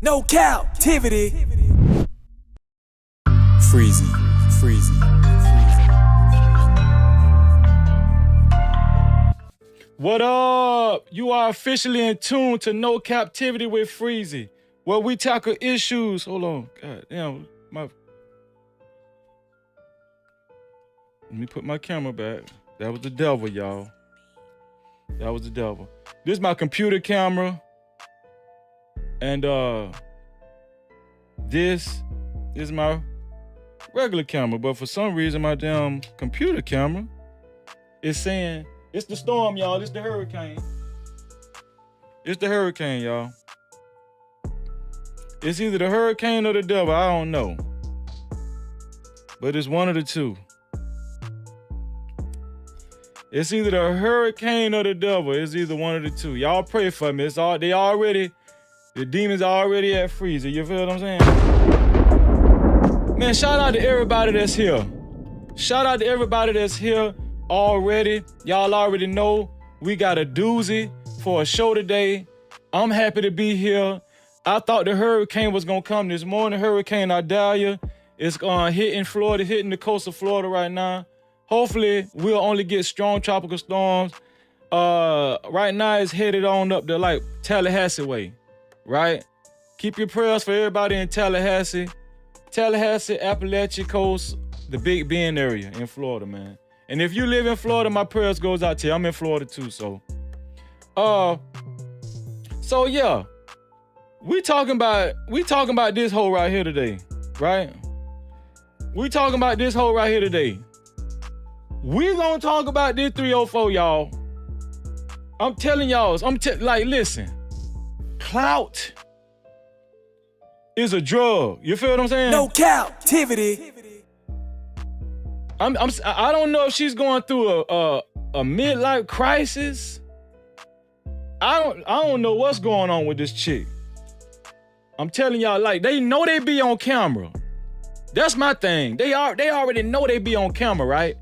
No Cap-tivity. Freezy. What up? You are officially in tune to No Cap-tivity with Freezy, where we tackle issues. Hold on. God damn. Let me put my camera back. That was the devil, y'all. That was the devil. This is my computer camera. And this is my regular camera. But for some reason, my damn computer camera is saying, it's the storm, y'all. It's the hurricane. It's the hurricane, y'all. It's either the hurricane or the devil. I don't know. But it's one of the two. It's either the hurricane or the devil. It's either one of the two. Y'all pray for me. The demons are already at freezer. You feel what I'm saying? Man, shout out to everybody that's here. Shout out to everybody that's here already. Y'all already know we got a doozy for a show today. I'm happy to be here. I thought the hurricane was gonna come this morning. Hurricane Adalia is hitting Florida, hitting the coast of Florida right now. Hopefully, we'll only get strong tropical storms. Right now, it's headed on up to like Tallahassee way, right? Keep your prayers for everybody in Tallahassee, Appalachian Coast, the Big Bend area in Florida, man. And if you live in Florida, my prayers goes out to you. I'm in Florida too, so yeah. We talking about this hoe right here today, right? We talking about this hoe right here today. We gonna talk about this 304, y'all. I'm telling y'all, listen. Clout is a drug. You feel what I'm saying? No Cap-tivity. I don't know if she's going through a midlife crisis. I don't know what's going on with this chick. I'm telling y'all, like, they know they be on camera. That's my thing. They already know they be on camera, right?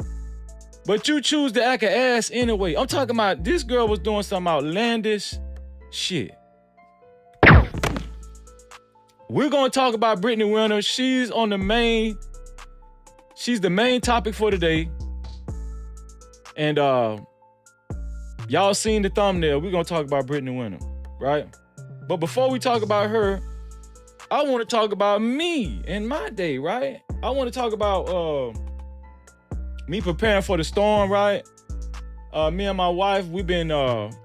But you choose to act an ass anyway. I'm talking about this girl was doing some outlandish shit. We're gonna talk about Brittany Renner. She's the main topic for today. And y'all seen the thumbnail. We're gonna talk about Brittany Renner, right? But before we talk about her, I want to talk about me and my day, right? I want to talk about me preparing for the storm, right? Me and my wife, we've been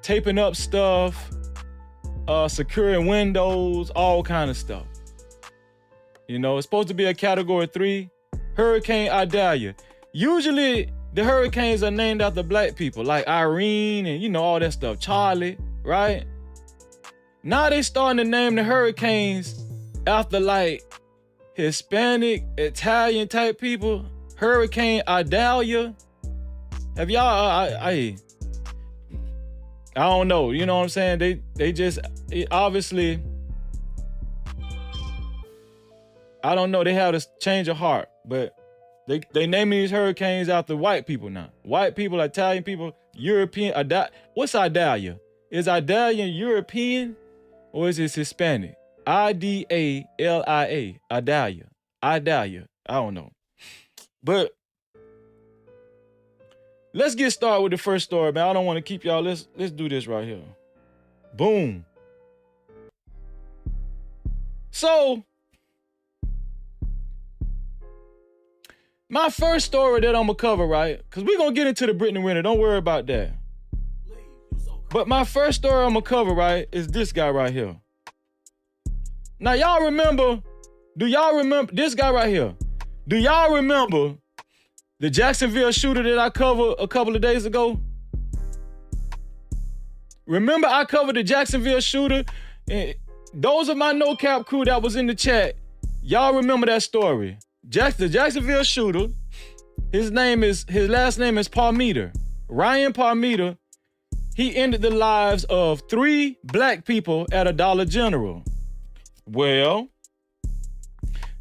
taping up stuff, securing windows, all kind of stuff. You know, it's supposed to be a Category 3. Hurricane Adalia. Usually, the hurricanes are named after black people, like Irene and, you know, all that stuff. Charlie, right? Now they starting to name the hurricanes after, like, Hispanic, Italian type people. Hurricane Adalia. Have y'all, I don't know. You know what I'm saying? They just, obviously, I don't know. They had a change of heart, but they naming these hurricanes after white people now. White people, Italian people, European. What's Adalia? Is Adalia European or is it Hispanic? Idalia. Adalia. I don't know. But let's get started with the first story, man. I don't want to keep y'all. Let's do this right here. Boom. So, my first story that I'm going to cover, right? Because we're going to get into the Brittany Renner. Don't worry about that. But my first story I'm going to cover, right, is this guy right here. Now, do y'all remember this guy right here? Do y'all remember the Jacksonville shooter that I covered a couple of days ago? Remember I covered the Jacksonville shooter? And those of my No Cap crew that was in the chat, y'all remember that story. The Jacksonville shooter, his last name is Palmita. Ryan Palmita. He ended the lives of 3 black people at a Dollar General. Well,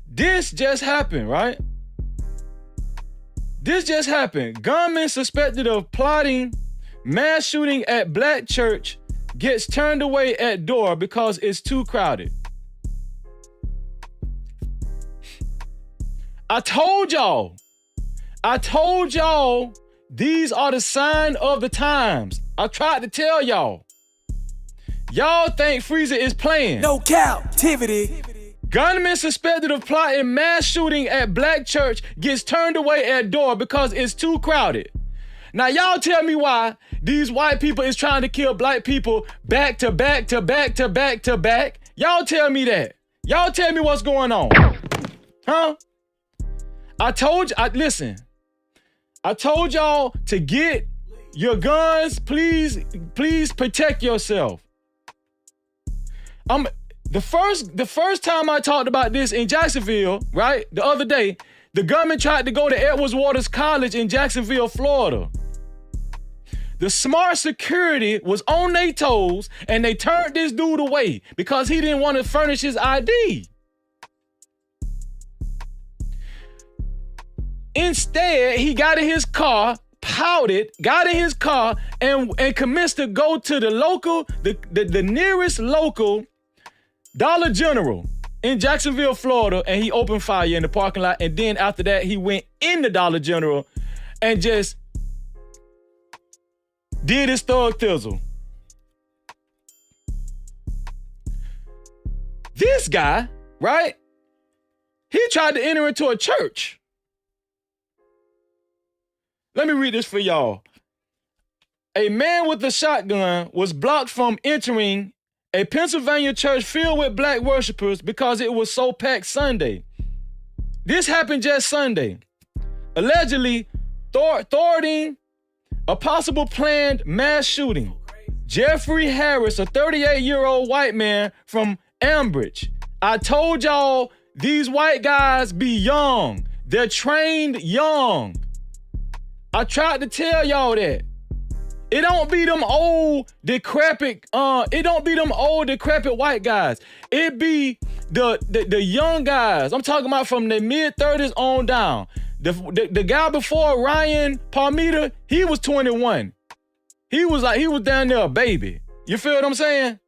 this just happened, right? This just happened. Gunman suspected of plotting mass shooting at black church gets turned away at door because it's too crowded. I told y'all, these are the sign of the times. I tried to tell y'all. Y'all think Freezer is playing. No captivity. Gunman suspected of plotting mass shooting at black church gets turned away at door because it's too crowded. Now y'all tell me why these white people is trying to kill black people back to back to back to back to back. Y'all tell me that. Y'all tell me what's going on. Huh? I told y'all to get your guns. Please protect yourself. The first time I talked about this in Jacksonville, right? The other day, the gunman tried to go to Edwards Waters College in Jacksonville, Florida. The smart security was on their toes and they turned this dude away because he didn't want to furnish his ID. Instead, he got in his car, pouted, got in his car, and commenced to go to the nearest local Dollar General in Jacksonville, Florida, and he opened fire in the parking lot. And then after that, he went in the Dollar General and just did his thug thizzle. This guy, right? He tried to enter into a church. Let me read this for y'all. A man with a shotgun was blocked from entering a Pennsylvania church filled with black worshipers because it was so packed Sunday. This happened just Sunday. Allegedly thwarting a possible planned mass shooting. Jeffrey Harris, a 38-year-old white man from Ambridge. I told y'all these white guys be young. They're trained young. I tried to tell y'all that. It don't be them old, decrepit white guys. It be the young guys. I'm talking about from the mid-30s on down. The guy before Ryan Palmita, he was 21. He was down there a baby. You feel what I'm saying?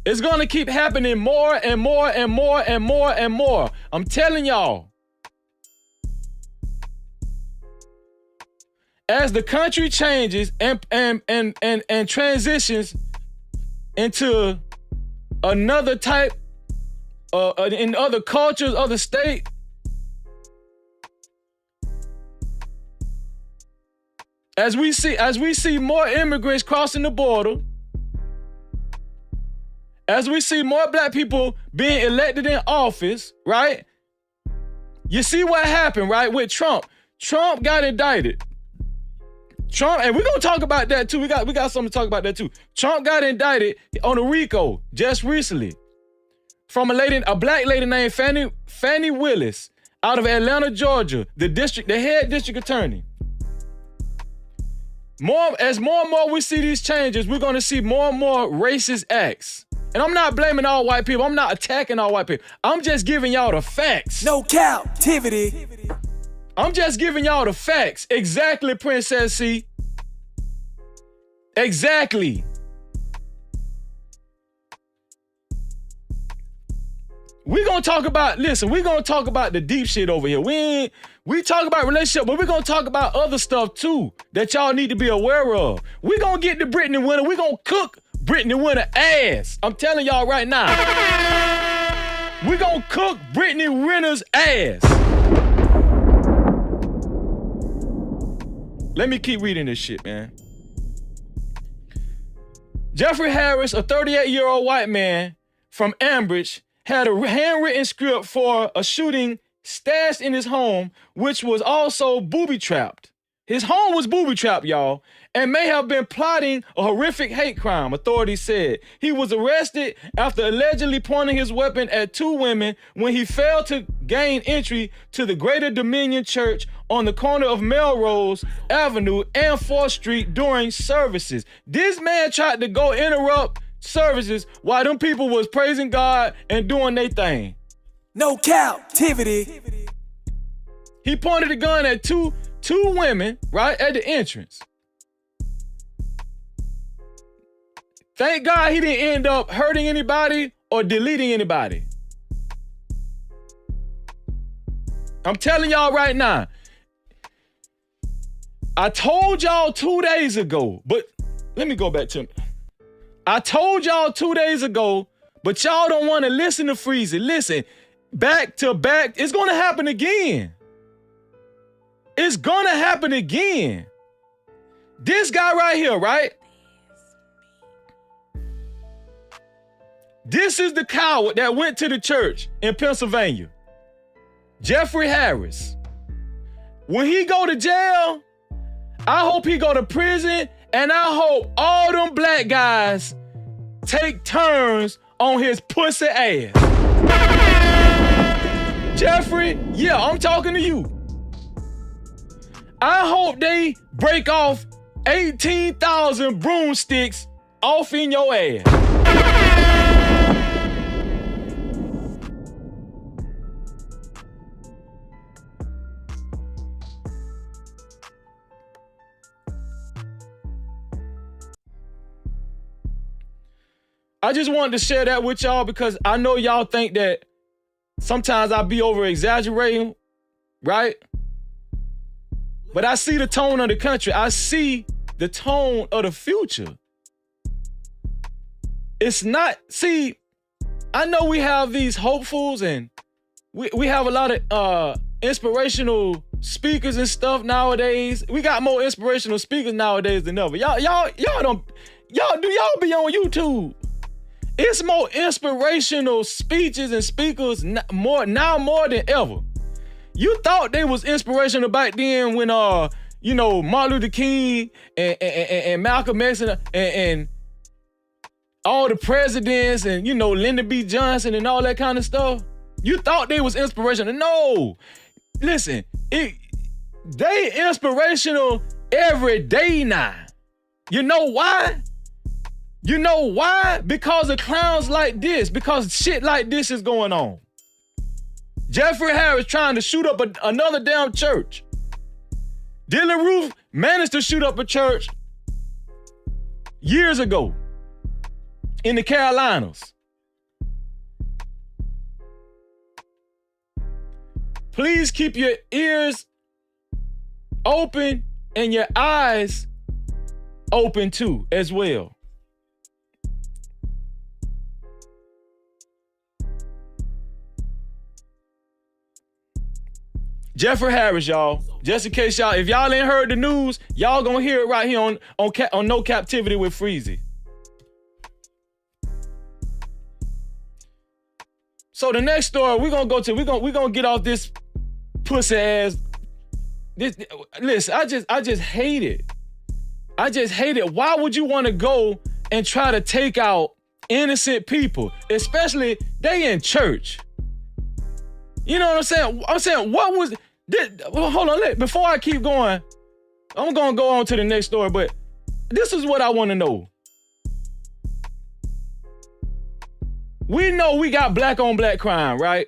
It's gonna keep happening more and more and more and more and more. I'm telling y'all. As the country changes and transitions into another type, in other cultures, other state, as we see more immigrants crossing the border, as we see more black people being elected in office, right? You see what happened, right, with Trump. Trump got indicted. Trump, and we're gonna talk about that too. We got something to talk about that too. Trump got indicted on a RICO just recently from a black lady named Fannie Willis out of Atlanta, Georgia, the head district attorney. As more and more we see these changes, we're gonna see more and more racist acts. And I'm not blaming all white people. I'm not attacking all white people. I'm just giving y'all the facts. No captivity. I'm just giving y'all the facts. Exactly, Princess C. Exactly. We're gonna talk about the deep shit over here. We talk about relationship, but we're gonna talk about other stuff too that y'all need to be aware of. We're gonna get to Brittany Renner. We're gonna cook Brittany Renner ass. I'm telling y'all right now. We're gonna cook Brittany Renner's ass. Let me keep reading this shit, man. Jeffrey Harris, a 38-year-old white man from Ambridge, had a handwritten script for a shooting stashed in his home, which was also booby-trapped. His home was booby-trapped, y'all, and may have been plotting a horrific hate crime, authorities said. He was arrested after allegedly pointing his weapon at two women when he failed to gain entry to the Greater Dominion Church on the corner of Melrose Avenue and 4th Street during services. This man tried to go interrupt services while them people was praising God and doing their thing. No captivity. He pointed a gun at two women right at the entrance. Thank God he didn't end up hurting anybody or deleting anybody. I'm telling y'all right now. I told y'all 2 days ago, but let me go back to it. I told y'all 2 days ago, but y'all don't want to listen to Freezy. Listen, back to back, it's going to happen again. It's going to happen again. This guy right here, right? This is the coward that went to the church in Pennsylvania. Jeffrey Harris. When he go to jail, I hope he go to prison, and I hope all them black guys take turns on his pussy ass. Jeffrey, yeah, I'm talking to you. I hope they break off 18,000 broomsticks off in your ass. I just wanted to share that with y'all because I know y'all think that sometimes I be over exaggerating, right? But I see the tone of the country. I see the tone of the future. It's not, see, I know we have these hopefuls and we have a lot of inspirational speakers and stuff nowadays. We got more inspirational speakers nowadays than ever. Y'all be on YouTube. It's more inspirational speeches and speakers more than ever. You thought they was inspirational back then when Martin Luther King and Malcolm X and all the presidents and Lyndon B. Johnson and all that kind of stuff. You thought they was inspirational. No. Listen, they inspirational every day now. You know why? You know why? Because of clowns like this. Because shit like this is going on. Jeffrey Harris trying to shoot up another damn church. Dylan Roof managed to shoot up a church years ago in the Carolinas. Please keep your ears open and your eyes open too as well. Jeffrey Harris, y'all. Just in case y'all, if y'all ain't heard the news, y'all gonna hear it right here on No Cap-tivity with Freezy. So the next story we're gonna get off this pussy ass. Listen, I just hate it. I just hate it. Why would you want to go and try to take out innocent people, especially they in church? You know what I'm saying? I'm saying, what was this? Well, hold on, before I keep going, I'm gonna go on to the next story, but this is what I want to know. We know we got black on black crime, right?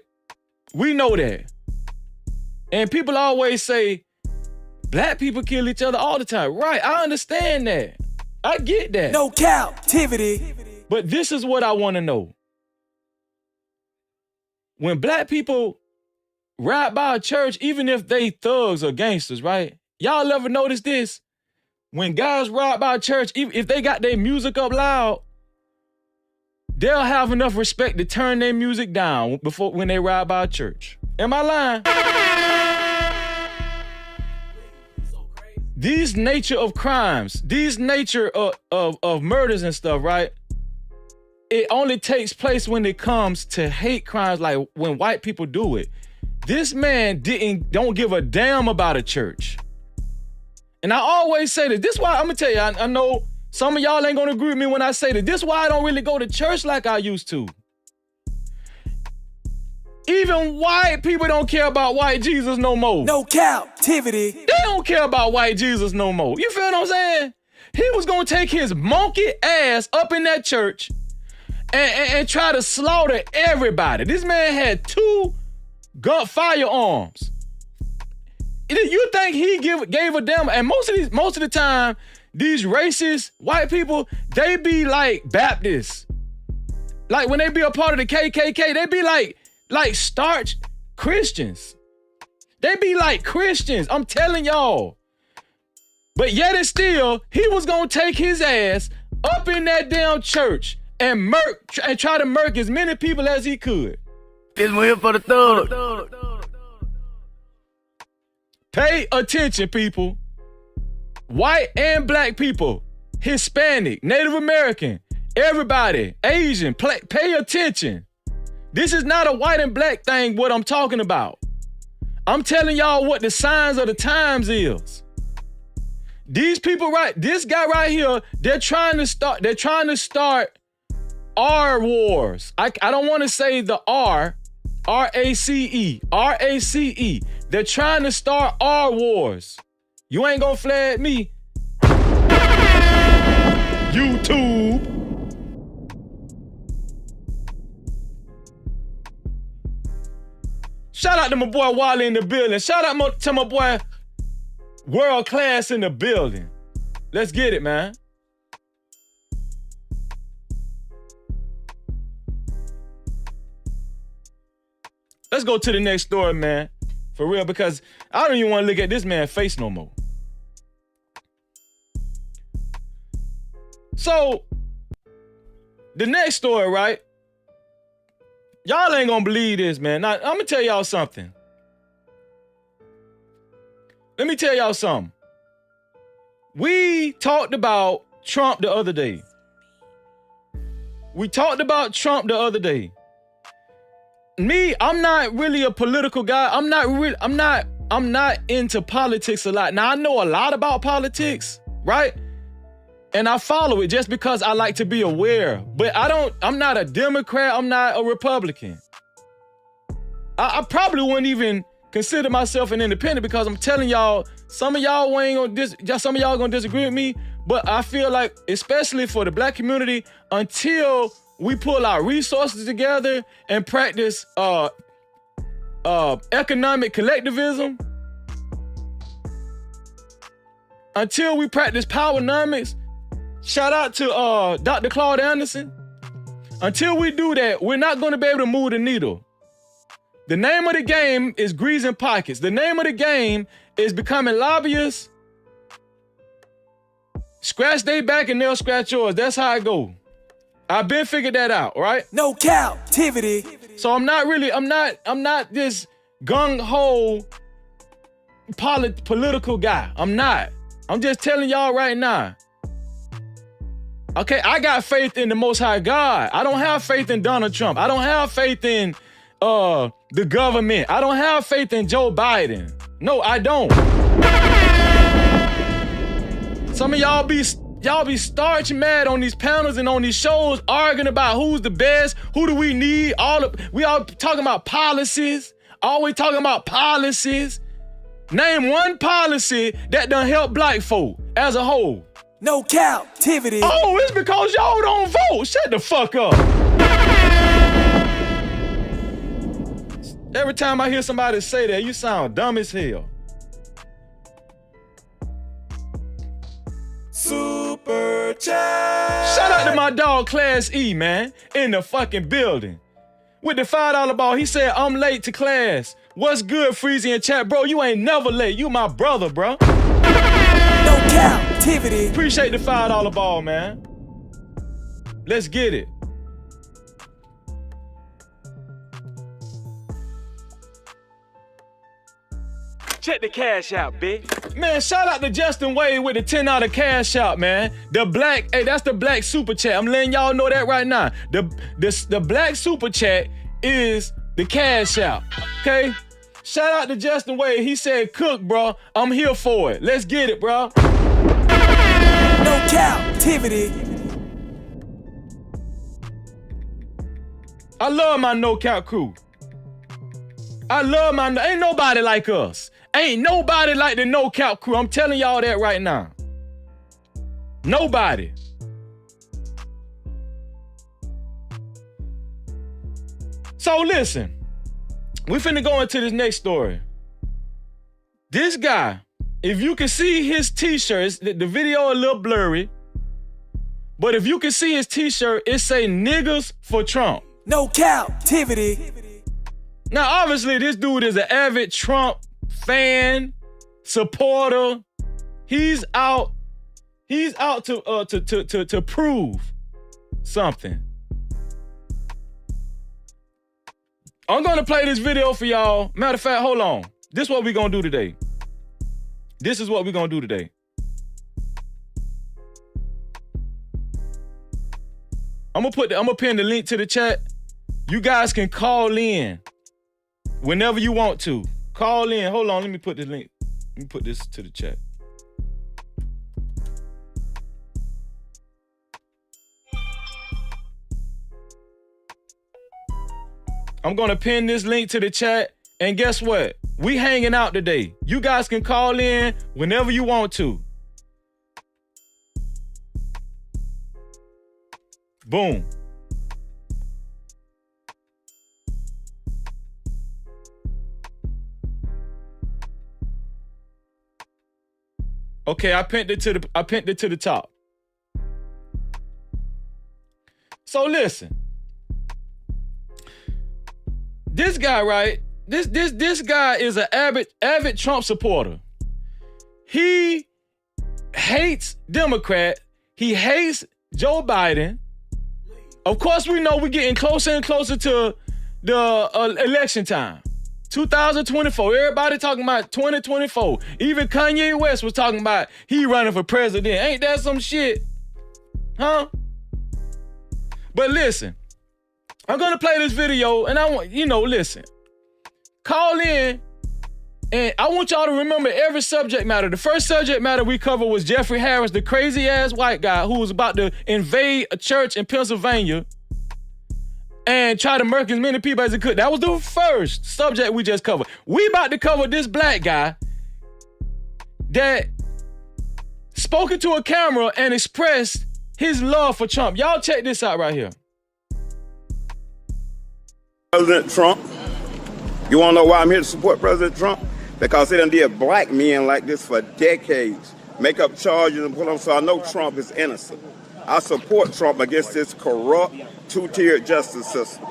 We know that. And people always say, black people kill each other all the time. Right, I understand that. I get that. No captivity. But this is what I want to know. When black people ride by a church, even if they thugs or gangsters, right? Y'all ever notice this? When guys ride by a church, even if they got their music up loud, they'll have enough respect to turn their music down when they ride by a church. Am I lying? These nature of crimes, these nature of murders and stuff, right? It only takes place when it comes to hate crimes, like when white people do it. This man don't give a damn about a church. And I always say this. This is why I'm gonna tell you, I know some of y'all ain't gonna agree with me when I say that. This is why I don't really go to church like I used to. Even white people don't care about white Jesus no more. No captivity. They don't care about white Jesus no more. You feel what I'm saying? He was gonna take his monkey ass up in that church and try to slaughter everybody. This man had 2 firearms. You think he gave a damn? And most of the time, these racist white people, they be like Baptists. Like when they be a part of the KKK, they be like starch Christians. They be like Christians. I'm telling y'all. But yet and still, he was gonna take his ass up in that damn church and try to murk as many people as he could. This one here for the thug. Pay attention, people. White and black people, Hispanic, Native American, everybody, Asian, pay attention. This is not a white and black thing, what I'm talking about. I'm telling y'all what the signs of the times is. These people this guy right here, they're trying to start R wars. I don't want to say the R-A-C-E. They're trying to start R wars. You ain't gonna flag me. YouTube. Shout out to my boy Wally in the building. Shout out to my boy World Class in the building. Let's get it, man. Let's go to the next story, man. For real, because I don't even want to look at this man's face no more. So, the next story, right? Y'all ain't gonna believe this, man. Now, I'm gonna tell y'all something. Let me tell y'all something. We talked about Trump the other day. Me, I'm not really a political guy. I'm not into politics a lot. Now, I know a lot about politics, right? And I follow it just because I like to be aware. But I'm not a Democrat. I'm not a Republican. I probably wouldn't even consider myself an independent because I'm telling y'all, some of y'all gonna disagree with me. But I feel like, especially for the black community, until we pull our resources together and practice economic collectivism, until we practice powernomics, shout out to Dr. Claude Anderson. Until we do that, we're not going to be able to move the needle. The name of the game is greasing pockets. The name of the game is becoming lobbyists. Scratch their back and they'll scratch yours. That's how I go. I've been figured that out, right? No captivity. So I'm not this gung-ho political guy. I'm not. I'm just telling y'all right now. Okay, I got faith in the Most High God. I don't have faith in Donald Trump. I don't have faith in the government. I don't have faith in Joe Biden. No, I don't. Some of y'all be starch mad on these panels and on these shows arguing about who's the best, who do we need, we all talking about policies, always talking about policies. Name one policy that done help black folk as a whole. No captivity. Oh, it's because y'all don't vote. Shut the fuck up. Every time I hear somebody say that, you sound dumb as hell. Super chat. Shout out to my dog Class E, man, in the fucking building. With the $5 ball, he said, I'm late to class. What's good, Freezy in chat? Bro, you ain't never late. You my brother, bro. No captivity. Appreciate the $5 ball, man. Let's get it. Check the cash out, bitch. Man, shout out to Justin Wade with the $10 cash out, man. That's the black super chat. I'm letting y'all know that right now. The black super chat is the cash out, okay? Shout out to Justin Wade. He said, cook, bro. I'm here for it. Let's get it, bro. No captivity. I love my no cap crew. Ain't nobody like us. Ain't nobody like the no cap crew. I'm telling y'all that right now. Nobody. So listen, we finna go into this next story. This guy, if you can see his t-shirt, the video a little blurry, but if you can see his t-shirt, it say niggas for Trump. No captivity. Now, obviously, this dude is an avid Trump fan, supporter. He's out to prove something. I'm gonna play this video for y'all. Matter of fact, hold on. This is what we're gonna do today. I'm gonna pin the link to the chat. You guys can call in whenever you want to. Call in. Hold on, let me put this link. Let me put this to the chat. I'm gonna pin this link to the chat, and guess what? We hanging out today. You guys can call in whenever you want to. Boom. Okay, I pinned it to the top. So listen. This guy, right? This guy is an avid Trump supporter. He hates Democrat. He hates Joe Biden. Of course, we know we're getting closer and closer to the election time. 2024. Everybody talking about 2024. Even Kanye West was talking about he running for president. Ain't that some shit? Huh? But listen. I'm gonna play this video, and I want listen. Call in, and I want y'all to remember every subject matter. The first subject matter we covered was Jeffrey Harris, the crazy ass white guy who was about to invade a church in Pennsylvania and try to murder as many people as he could. That was the first subject we just covered. We about to cover this black guy that spoke into a camera and expressed his love for Trump. Y'all check this out right here. President Trump. You want to know why I'm here to support President Trump? Because they done did black men like this for decades. Make up charges and put them, so I know Trump is innocent. I support Trump against this corrupt, two-tiered justice system.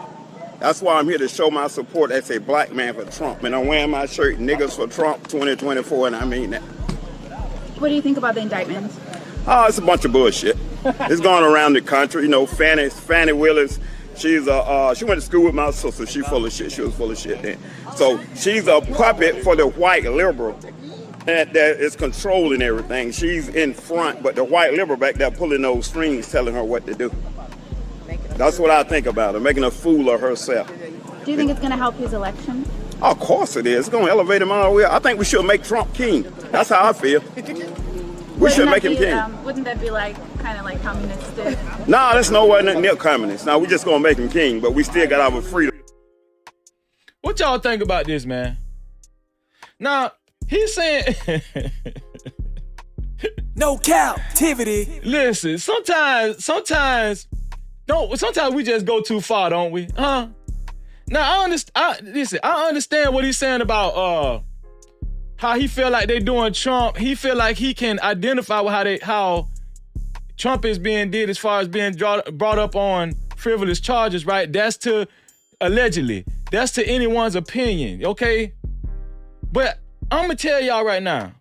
That's why I'm here to show my support as a black man for Trump. And I'm wearing my shirt, Niggas for Trump 2024, and I mean that. What do you think about the indictments? Oh, it's a bunch of bullshit. It's going around the country. You know, Fannie Willis, she went to school with my sister. She full of shit. She was full of shit then. So she's a puppet for the white liberal that is controlling everything. She's in front, but the white liberal back there pulling those strings, telling her what to do. That's what I think about her, making a fool of herself. Do you think it's going to help his election? Of course it is. It's going to elevate him all the way. I think we should make Trump king. That's how I feel. We should make him king. Wouldn't that be kind of like communistic? Nah, that's nowhere near communist. Now we just gonna make him king, but we still got our freedom. What y'all think about this, man? Now, he's saying No captivity. Listen, sometimes we just go too far, don't we? Huh? Now I understand what he's saying about how he feel like they doing Trump. He feel like he can identify with how Trump is being did as far as being brought up on frivolous charges, right? That's to allegedly. That's to anyone's opinion, okay? But I'm gonna tell y'all right now,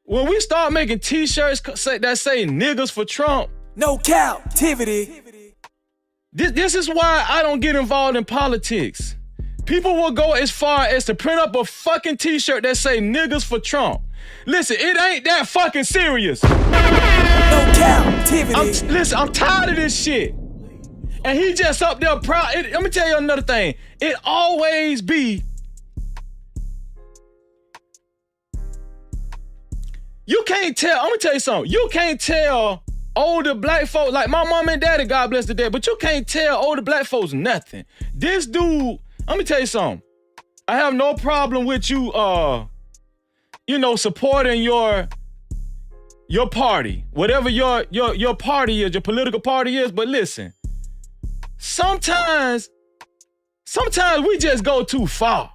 when we start making t-shirts that say niggas for Trump, No captivity. this is why I don't get involved in politics. People will go as far as to print up a fucking t-shirt that say niggas for Trump. Listen, it ain't that fucking serious. No captivity. I'm tired of this shit. And he just up there proud. Let me tell you another thing. It always be. You can't tell. I'm gonna tell you something. You can't tell older black folks, like my mom and daddy, God bless the dead, but you can't tell older black folks nothing. This dude, let me tell you something. I have no problem with you, supporting your party, whatever your party is, your political party is. But listen, sometimes we just go too far.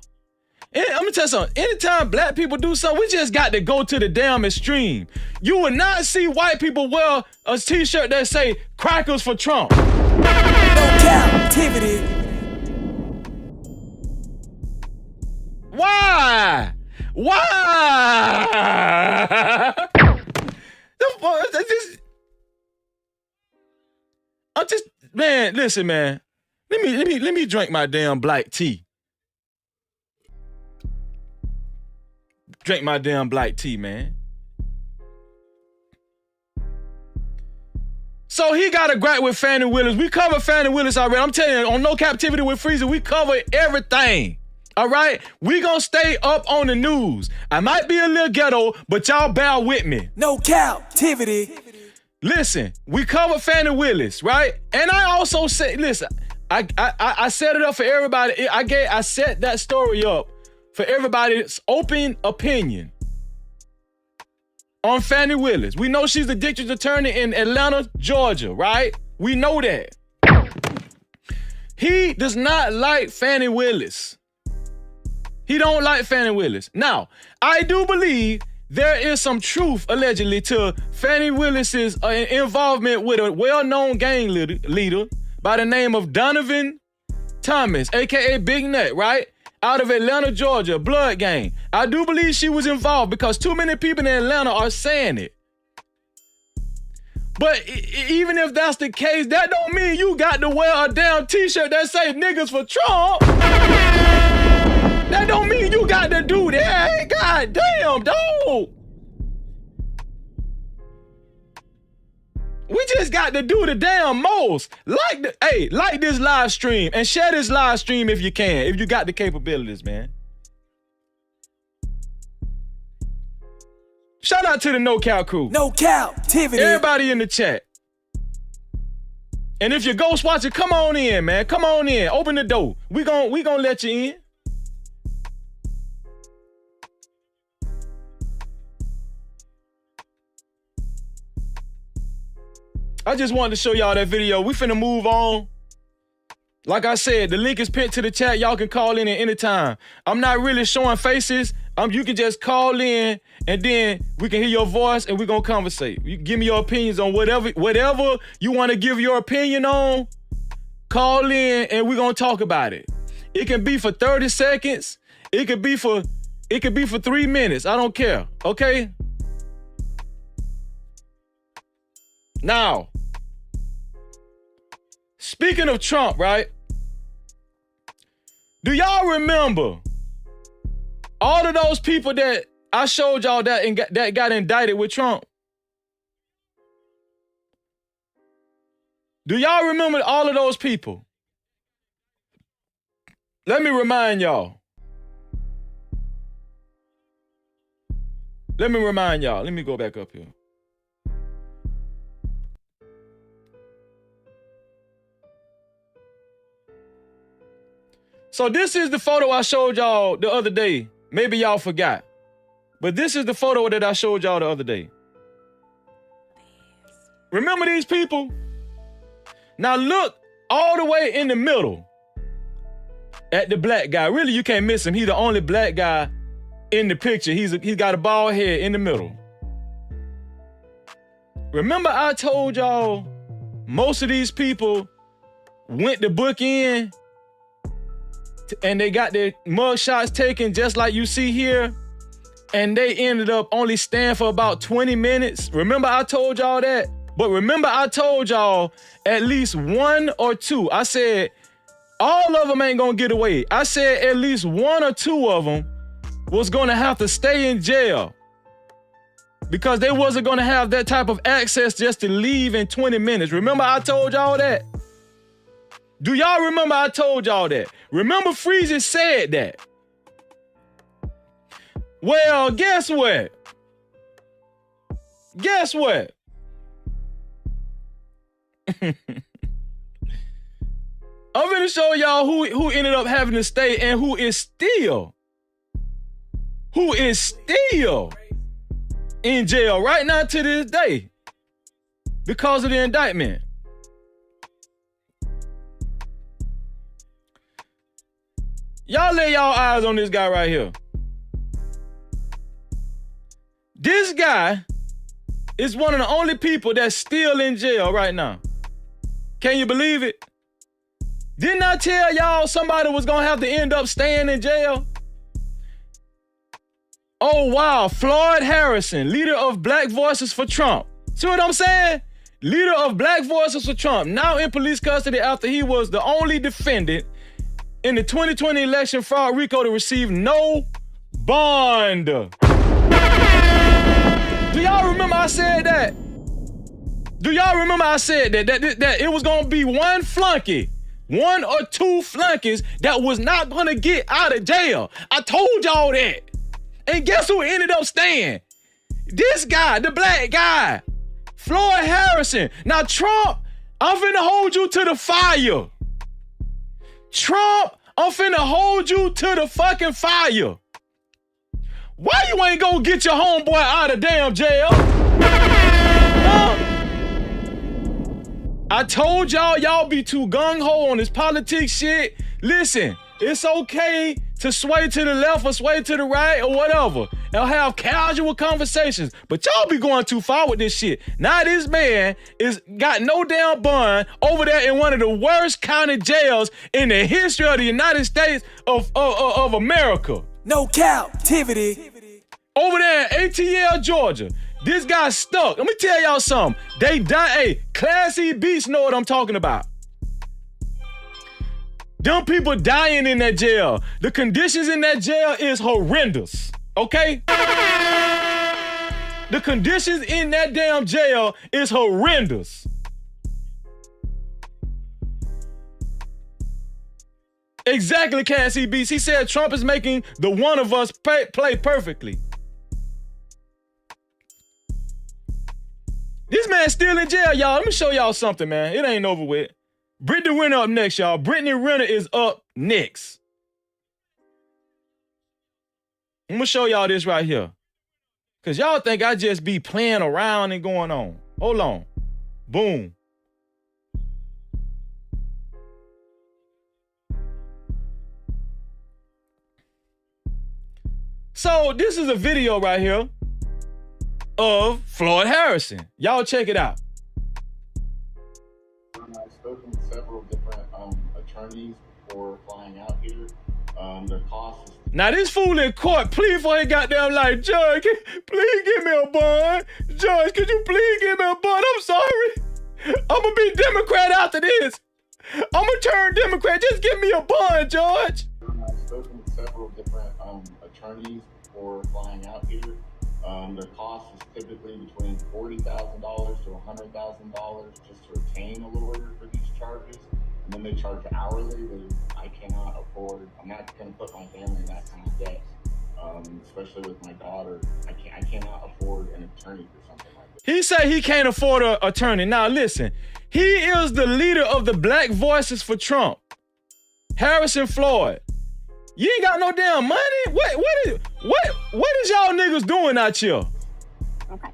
And I'm gonna tell you something. Anytime black people do something, we just got to go to the damn extreme. You will not see white people wear a t-shirt that say crackers for Trump. No captivity. Why? Why? I'm just, man, listen, man. Let me drink my damn black tea. Drink my damn black tea, man. So he got a gripe with Fannie Willis. We covered Fannie Willis already. I'm telling you, on No Cap-tivity with Freezer, we covered everything. All right? We gonna stay up on the news. I might be a little ghetto, but y'all bear with me. No Cap-tivity. Listen, we covered Fannie Willis, right? And I also said, listen, I set it up for everybody. I set that story up for everybody's open opinion on Fannie Willis. We know she's the district attorney in Atlanta, Georgia, right? We know that. He does not like Fannie Willis. He don't like Fannie Willis. Now, I do believe there is some truth, allegedly, to Fannie Willis's involvement with a well-known gang leader by the name of Donovan Thomas, a.k.a. Big Nut, right? Out of Atlanta, Georgia, blood gang. I do believe she was involved because too many people in Atlanta are saying it. But even if that's the case, that don't mean you got to wear a damn t-shirt that say niggas for Trump. That don't mean you got to do that. God damn, dog. We just got to do the damn most. Like this live stream and share this live stream if you can, if you got the capabilities, man. Shout out to the No Cap crew. No Cap-tivity. Everybody in the chat. And if you're ghost watching, come on in, man. Come on in. Open the door. We gon' let you in. I just wanted to show y'all that video. We finna move on. Like I said, the link is pinned to the chat. Y'all can call in at any time. I'm not really showing faces. You can just call in and then we can hear your voice and we're gonna conversate. You give me your opinions on whatever you want to give your opinion on. Call in and we're gonna talk about it. It can be for 30 seconds. It could be for 3 minutes. I don't care. Okay? Now, speaking of Trump, right? Do y'all remember all of those people that I showed y'all that got indicted with Trump? Do y'all remember all of those people? Let me remind y'all. Let me go back up here. So this is the photo I showed y'all the other day. Maybe y'all forgot. But this is the photo that I showed y'all the other day. Remember these people? Now look all the way in the middle at the black guy. Really, you can't miss him. He's the only black guy in the picture. He's got a bald head in the middle. Remember I told y'all most of these people went to book in and they got their mug shots taken just like you see here, and they ended up only staying for about 20 minutes. Remember I told y'all that? But remember I told y'all at least one or two. I said all of them ain't gonna get away. I said at least one or two of them was gonna have to stay in jail because they wasn't gonna have that type of access just to leave in 20 minutes. Remember I told y'all that? Do y'all remember I told y'all that? Remember Freezy said that? Well, guess what? Guess what? I'm gonna show y'all who ended up having to stay and who is still in jail right now to this day because of the indictment. Y'all lay y'all eyes on this guy right here. This guy is one of the only people that's still in jail right now. Can you believe it? Didn't I tell y'all somebody was gonna have to end up staying in jail? Oh, wow. Floyd Harrison, leader of Black Voices for Trump. See what I'm saying? Leader of Black Voices for Trump, now in police custody after he was the only defendant in the 2020 election fraud RICO to receive no bond. Do y'all remember I said that? Do y'all remember I said that it was gonna be one flunky, one or two flunkies that was not gonna get out of jail? I told y'all that. And guess who ended up staying? This guy, the black guy, Floyd Harrison. Now Trump, I'm finna hold you to the fire. Trump, I'm finna hold you to the fucking fire. Why you ain't gonna get your homeboy out of damn jail? Huh? I told y'all be too gung-ho on this politics shit. Listen, it's okay to sway to the left or sway to the right or whatever and have casual conversations, but y'all be going too far with this shit. Now this man is got no damn bond over there in one of the worst county jails in the history of the United States of America. No captivity. Over there in ATL, Georgia. This guy's stuck. Let me tell y'all something. They die. Hey, Class E beats know what I'm talking about. Them people dying in that jail. The conditions in that jail is horrendous. Okay? The conditions in that damn jail is horrendous. Exactly, Cassie Beats. He said Trump is making the one of us play perfectly. This man's still in jail, y'all. Let me show y'all something, man. It ain't over with. Brittany Renner up next, y'all. Brittany Renner is up next. I'm gonna show y'all this right here. Cause y'all think I just be playing around and going on. Hold on. Boom. So this is a video right here of Floyd Harrison. Y'all check it out. I've spoken with several different attorneys before flying out here. Their cost is... Now this fool in court plead for his goddamn life. Judge, please give me a bond. Judge, could you please give me a bond? I'm sorry. I'm gonna be Democrat after this. I'm gonna turn Democrat. Just give me a bond, Judge. I've spoken with several different attorneys before flying out here. Their cost is typically between $40,000 to $100,000 just to retain a lawyer for these charges. And then they charge hourly, which I cannot afford. I'm not going to put my family in that kind of debt, especially with my daughter. I cannot afford an attorney for something like this. He said he can't afford an attorney. Now listen, he is the leader of the Black Voices for Trump. Harrison Floyd. You ain't got no damn money? What is y'all niggas doing out here? Okay.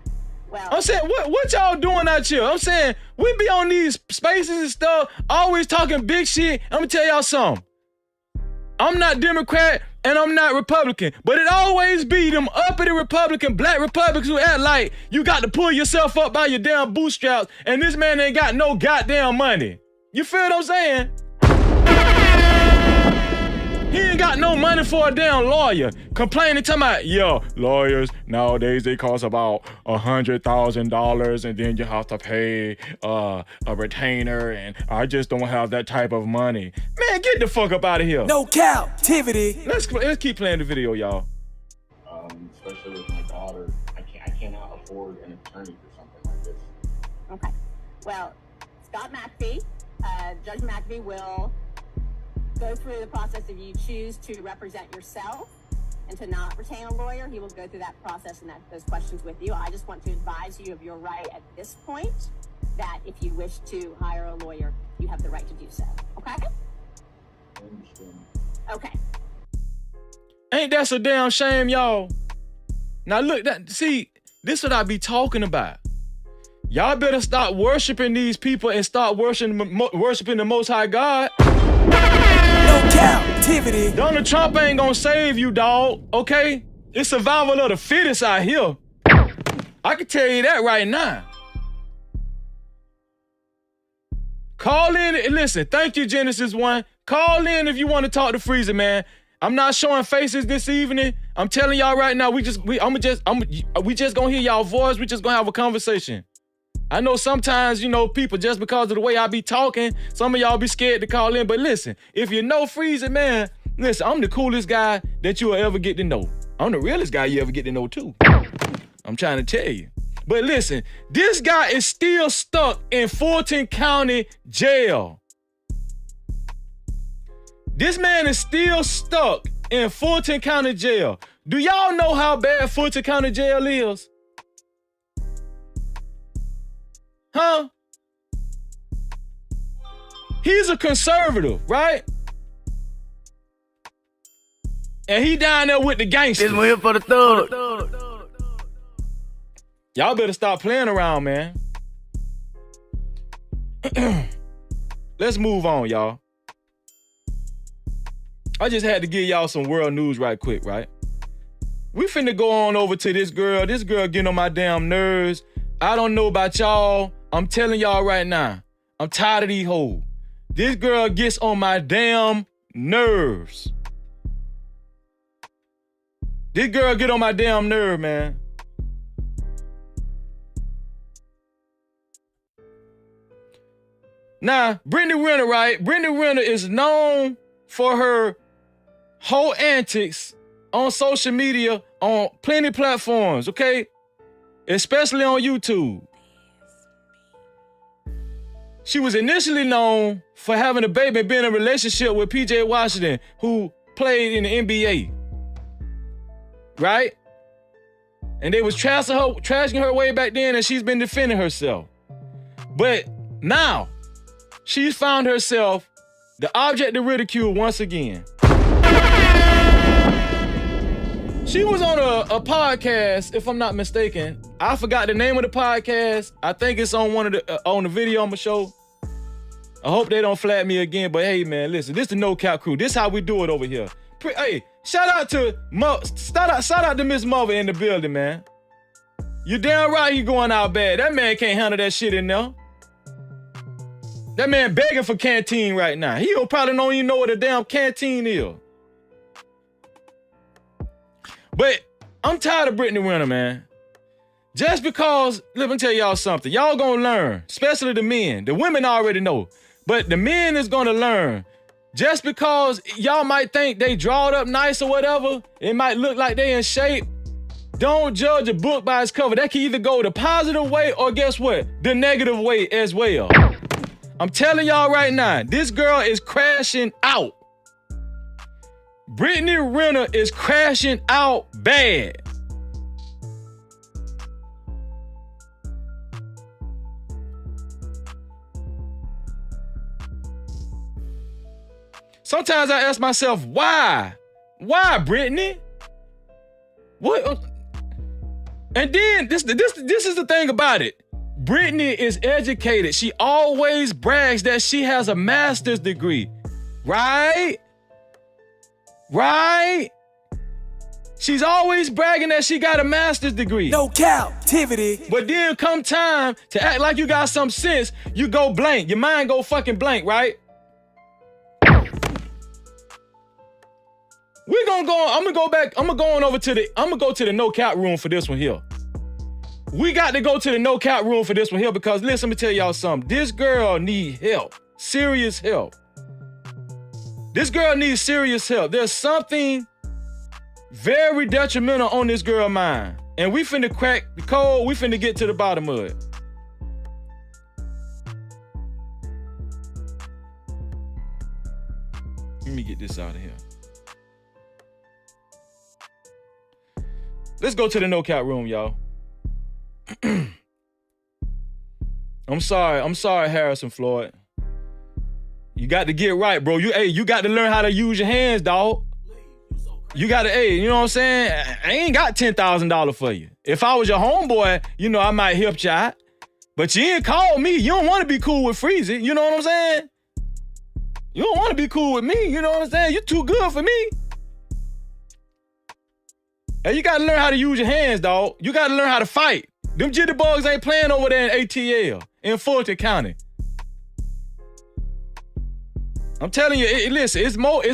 Well, I'm saying, what y'all doing out here? I'm saying, we be on these spaces and stuff, always talking big shit. I'm gonna tell y'all something. I'm not Democrat and I'm not Republican, but it always be them uppity Republican, black Republicans who act like you got to pull yourself up by your damn bootstraps and this man ain't got no goddamn money. You feel what I'm saying? He ain't got no money for a damn lawyer. Complaining, talking about, yo, lawyers nowadays they cost about $100,000 and then you have to pay a retainer and I just don't have that type of money. Man, get the fuck up out of here. No captivity. Let's keep playing the video, y'all. Especially with my daughter, I cannot afford an attorney for something like this. okay. Well, Scott McAfee, Judge McAfee will go through the process. If you choose to represent yourself and to not retain a lawyer, he will go through that process and those questions with you. I just want to advise you of your right at this point that if you wish to hire a lawyer, you have the right to do so. Okay? I understand. Okay. Ain't that a damn shame, y'all? Now look, see, this what I be talking about. Y'all better stop worshiping these people and start worshiping the Most High God. No captivity. Donald Trump ain't gonna save you, dog, okay? It's survival of the fittest out here. I can tell you that right now. Call in and listen. Thank you, Genesis 1. Call in if you want to talk to Freezer, man. I'm not showing faces this evening. I'm telling y'all right now, we just gonna hear y'all voice. We just gonna have a conversation. I know sometimes, you know, people, just because of the way I be talking, some of y'all be scared to call in. But listen, if you know Freezy, man, listen, I'm the coolest guy that you'll ever get to know. I'm the realest guy you ever get to know, too. I'm trying to tell you. But listen, this guy is still stuck in Fulton County Jail. This man is still stuck in Fulton County Jail. Do y'all know how bad Fulton County Jail is? Huh? He's a conservative, right? And he down there with the gangsters. This one here for the thug. Y'all better stop playing around, man. Let's move on, y'all. I just had to give y'all some world news right quick, right? We finna go on over to this girl. This girl getting on my damn nerves. I don't know about y'all. I'm telling y'all right now. I'm tired of these hoes. This girl gets on my damn nerves. This girl get on my damn nerve, man. Now, Brittany Renner, right? Brittany Renner is known for her whole antics on social media, on plenty platforms, okay? Especially on YouTube. She was initially known for having a baby and being in a relationship with PJ Washington, who played in the NBA. Right? And they was trashing her way back then, and she's been defending herself. But now, she's found herself the object of ridicule once again. She was on a podcast, if I'm not mistaken. I forgot the name of the podcast. I think it's on on the video I'ma show. I hope they don't flag me again. But hey, man, listen, this is the No Cap crew. This is how we do it over here. Hey, shout out to Miss Mother in the building, man. You damn right he going out bad. That man can't handle that shit in there. That man begging for canteen right now. He probably don't even know what a damn canteen is. But I'm tired of Brittany Renner, man. Just because, let me tell y'all something. Y'all gonna learn, especially the men. The women already know. But the men is gonna learn. Just because y'all might think they drawed up nice or whatever, it might look like they in shape. Don't judge a book by its cover. That can either go the positive way or guess what? The negative way as well. I'm telling y'all right now, this girl is crashing out. Brittany Renner is crashing out bad. Sometimes I ask myself, why? Why, Brittany? What? And then this is the thing about it. Brittany is educated. She always brags that she has a master's degree. Right? Right? She's always bragging that she got a master's degree. No captivity. But then come time to act like you got some sense, you go blank. Your mind go fucking blank, right? We're gonna go, I'm gonna go to the no cap room for this one here. We got to go to the no cap room for this one here because listen, let me tell y'all something. This girl need help, serious help. This girl needs serious help. There's something very detrimental on this girl's mind. And we finna crack the code, we finna get to the bottom of it. Let me get this out of here. Let's go to the no cap room, y'all. I'm sorry, Harrison Floyd. You got to get right, bro. You got to learn how to use your hands, dog. You got to, you know what I'm saying? I ain't got $10,000 for you. If I was your homeboy, you know, I might help you out. But you ain't called me. You don't want to be cool with Freezy. You know what I'm saying? You don't want to be cool with me. You know what I'm saying? You're too good for me. Hey, you got to learn how to use your hands, dog. You got to learn how to fight. Them jitterbugs ain't playing over there in ATL, in Fulton County. I'm telling you, listen, it's more.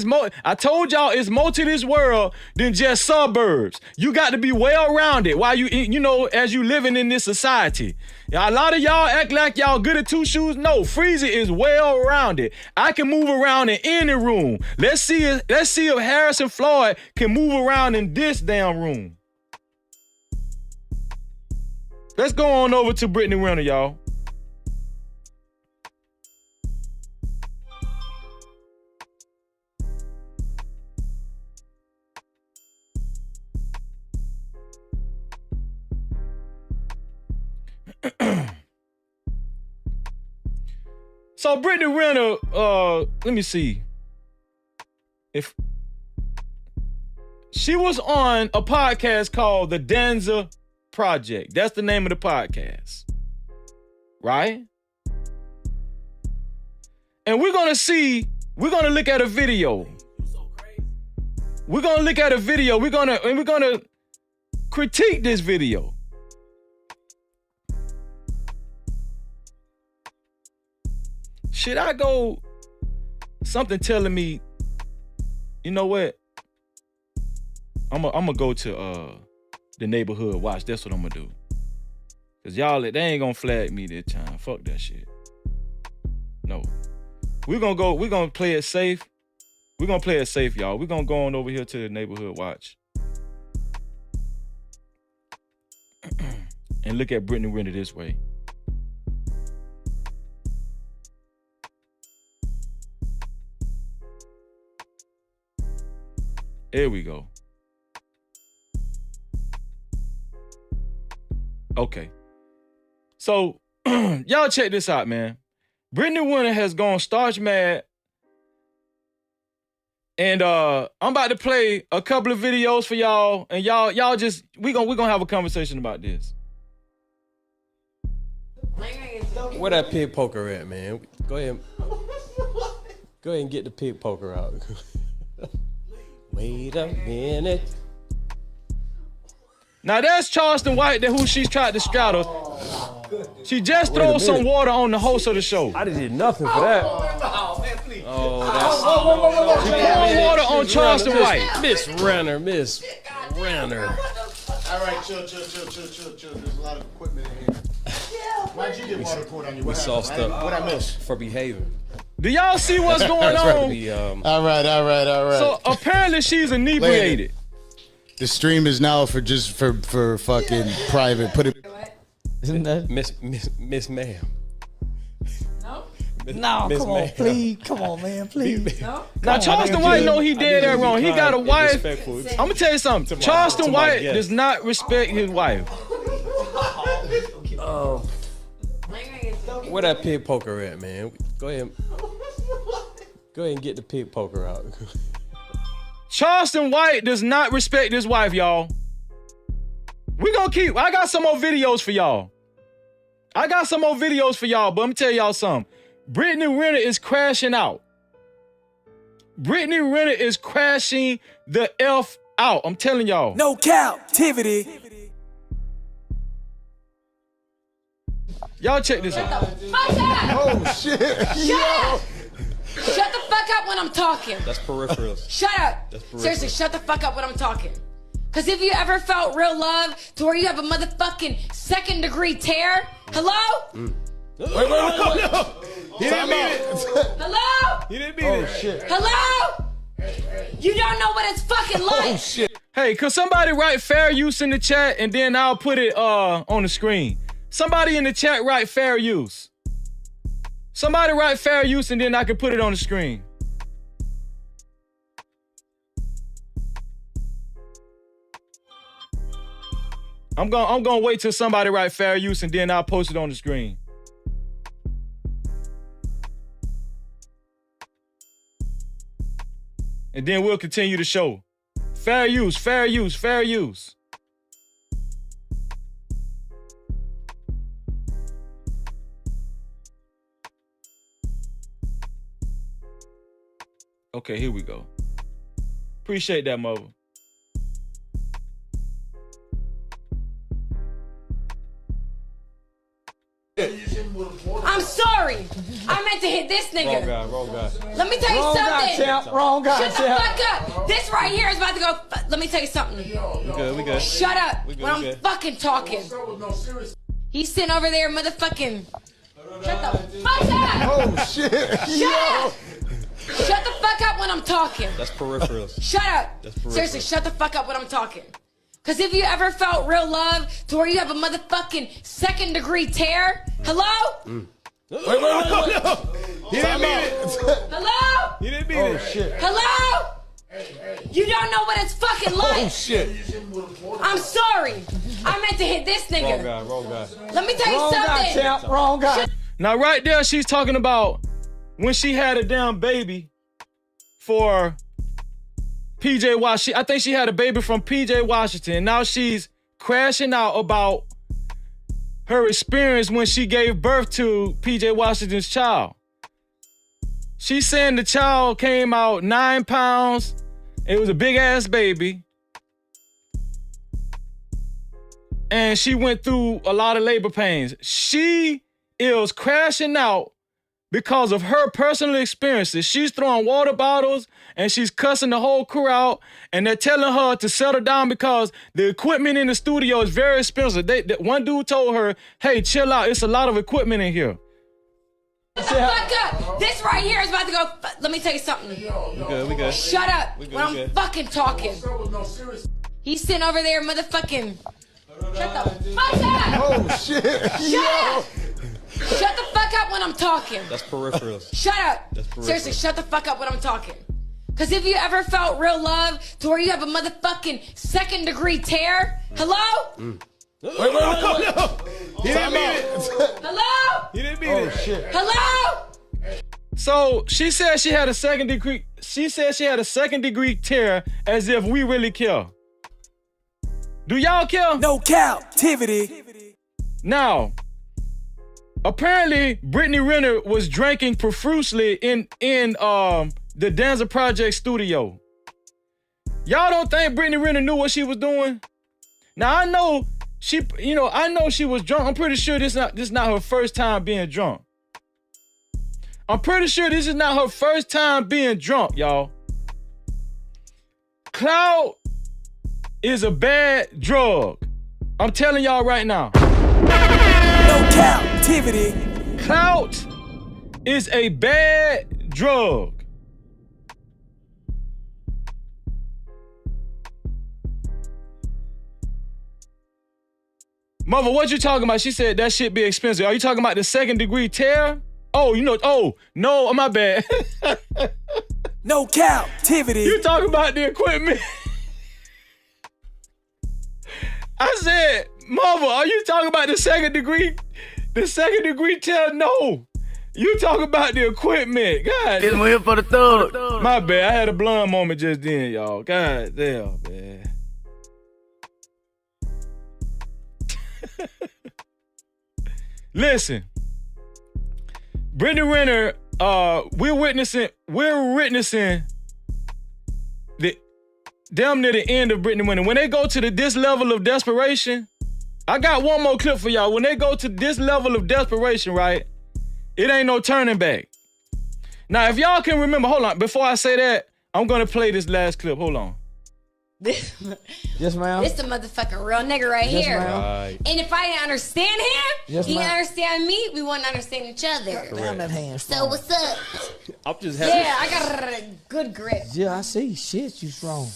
I told y'all it's more to this world than just suburbs. You got to be well-rounded while as you living in this society. A lot of y'all act like y'all good at two shoes. No, Freezy is well-rounded. I can move around in any room. Let's see if Harrison Floyd can move around in this damn room. Let's go on over to Brittany Renner, y'all. So Brittany Renner, let me see. If she was on a podcast called The Danza Project. That's the name of the podcast. Right? And we're gonna look at a video. We're gonna look at a video. We're gonna critique this video. Should I go? Something telling me, you know what? I'm gonna go to the neighborhood watch. That's what I'm gonna do. Cause y'all, they ain't gonna flag me this time. Fuck that shit. No. We're gonna play it safe. We're gonna play it safe, y'all. We're gonna go on over here to the neighborhood watch. And look at Brittany Renner this way. There we go. Okay. So, y'all check this out, man. Brittany Renner has gone starch mad. And I'm about to play a couple of videos for y'all. And y'all just, we're gonna have a conversation about this. Where that pig poker at, man? Go ahead and get the pig poker out. Wait a minute. Now that's Charleston White, who she's tried to straddle. She just threw some water on the host of the show. I didn't do nothing for that. She poured water on Charleston White. Miss Renner. All right, chill. There's a lot of equipment in here. Why'd you get water poured on you? We saw stuff. What'd I miss? For behaving. Do y'all see what's going on? All right. So apparently she's inebriated. The stream is now for fucking private. Put it. Isn't that Miss Ma'am? No, Miss come on, Ma'am. please. Come on, man, please. Now Charleston White know he did that wrong. He got a wife. I'm gonna tell you something. Charleston White does not respect his wife. Where that pig poker at, man? Go ahead and get the pig poker out. Charleston White does not respect his wife, y'all. I got some more videos for y'all. But let me tell y'all something. Brittany Renner is crashing out. Brittany Renner is crashing the F out. I'm telling y'all. No captivity. Y'all check this out. Oh shit! Shut the fuck up when I'm talking. That's peripheral. Shut up. Seriously, shut the fuck up when I'm talking. Cause if you ever felt real love to where you have a motherfucking second-degree tear, hello? Wait. He didn't mean it. Hello? He didn't mean it. Shit. Hello? You don't know what it's fucking like. Oh shit! Hey, could somebody write fair use in the chat and then I'll put it on the screen? Somebody in the chat write fair use. Somebody write fair use and then I can put it on the screen. I'm gonna wait till somebody write fair use and then I'll post it on the screen. And then we'll continue the show. Fair use. Okay, here we go. Appreciate that, mother. I'm sorry. I meant to hit this nigga. Wrong guy. Let me tell you something. Wrong guy, Shut the fuck up. This right here is about to go. Let me tell you something. We good. Shut up We good, when I'm we good. fucking talking. He's sitting over there, motherfucking. Shut the fuck up. Oh shit. Shut up. Shut the fuck up when I'm talking. That's peripheral. Shut up. That's peripheral. Seriously, shut the fuck up when I'm talking. Cause if you ever felt real love to where you have a motherfucking 2nd degree tear, hello? Wait. He didn't mean it. Hello? He didn't mean it. Shit. Hello? You don't know what it's fucking like. Oh shit. I'm sorry. I meant to hit this nigga. Wrong guy. Let me tell you something. Wrong guy. Now, right there, she's talking about when she had a damn baby for PJ Washington. I think she had a baby from PJ Washington. Now she's crashing out about her experience when she gave birth to PJ Washington's child. She's saying the child came out 9 pounds. It was a big ass baby. And she went through a lot of labor pains. She is crashing out because of her personal experiences. She's throwing water bottles and she's cussing the whole crew out, and they're telling her to settle down because the equipment in the studio is very expensive. One dude told her, hey, chill out. It's a lot of equipment in here. Shut the fuck up. This right here is about to go. Let me tell you something. We good. Shut up when I'm fucking talking. He's sitting over there, motherfucking. Shut the fuck up. Oh shit. Shut up. Shut the fuck up when I'm talking. That's peripheral. Shut up. Seriously, shut the fuck up when I'm talking. Cause if you ever felt real love to where you have a motherfucking 2nd degree tear, hello? Wait. He didn't mean it. Hello? He didn't mean it. Shit. Hello? So she said she had a 2nd degree. She said she had a 2nd degree tear, as if we really care. Do y'all care? No captivity. Now, apparently, Brittany Renner was drinking profusely in the Danza Project studio. Y'all don't think Brittany Renner knew what she was doing? Now I know she was drunk. I'm pretty sure this is not her first time being drunk. I'm pretty sure this is not her first time being drunk, y'all. Cloud is a bad drug. I'm telling y'all right now. No captivity. Clout is a bad drug. Mother, what you talking about? She said that shit be expensive. Are you talking about the 2nd degree tear? Oh, no, my bad. No captivity. You talking about the equipment? I said, Mother, are you talking about the 2nd degree? The 2nd degree tear? No. You talking about the equipment. God. This one here for the thug. My bad. I had a blonde moment just then, y'all. God damn, man. Listen, Brittany Renner, we're witnessing the damn near the end of Brittany Renner. When they go to this level of desperation, I got one more clip for y'all. When they go to this level of desperation, right, it ain't no turning back. Now, if y'all can remember, hold on, before I say that, I'm gonna play this last clip. Hold on. Yes, ma'am. This the motherfucking real nigga right Yes, here. ma'am. Right. And if I didn't understand him, Yes, he ma'am. understand me, we wouldn't understand each other. Down that hand. So what's up? I'm just happy. Yeah, I got a good grip. Yeah, I see. Shit, you strong.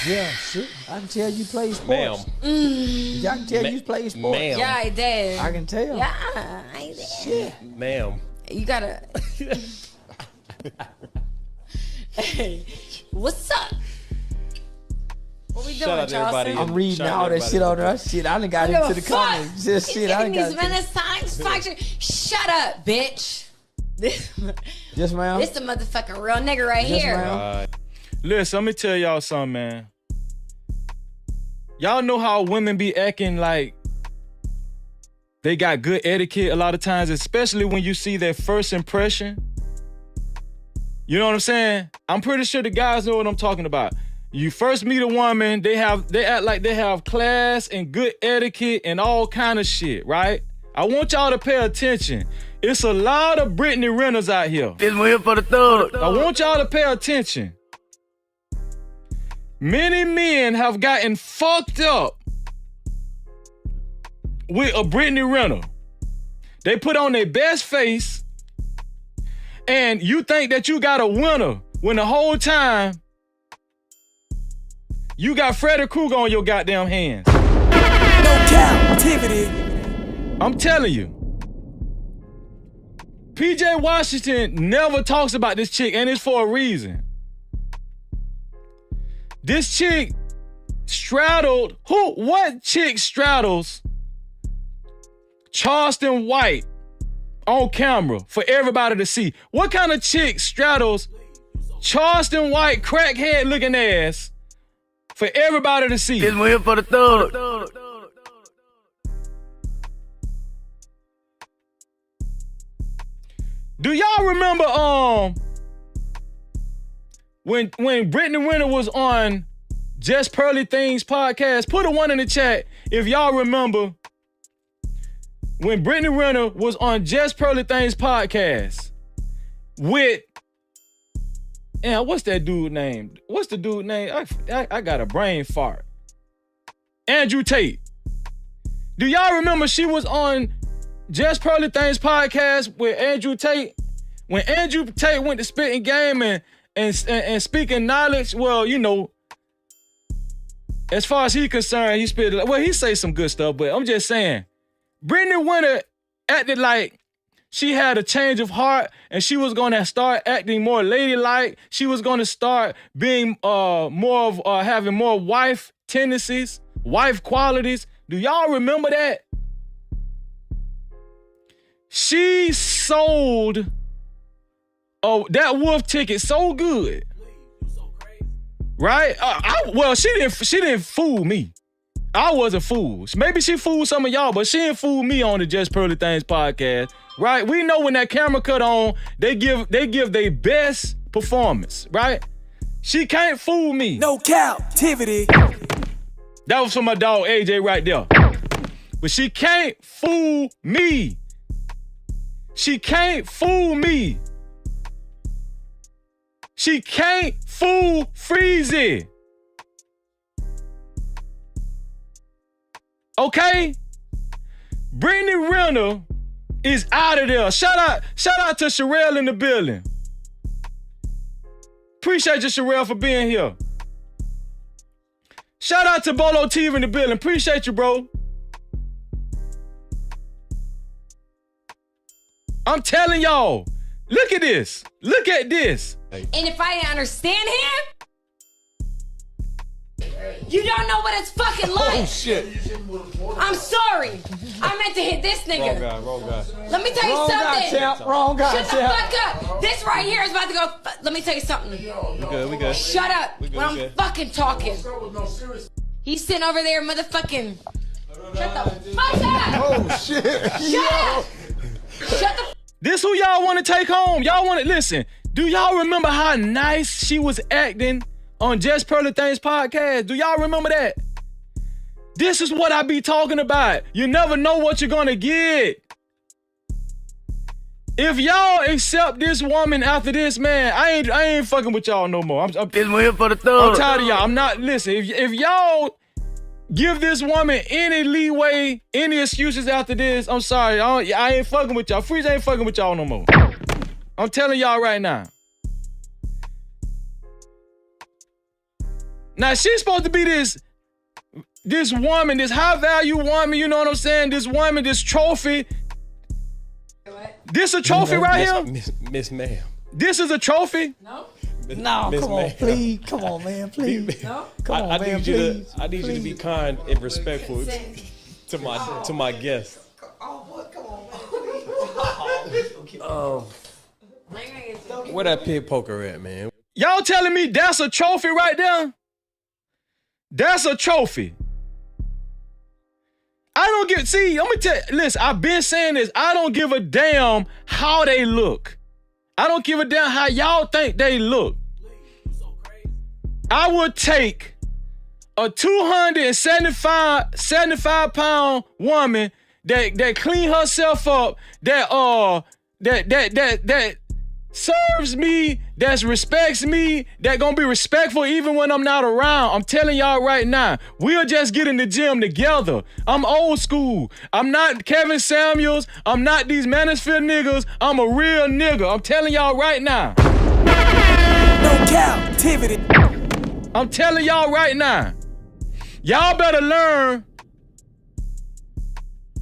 Yeah, shit. I can tell you play sports. Ma'am. I can tell you play sports. Ma'am. Yeah, I did. I can tell. Yeah, I did. Shit. Ma'am. You gotta. Hey, what's up? What we Shout doing, out to everybody. Charleston? I'm reading Shout out all that everybody. shit on there. Shit, I done got Give a into the fuck. comments. Just He's shit, I done giving got me into satisfaction. Shut up, bitch. This Yes, ma'am. the motherfucking real nigga right Yes, here. ma'am. Listen, let me tell y'all something, man. Y'all know how women be acting like they got good etiquette a lot of times, especially when you see their first impression. You know what I'm saying? I'm pretty sure the guys know what I'm talking about. You first meet a woman, they act like they have class and good etiquette and all kind of shit, right? I want y'all to pay attention. It's a lot of Brittany Renners out here. This one here for the thug. I want y'all to pay attention. Many men have gotten fucked up with a Brittany Renner. They put on their best face and you think that you got a winner when the whole time you got Freddy Krueger on your goddamn hands. No Cap-tivity. I'm telling you. PJ Washington never talks about this chick, and it's for a reason. This chick straddled, what chick straddles Charleston White on camera for everybody to see? What kind of chick straddles Charleston White crackhead looking ass for everybody to see? This one here for the thug. Do y'all remember when Brittany Renner was on Just Pearly Things podcast? Put a one in the chat if y'all remember when Brittany Renner was on Just Pearly Things podcast with, what's that dude name? What's the dude name? I got a brain fart. Andrew Tate. Do y'all remember she was on Just Pearly Things podcast with Andrew Tate? When Andrew Tate went to spitting game and speaking knowledge, well, you know, as far as he's concerned, he say some good stuff, but I'm just saying, Brittany Renner acted like she had a change of heart and she was gonna start acting more ladylike. She was gonna start being having more wife tendencies, wife qualities. Do y'all remember that? She sold that wolf ticket so good, right? Well, she didn't fool me. I wasn't fooled. Maybe she fooled some of y'all, but she didn't fool me on the Just Pearly Things podcast, right? We know when that camera cut on, they give their best performance, right? She can't fool me. No Cap-tivity. That was from my dog AJ right there. But she can't fool me. She can't fool me. She can't fool Freezy. Okay? Brittany Renner is out of there. Shout out to Sherelle in the building. Appreciate you, Sherelle, for being here. Shout out to Bolo TV in the building. Appreciate you, bro. I'm telling y'all, look at this. Look at this. And if I understand him, you don't know what it's fucking like. Oh, shit. I'm sorry. I meant to hit this nigga. Wrong guy. Let me tell you Wrong something. guy, champ. Wrong guy, Shut the fuck up. This right here is about to go. Let me tell you something. We good. Shut up We good, when we I'm good. fucking talking. He's sitting over there, motherfucking. Shut the fuck up. Oh, shit. Shut up. Shut the. This who y'all want to take home. Y'all want to listen. Do y'all remember how nice she was acting on Just Pearly Things podcast? Do y'all remember that? This is what I be talking about. You never know what you're gonna get. If y'all accept this woman after this, man, I ain't fucking with y'all no more. This one here for the thug. I'm tired of y'all. I'm not, listen, if y'all give this woman any leeway, any excuses after this, I'm sorry. I ain't fucking with y'all. Freeze ain't fucking with y'all no more. I'm telling y'all right now. Now, she's supposed to be this woman, this high-value woman, you know what I'm saying? This woman, this trophy. This a trophy right here? Miss Ma'am. This is a trophy? No. No, Miss come on, Ma'am. please. Come on, man, please. No. Come on, I man, need you please. to Please. be kind and respectful to my guests. Where that pig poker at, man? Y'all telling me that's a trophy right there? That's a trophy. I don't give, see, let me tell you, listen, I've been saying this. I don't give a damn how they look. I don't give a damn how y'all think they look. I would take a 275 pound woman that clean herself up, that serves me, that respects me, that gonna be respectful even when I'm not around. I'm telling y'all right now, we'll just get in the gym together. I'm old school. I'm not Kevin Samuels. I'm not these Mansfield niggas. I'm a real nigga. I'm telling y'all right now. No captivity. I'm telling y'all right now. Y'all better learn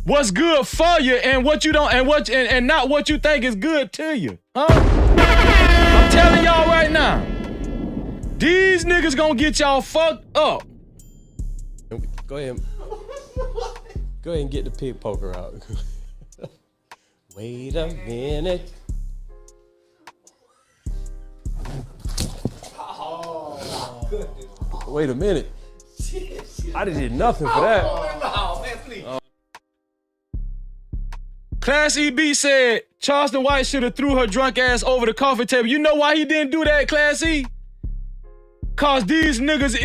what's good for you and what you don't and not what you think is good to you. Huh? I'm telling y'all right now. These niggas gonna get y'all fucked up. Go ahead. Go ahead and get the pig poker out. Wait a minute. Wait a minute. I did nothing for that. Class EB said Charleston White should have threw her drunk ass over the coffee table. You know why he didn't do that, Class E? Cause these niggas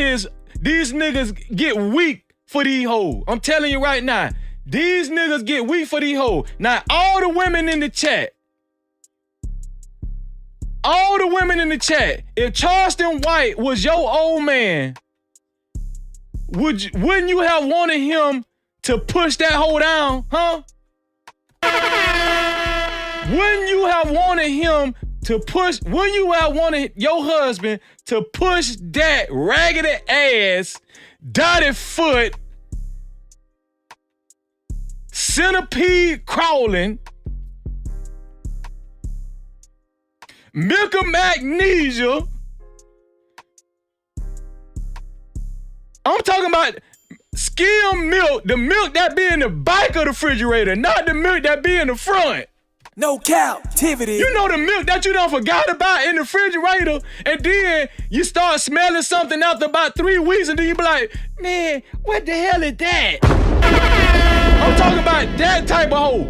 get weak for these hoes. I'm telling you right now, these niggas get weak for these hoes. Now all the women in the chat, if Charleston White was your old man, wouldn't you have wanted him to push that hoe down, huh? Wouldn't you have wanted him to push, wouldn't you have wanted your husband to push that raggedy ass, dotted foot, centipede crawling, milk of magnesia? I'm talking about skim milk, the milk that be in the back of the refrigerator, not the milk that be in the front. No captivity. You know the milk that you done forgot about in the refrigerator, and then you start smelling something after about 3 weeks, and then you be like, man, what the hell is that? I'm talking about that type of hoe.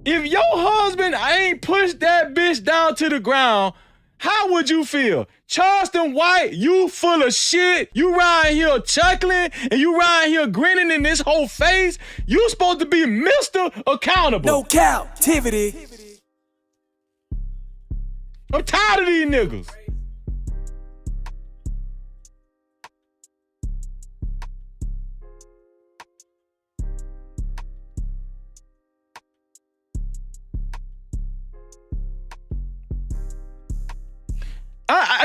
If your husband ain't pushed that bitch down to the ground, how would you feel? Charleston White, you full of shit. You riding here chuckling and you riding here grinning in this whole face. You supposed to be Mr. Accountable. No captivity. I'm tired of these niggas.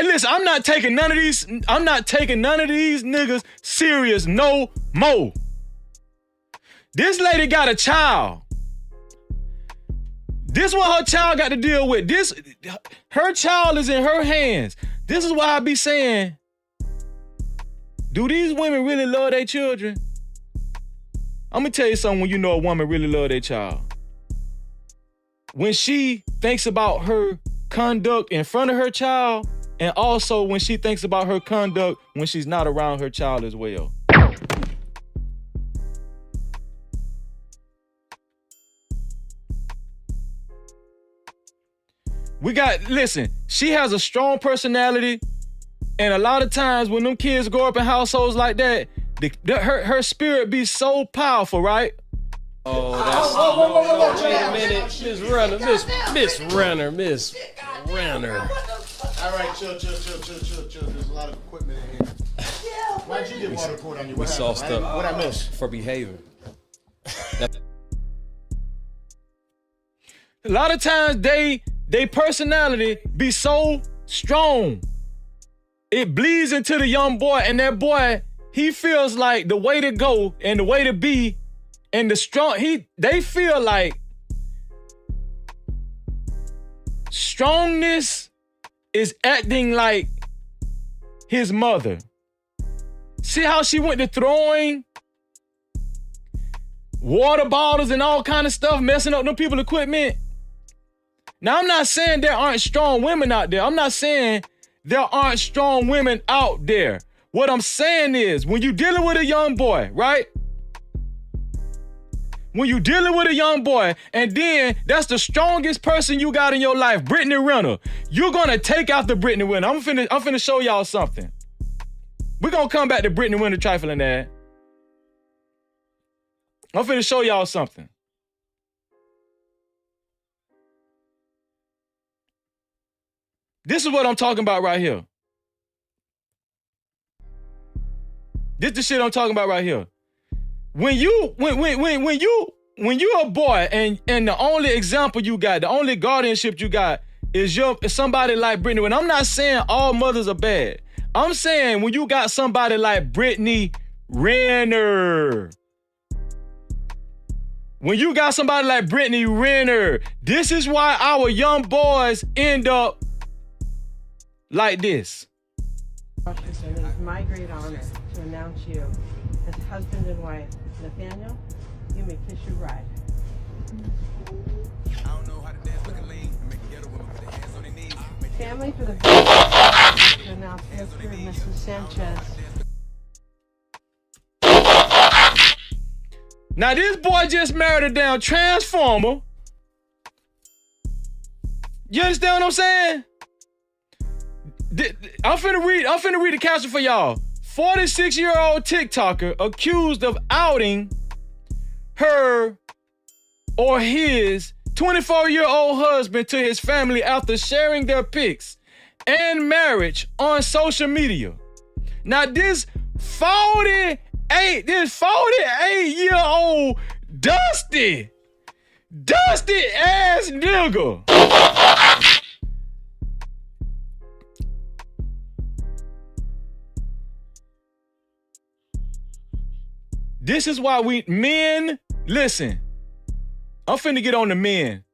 Listen, I'm not taking none of these niggas serious no more. This lady got a child. This what her child got to deal with. Her child is in her hands. This is why I be saying, do these women really love their children? I'm gonna tell you something when you know a woman really love their child. When she thinks about her conduct in front of her child, and also when she thinks about her conduct when she's not around her child as well. Listen, she has a strong personality, and a lot of times when them kids grow up in households like that, her spirit be so powerful, right? Oh, that's wait a minute, Miss Renner. All right, chill. There's a lot of equipment in here. Why'd you get water poured on you? What happened? What I missed? For behavior. A lot of times they personality be so strong, it bleeds into the young boy, and that boy, he feels like the way to go and the way to be, and they feel like strongness is acting like his mother. See how she went to throwing water bottles and all kind of stuff, messing up them people's equipment? Now, I'm not saying there aren't strong women out there. I'm not saying there aren't strong women out there. What I'm saying is, when you're dealing with a young boy, right? When you're dealing with a young boy, and then that's the strongest person you got in your life, Brittany Renner, you're gonna take out the Brittany Renner. I'm finna show y'all something. We're gonna come back to Brittany Renner trifling there. I'm finna show y'all something. This is what I'm talking about right here. This the shit I'm talking about right here. When you a boy and the only example you got, the only guardianship you got is somebody like Brittany. And I'm not saying all mothers are bad. I'm saying when you got somebody like Brittany Renner. When you got somebody like Brittany Renner, this is why our young boys end up like this. Washington, it is my great honor to announce you as husband and wife. Nathaniel, you may kiss your bride. Family for the to announce Mr. and Mrs. Sanchez. Now this boy just married a damn transformer. You understand what I'm saying? I'm finna read the caption for y'all. 46-year-old TikToker accused of outing her or his 24-year-old husband to his family after sharing their pics and marriage on social media. Now this 48-year-old dusty ass nigga. This is why men, listen, I'm finna get on the men.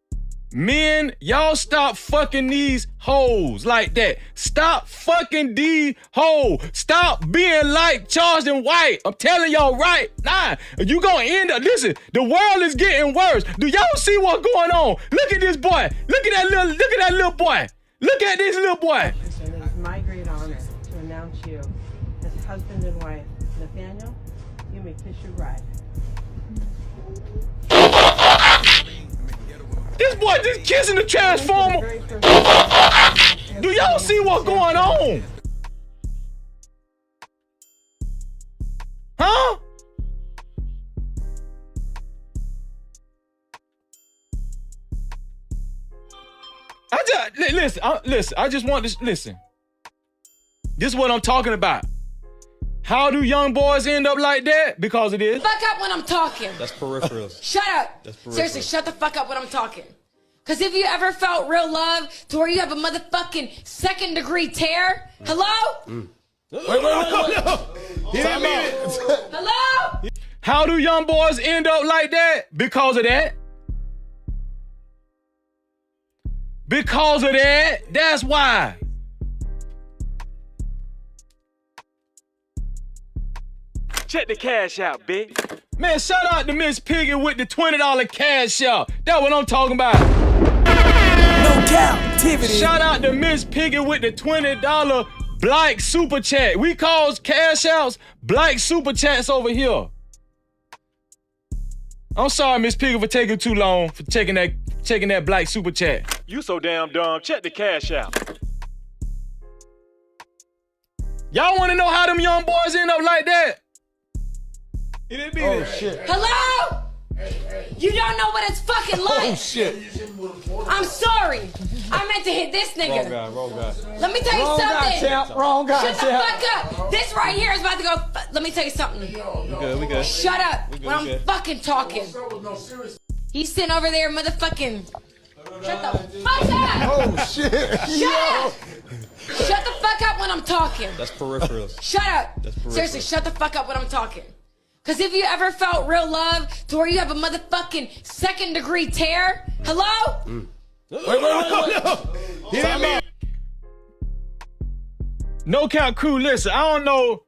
Men, y'all stop fucking these hoes like that. Stop fucking these hoes. Stop being like Charleston White. I'm telling y'all right now. You gonna end up, listen, the world is getting worse. Do y'all see what's going on? Look at this boy. Look at that little boy. Look at this little boy. It is my great honor to announce you as husband and wife. Nathaniel, you may kiss your bride. This boy just kissing the transformer. Do y'all see what's going on? Huh? I just want to listen. This is what I'm talking about. How do young boys end up like that? Because it is. Fuck up when I'm talking. That's peripheral. Shut up. That's peripheral. Seriously, shut the fuck up when I'm talking. Because if you ever felt real love to where you have a motherfucking second-degree tear, hello? Wait. He didn't mean it. Hello? How do young boys end up like that? Because of that. Because of that. That's why. Check the cash out, bitch. Man, shout out to Miss Piggy with the $20 cash out. That's what I'm talking about. No Cap-tivity. Shout out to Miss Piggy with the $20 Black Super Chat. We call cash outs Black Super Chats over here. I'm sorry, Miss Piggy, for taking too long for checking that Black Super Chat. You so damn dumb. Check the cash out. Y'all want to know how them young boys end up like that? He didn't mean it. Shit. Hello? You don't know what it's fucking like. Oh shit. I'm sorry. I meant to hit this nigga. Wrong guy. Let me tell you something. Wrong guy, Shut the fuck up. This right here is about to go. Let me tell you something. We good. Shut up when I'm fucking talking. He's sitting over there, motherfucking. Shut the fuck up. Oh shit. Shut up. Shut the fuck up when I'm talking. That's peripheral. Shut up. That's peripheral. Seriously, shut the fuck up when I'm talking. Because if you ever felt real love to where you have a motherfucking second-degree tear, hello? Wait. He didn't mean it. No Cap Crew, listen, I don't know.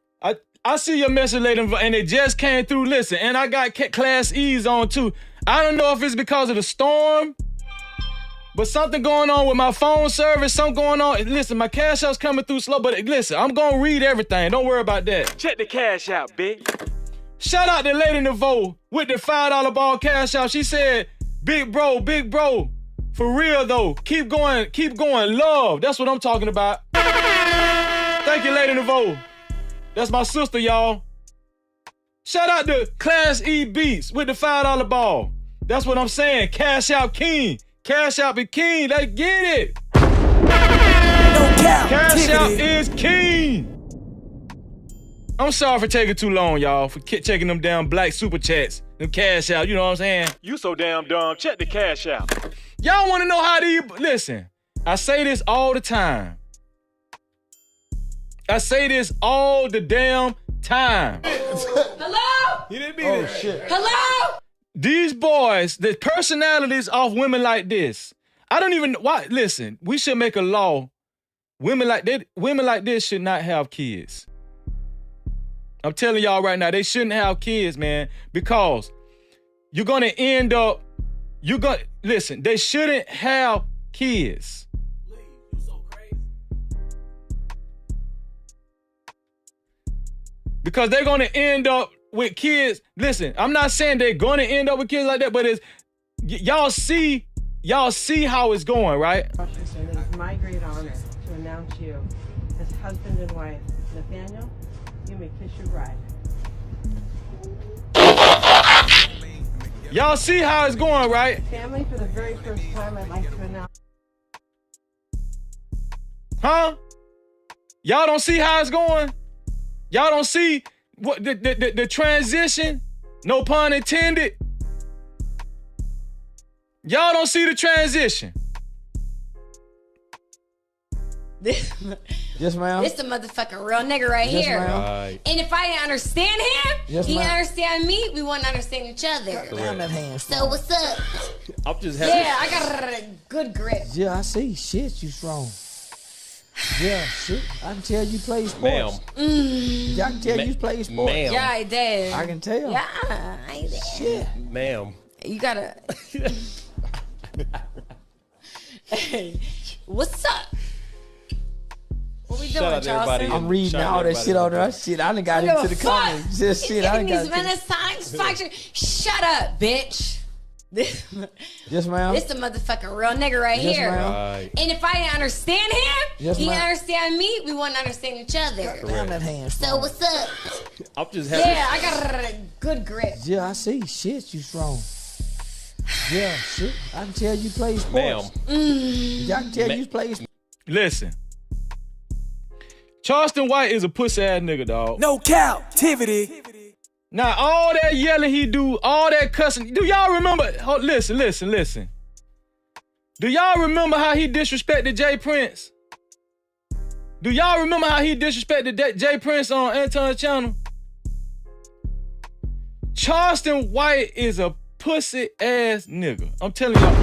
I see your message later and it just came through. Listen, and I got Class E's on too. I don't know if it's because of the storm, but something going on with my phone service, something going on. Listen, my cash out's coming through slow, but listen, I'm gonna read everything. Don't worry about that. Check the cash out, bitch. Shout out to Lady Nevo with the $5 ball cash out. She said, big bro, for real though, keep going, love. That's what I'm talking about. Thank you, Lady Nevo. That's my sister, y'all. Shout out to Class E Beats with the $5 ball. That's what I'm saying. Cash out king. Cash out be king. Let's get it. No Cash out Cap-tivity. is king. I'm sorry for taking too long, y'all, for checking them damn black super chats. Them cash out, you know what I'm saying? You so damn dumb. Check the cash out. Y'all want to know how these... Listen, I say this all the time. I say this all the damn time. Hello? He didn't mean it. Shit. Hello? These boys, the personalities of women like this, I don't even... Why? Listen, we should make a law. Women like this should not have kids. I'm telling y'all right now, they shouldn't have kids, man, because you're gonna end up, listen, they shouldn't have kids. Because they're gonna end up with kids. Listen, I'm not saying they're gonna end up with kids like that, but it's, y'all see how it's going, right? Washington, it is my great honor to announce you as husband and wife. Nathaniel, you may kiss your bride. Y'all see how it's going, right? Family, for the very first time, I'd like to announce. Huh? Y'all don't see how it's going? Y'all don't see what the transition? No pun intended. Y'all don't see the transition. Yes, ma'am. This the motherfucking real nigga right Yes, here. ma'am. Right. And if I didn't understand him, Yes, he ma'am. understand me, we wouldn't understand each other. Damn that hand. So what's up? I'm just happy. Yeah, I got a good grip. Yeah, I see. Shit, you strong. Yeah, shit. I can tell you play sports. Ma'am. Yeah, I can tell you play sports. Ma'am. Yeah, I did. I can tell. Yeah, I did. Shit. Ma'am. You gotta. Hey, what's up? What we Shout doing, out to everybody. Charleston? I'm reading Shout out all that everybody shit in on the there. group. Shit, I done got I don't into give the a fuck. comments. Just shit, He's I done giving got these into satisfaction. Shut up, bitch. This Yes, ma'am. the motherfucking real nigga right Yes, here. ma'am. Right. And if I didn't understand him, Yes, he ma'am. understand me, we wouldn't understand each other. Damn that hand. So what's up? I'm just happy. Yeah, I got a good grip. Yeah, I see. Shit, you strong. Yeah, shit. I can tell you play Ma'am. sports. Yeah, I can tell you play sports. Listen. Charleston White is a pussy ass nigga, dog. No Cap-tivity. Now, all that yelling he do, all that cussing, do y'all remember? Oh, listen. Do y'all remember how he disrespected Jay Prince? Do y'all remember how he disrespected Jay Prince on Anton's channel? Charleston White is a pussy ass nigga. I'm telling y'all.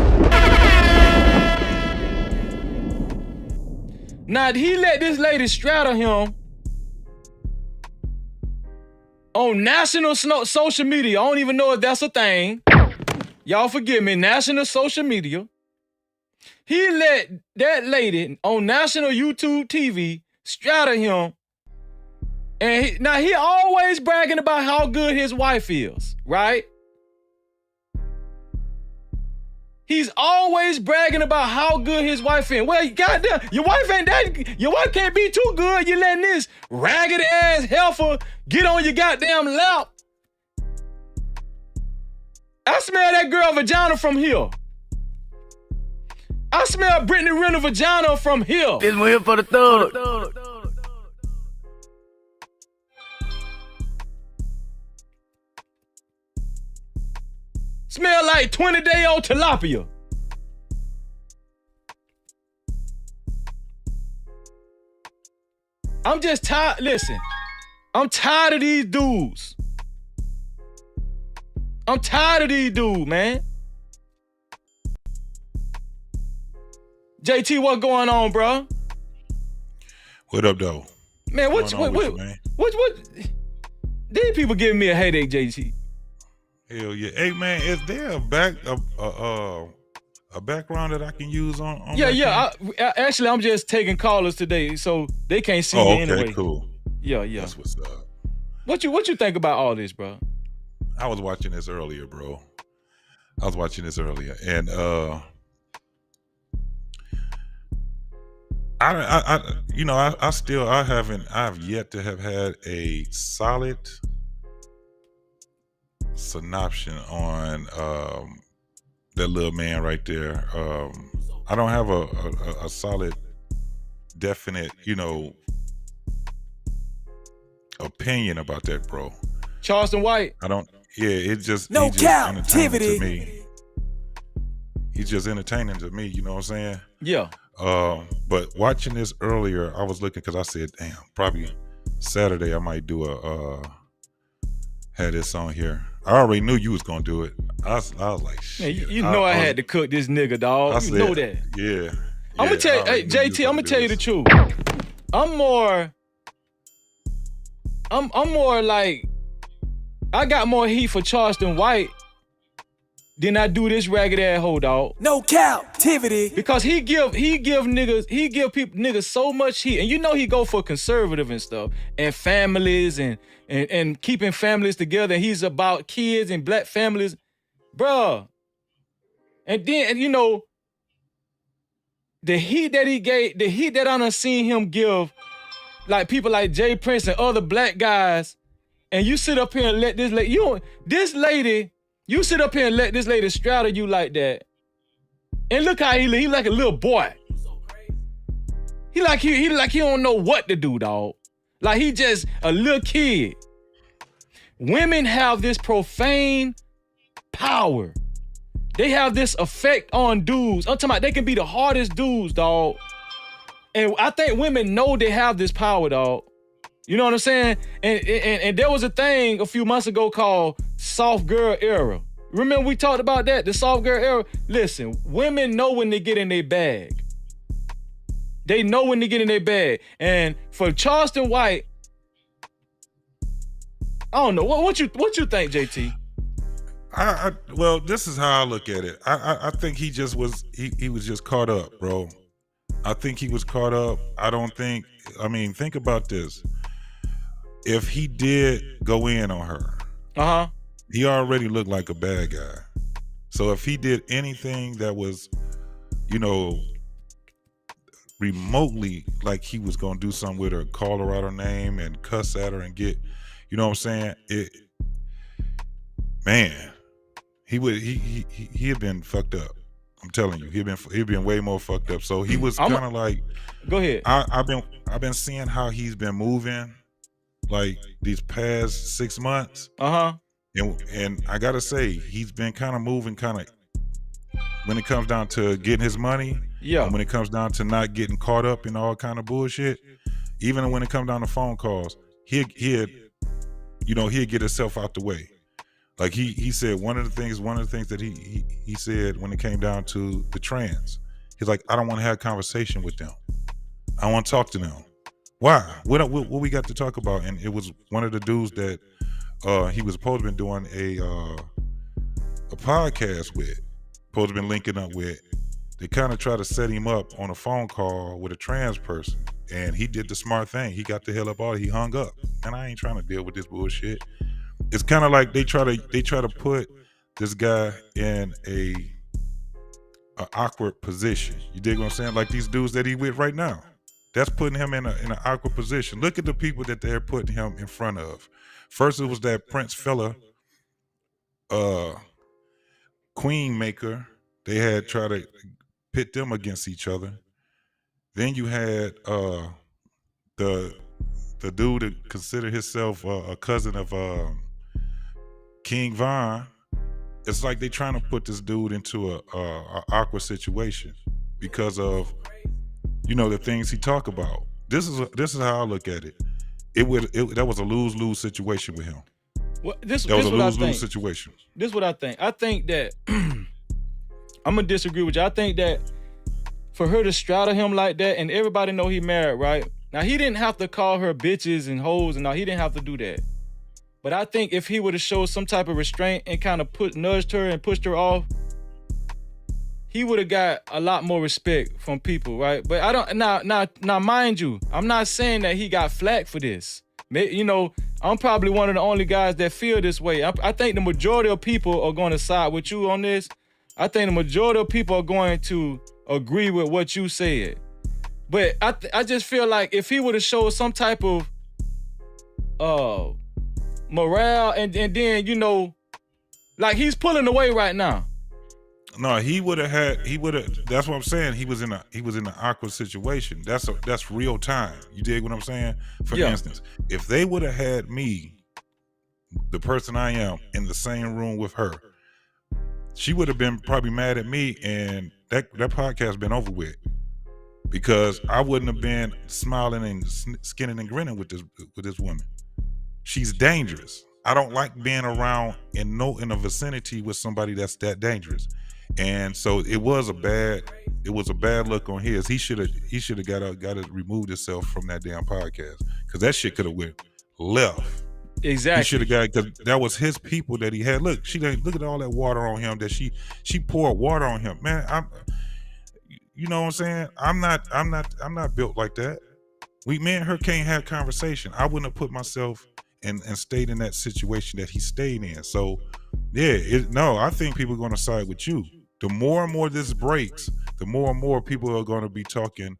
Now, he let this lady straddle him on national social media. I don't even know if that's a thing. Y'all forgive me. National social media. He let that lady on national YouTube TV straddle him. And now he always bragging about how good his wife is, right? He's always bragging about how good his wife is. Well, goddamn, your wife can't be too good. You letting this ragged ass heifer get on your goddamn lap. I smell that girl vagina from here. I smell Brittany Renner vagina from here. This one here for the thug. Smell like 20-day-old tilapia. I'm just tired. Listen, I'm tired of these dudes. I'm tired of these dudes, man. JT, what's going on, bro? What up, though? Man, what? Man? These people giving me a headache, JT. Hell yeah. Hey, man, is there a background that I can use on Yeah. Actually, I'm just taking callers today, so they can't see me anyway. Cool. Yeah. That's what's up. What you think about all this, bro? I was watching this earlier, bro. And I've yet to have had a solid synopsis on that little man right there. I don't have a solid, definite, opinion about that, bro. Charleston White. I don't. Yeah, it just No he just entertaining Cap-tivity. to me. He's just entertaining to me. You know what I'm saying? Yeah. But watching this earlier, I was looking because I said, damn, probably Saturday I might do had this on here. I already knew you was gonna do it. I was like, shit. Man, you know I had to cook this nigga, dog. You know that. Yeah. I'm gonna tell you, hey, JT, I'm gonna tell you the truth. I'm more like, I got more heat for Charleston White than I do this ragged ass hoe, dog. No Cap-tivity. Because he give niggas so much heat, and you know he go for conservative and stuff, and families and keeping families together. And he's about kids and black families, bruh. And then the heat that he gave, the heat that I done seen him give, like people like Jay Prince and other black guys, and you sit up here and let this lady, you sit up here and let this lady straddle you like that. And look how he like a little boy. He like he don't know what to do, dog. Like he just a little kid. Women have this profane power. They have this effect on dudes. I'm talking about they can be the hardest dudes, dog. And I think women know they have this power, dog. You know what I'm saying? And there was a thing a few months ago called soft girl era. Remember we talked about that, the soft girl era? Listen, women know when they get in their bag. They know when they get in their bag. And for Charleston White, I don't know. What you think, JT? Well, this is how I look at it. I think he just was he was just caught up, bro. I think he was caught up. Think about this. If he did go in on her, he already looked like a bad guy. So if he did anything that was, remotely like he was gonna do something with her, call her out her name and cuss at her and get, you know what I'm saying? He had been fucked up. I'm telling you, he'd been way more fucked up. So he was kind of like, go ahead. I've been seeing how he's been moving, like these past 6 months. And I gotta say, he's been kind of moving, when it comes down to getting his money. Yeah. And when it comes down to not getting caught up in all kind of bullshit. Even when it comes down to phone calls, he'd get himself out the way. Like he said one of the things that he said when it came down to the trans, he's like, I don't want to have a conversation with them. I want to talk to them. Why? What we got to talk about? And it was one of the dudes that he was supposed to be doing a podcast with, supposed to be linking up with. They kind of try to set him up on a phone call with a trans person, and he did the smart thing. He got the hell up he hung up. And I ain't trying to deal with this bullshit. It's kind of like they try to put this guy in a awkward position. You dig what I'm saying? Like these dudes that he with right now. That's putting him in an awkward position. Look at the people that they're putting him in front of. First, it was that Prince fella, Queen Maker. They had tried to pit them against each other. Then you had the dude that considered himself a cousin of King Von. It's like they trying to put this dude into a awkward situation because of the things he talk about. This is how I look at it. That was a lose-lose situation with him. That was a lose-lose situation. This is what I think. I think that I'm gonna disagree with you. I think that for her to straddle him like that, and everybody know he married, right? Now he didn't have to call her bitches and hoes, and all. He didn't have to do that. But I think if he would have showed some type of restraint and kind of nudged her and pushed her off, he would have got a lot more respect from people, right? But I don't. Now, mind you, I'm not saying that he got flack for this. I'm probably one of the only guys that feel this way. I think the majority of people are going to side with you on this. I think the majority of people are going to agree with what you said. But I just feel like if he would have showed some type of morale and then, Like he's pulling away right now. No, he would have. That's what I'm saying. He was in an awkward situation. That's real time. You dig what I'm saying? For instance, if they would have had me, the person I am, in the same room with her, she would have been probably mad at me, and that podcast been over with, because I wouldn't have been smiling and skinning and grinning with this woman. She's dangerous. I don't like being around in a vicinity with somebody that's that dangerous. And so it was a bad look on his. He should have got to remove himself from that damn podcast, because that shit could have went left. Exactly. He should have got, because that was his people that he had. Look at all that water on him that she poured water on him. Man, you know what I'm saying? I'm not built like that. Me and her can't have conversation. I wouldn't have put myself and stayed in that situation that he stayed in. So I think people are going to side with you. The more and more this breaks, the more and more people are going to be talking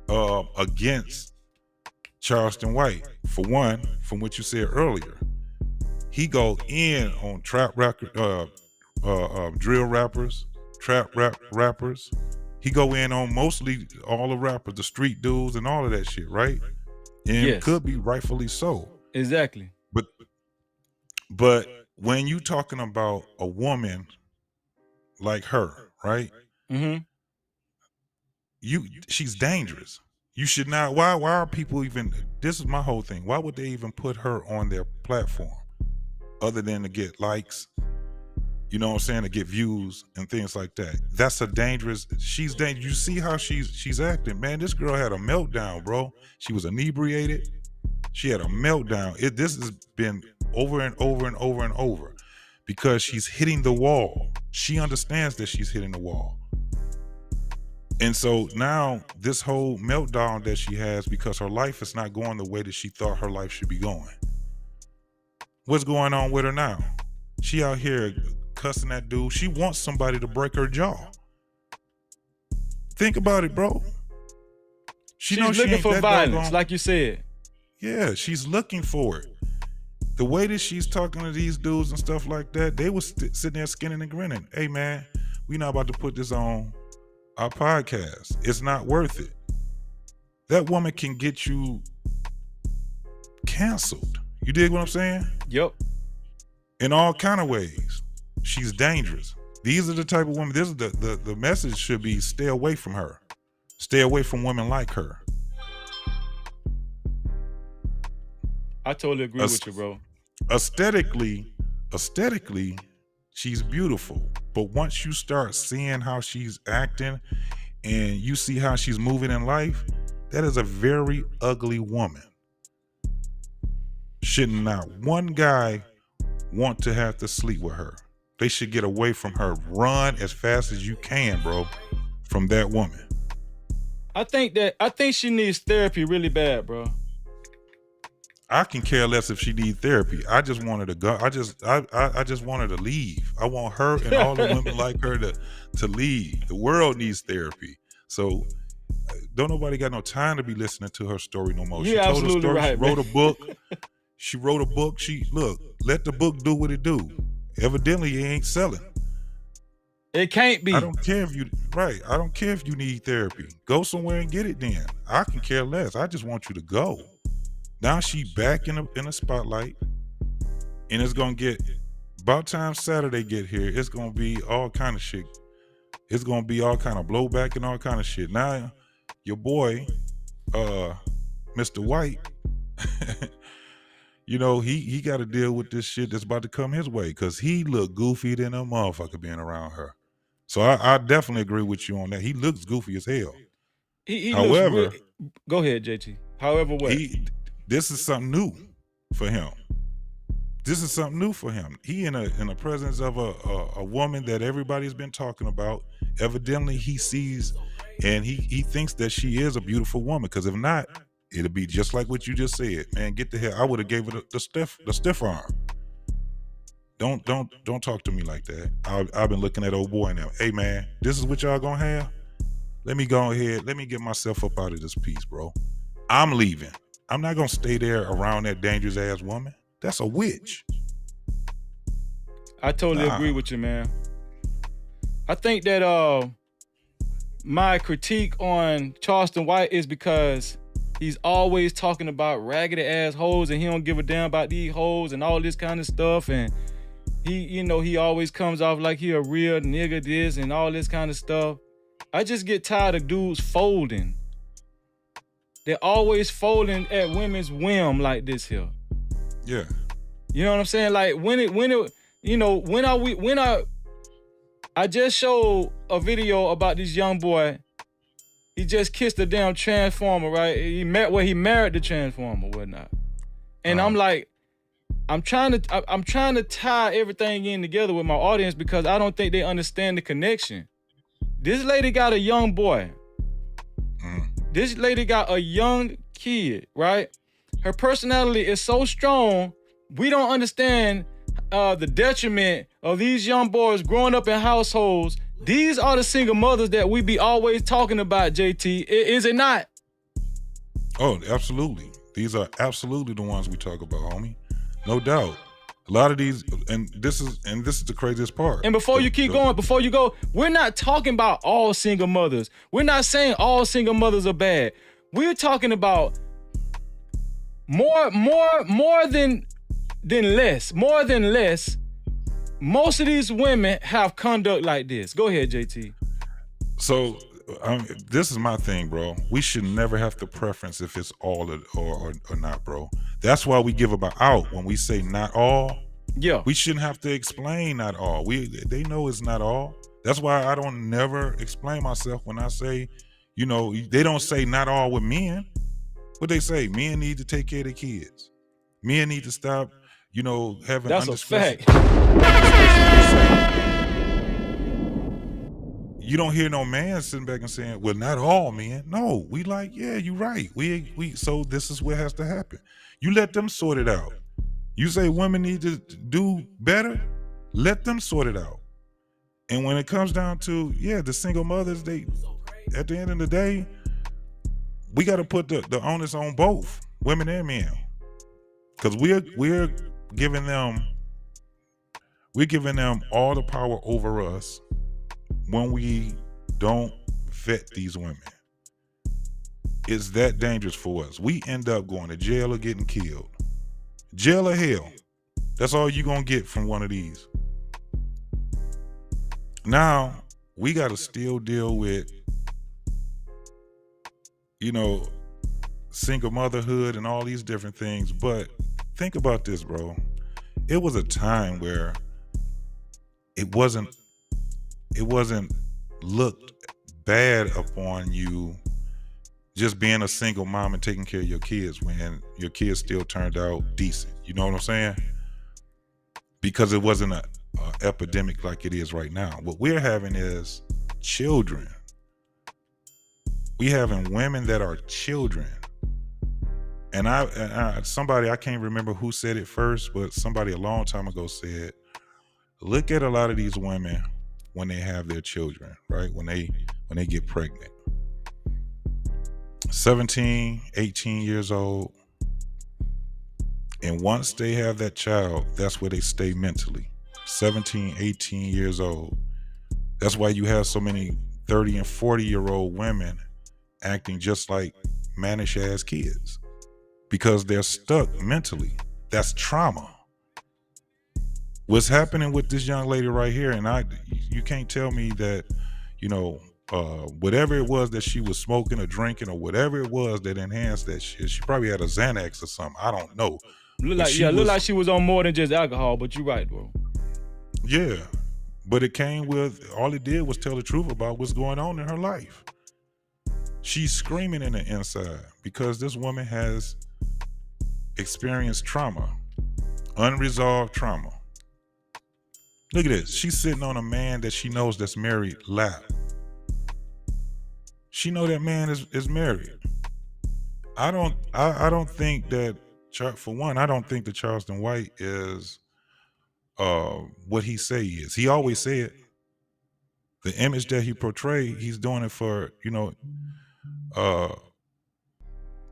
against Charleston White. For one, from what you said earlier, he go in on trap drill rappers, rappers. He go in on mostly all the rappers, the street dudes, and all of that shit, right? And it could be rightfully so. Exactly. But when you talking about a woman like her, right? Mm-hmm. She's dangerous. You should not. Why are people even? This is my whole thing. Why would they even put her on their platform, other than to get likes? You know what I'm saying? To get views and things like that. That's a dangerous. She's dangerous. You see how she's acting, man. This girl had a meltdown, bro. She was inebriated. She had a meltdown. This has been over and over and over and over, because she's hitting the wall. She understands that she's hitting the wall. And so now this whole meltdown that she has, because her life is not going the way that she thought her life should be going. What's going on with her now? She out here cussing that dude. She wants somebody to break her jaw. Think about it, bro. She's looking for violence, like you said. Yeah, she's looking for it. The way that she's talking to these dudes and stuff like that, they was sitting there skinning and grinning. Hey, man, we not about to put this on our podcast. It's not worth it. That woman can get you canceled. You dig what I'm saying? Yep. In all kind of ways. She's dangerous. These are the type of women. This is the message should be: stay away from her. Stay away from women like her. I totally agree with you, bro. Aesthetically, she's beautiful. But once you start seeing how she's acting and you see how she's moving in life, that is a very ugly woman. Should not one guy want to have to sleep with her. They should get away from her. Run as fast as you can, bro, from that woman. I think she needs therapy really bad, bro. I can care less if she needs therapy. I just want her to go. I just want her to leave. I want her and all the women like her to leave. The world needs therapy. So don't nobody got no time to be listening to her story no more. She told her story. Right, she wrote a book. She wrote a book. Let the book do what it do. Evidently, it ain't selling. It can't be. I don't care if you need therapy. Go somewhere and get it then. I can care less. I just want you to go. Now she back in a spotlight, and it's gonna get, about time Saturday get here, it's gonna be all kind of shit. It's gonna be all kind of blowback and all kind of shit. Now your boy, Mr. White, you know, he got to deal with this shit that's about to come his way, because he look goofy than a motherfucker being around her. So I definitely agree with you on that. He looks goofy as hell. However, go ahead, JT. However, what? This is something new for him. This is something new for him. He in the presence of a woman that everybody's been talking about. Evidently, he sees and he thinks that she is a beautiful woman. Because if not, it'll be just like what you just said. Man, get the hell. I would have gave it the stiff arm. Don't talk to me like that. I've been looking at old boy now. Hey man, this is what y'all gonna have? Let me go ahead. Let me get myself up out of this piece, bro. I'm leaving. I'm not gonna stay there around that dangerous ass woman. That's a witch. I totally agree with you, man. I think that my critique on Charleston White is because he's always talking about raggedy ass hoes and he don't give a damn about these hoes and all this kind of stuff. And he always comes off like he a real nigga this and all this kind of stuff. I just get tired of dudes folding. They're always folding at women's whim like this here. Yeah. You know what I'm saying? Like I just showed a video about this young boy. He just kissed a damn transformer, right? He married the transformer, whatnot. And I'm like, I'm trying to tie everything in together with my audience because I don't think they understand the connection. This lady got a young boy. This lady got a young kid, right? Her personality is so strong, we don't understand the detriment of these young boys growing up in households. These are the single mothers that we be always talking about, JT. Is it not? Oh, absolutely. These are absolutely the ones we talk about, homie. No doubt. A lot of these, and this is the craziest part. And before you go, we're not talking about all single mothers. We're not saying all single mothers are bad. We're talking about more than less. More than less. Most of these women have conduct like this. Go ahead, JT. So this is my thing, bro. We should never have to preference if it's all or not, bro. That's why we give about out when we say not all. Yeah. We shouldn't have to explain not all. They know it's not all. That's why I don't never explain myself when I say, they don't say not all with men. What they say, men need to take care of their kids. Men need to stop, having That's a fact. You don't hear no man sitting back and saying, well, not all men. No, we like, yeah, you're right. So this is what has to happen. You let them sort it out. You say women need to do better, let them sort it out. And when it comes down to, the single mothers, at the end of the day, we got to put the onus on both women and men. Because we're giving them all the power over us when we don't vet these women. It's that dangerous for us. We end up going to jail or getting killed. Jail or hell. That's all you're going to get from one of these. Now, we got to still deal with, single motherhood and all these different things. But think about this, bro. It was a time where it wasn't looked bad upon you just being a single mom and taking care of your kids when your kids still turned out decent. You know what I'm saying? Because it wasn't a epidemic like it is right now. What we're having is children. We having women that are children. And somebody, I can't remember who said it first, but somebody a long time ago said, look at a lot of these women when they have their children, right? When they get pregnant. 17, 18 years old. And once they have that child, that's where they stay mentally. 17, 18 years old. That's why you have so many 30 and 40-year-old women acting just like mannish ass kids. Because they're stuck mentally. That's trauma. What's happening with this young lady right here, and you can't tell me that, whatever it was that she was smoking or drinking or whatever it was that enhanced that shit, she probably had a Xanax or something. I don't know. Look like she was on more than just alcohol, but you're right, bro. Yeah. But it came with, all it did was tell the truth about what's going on in her life. She's screaming in the inside because this woman has experienced trauma, unresolved trauma. Look at this. She's sitting on a man that she knows that's married lap. She know that man is married. I don't think that, for one, I don't think that Charleston White is what he say he is. He always said the image that he portrayed, he's doing it for,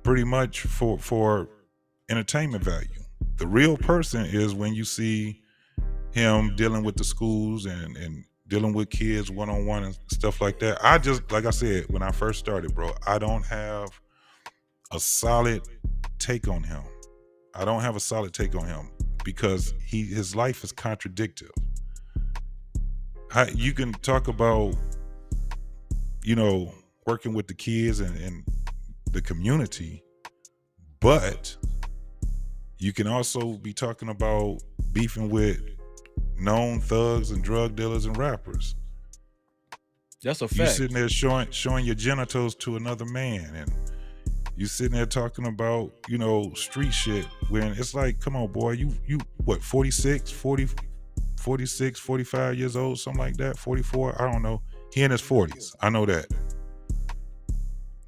pretty much for entertainment value. The real person is when you see him dealing with the schools and dealing with kids one-on-one and stuff like that. I just, like I said, when I first started, bro, I don't have a solid take on him. I don't have a solid take on him because his life is contradictory. You can talk about, you know, working with the kids and the community, but you can also be talking about beefing with known thugs and drug dealers and rappers. That's a fact. You sitting there showing your genitals to another man, and you sitting there talking about, you know, street shit when it's like, come on, boy, you what, 46, 45 years old, something like that, 44, I don't know. He in his 40s, I know that.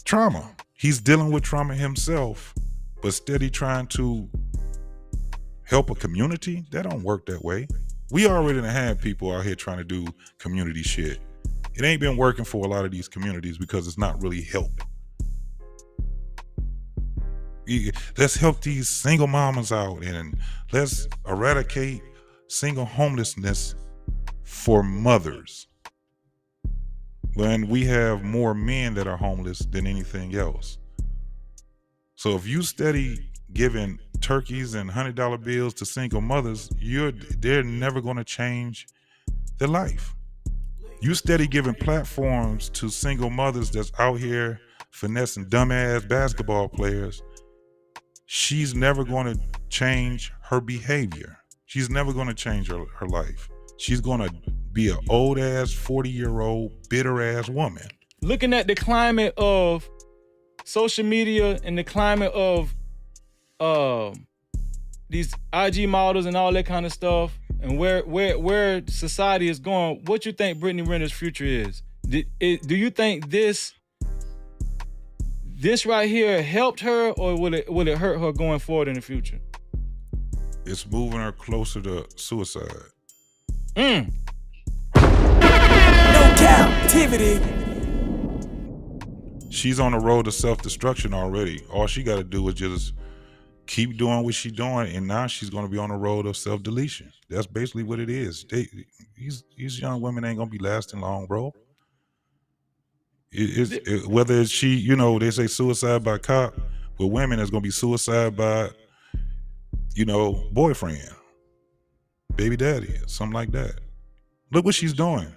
Trauma. He's dealing with trauma himself, but steady trying to help a community. That don't work that way. We already have people out here trying to do community shit. It ain't been working for a lot of these communities because it's not really help. Let's help these single mamas out and let's eradicate single homelessness for mothers, when we have more men that are homeless than anything else. So if you steady giving turkeys and $100 bills to single mothers, they're never going to change their life. You steady giving platforms to single mothers that's out here finessing dumbass basketball players. She's never going to change her behavior. She's never going to change her life. She's going to be an old ass 40-year-old bitter ass woman. Looking at the climate of social media and the climate of these IG models and all that kind of stuff, and where society is going, what you think Brittany Renner's future is? Do you think this right here helped her, or will it hurt her going forward in the future? It's moving her closer to suicide. No Cap-tivity. She's on the road to self-destruction already. All she got to do is just keep doing what she's doing, and now she's going to be on the road of self-deletion. That's basically what it is. These young women ain't going to be lasting long, bro. Whether it's she, you know, they say suicide by cop. With women, it's going to be suicide by, you know, boyfriend, baby daddy, something like that. Look what she's doing.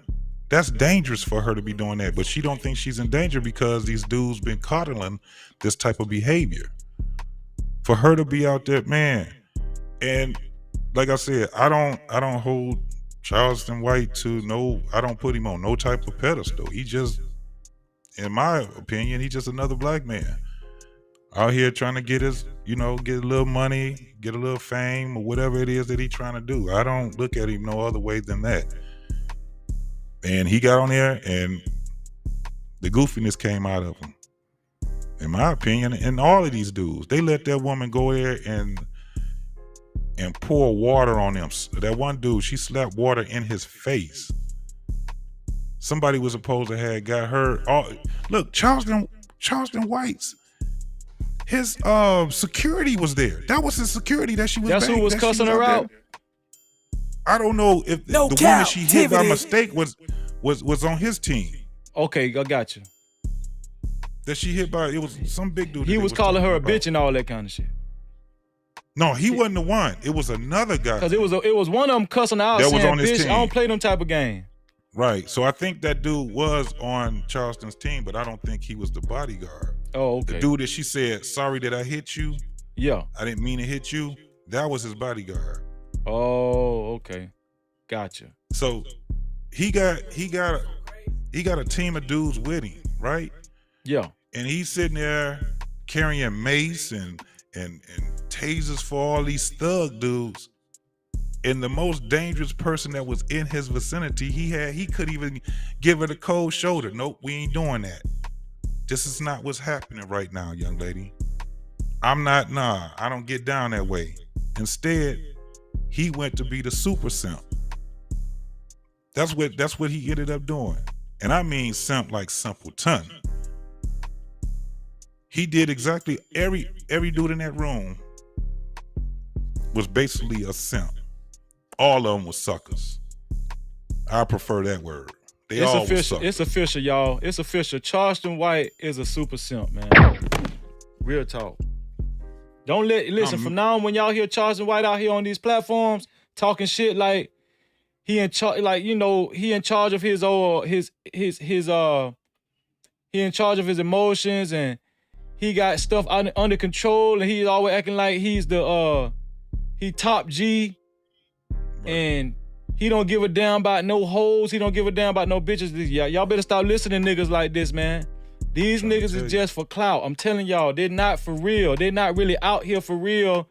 That's dangerous for her to be doing that, but she don't think she's in danger because these dudes been coddling this type of behavior. For her to be out there, man, and like I said, I don't hold Charleston White to no, I don't put him on no type of pedestal. He just, in my opinion, he's just another black man out here trying to get his, you know, get a little money, get a little fame, or whatever it is that he's trying to do. I don't look at him no other way than that. And he got on there and the goofiness came out of him. In my opinion, and all of these dudes, they let that woman go there and pour water on them. That one dude, she slapped water in his face. Somebody was supposed to have got her. Look, Charleston White's, his security was there. That was his security that she was. That's who was cussing her out. I don't know if the woman she hit by mistake was on his team. Okay, I got you. That she hit by, it was some big dude. He was calling her a bitch and all that kind of shit. No, he wasn't the one. It was another guy. Because it was one of them cussing out that saying, was on his bitch, team. I don't play them type of game. Right. So I think that dude was on Charleston's team, but I don't think he was the bodyguard. Oh, okay. The dude that she said, sorry that I hit you. Yeah. I didn't mean to hit you. That was his bodyguard. Oh, okay. Gotcha. So he got a team of dudes with him, right? Yeah. And he's sitting there carrying mace and tasers for all these thug dudes. And the most dangerous person that was in his vicinity, he could even give her the cold shoulder. Nope, we ain't doing that. This is not what's happening right now, young lady. I don't get down that way. Instead, he went to be the super simp. That's what he ended up doing. And I mean simp like simpleton. He did exactly every dude in that room was basically a simp. all of them was suckers. I prefer that word. They It's all official. was suckers. It's official, y'all. It's official. Charleston White is a super simp, man. Real talk. Don't listen from now on when y'all hear Charleston White out here on these platforms talking shit like he in charge, like he in charge of his he in charge of his emotions and he got stuff under control and he's always acting like he's the he top G and he don't give a damn about no hoes. He don't give a damn about no bitches. Y'all better stop listening to niggas like this, man. These niggas is just for clout. I'm telling y'all, they're not for real. They're not really out here for real,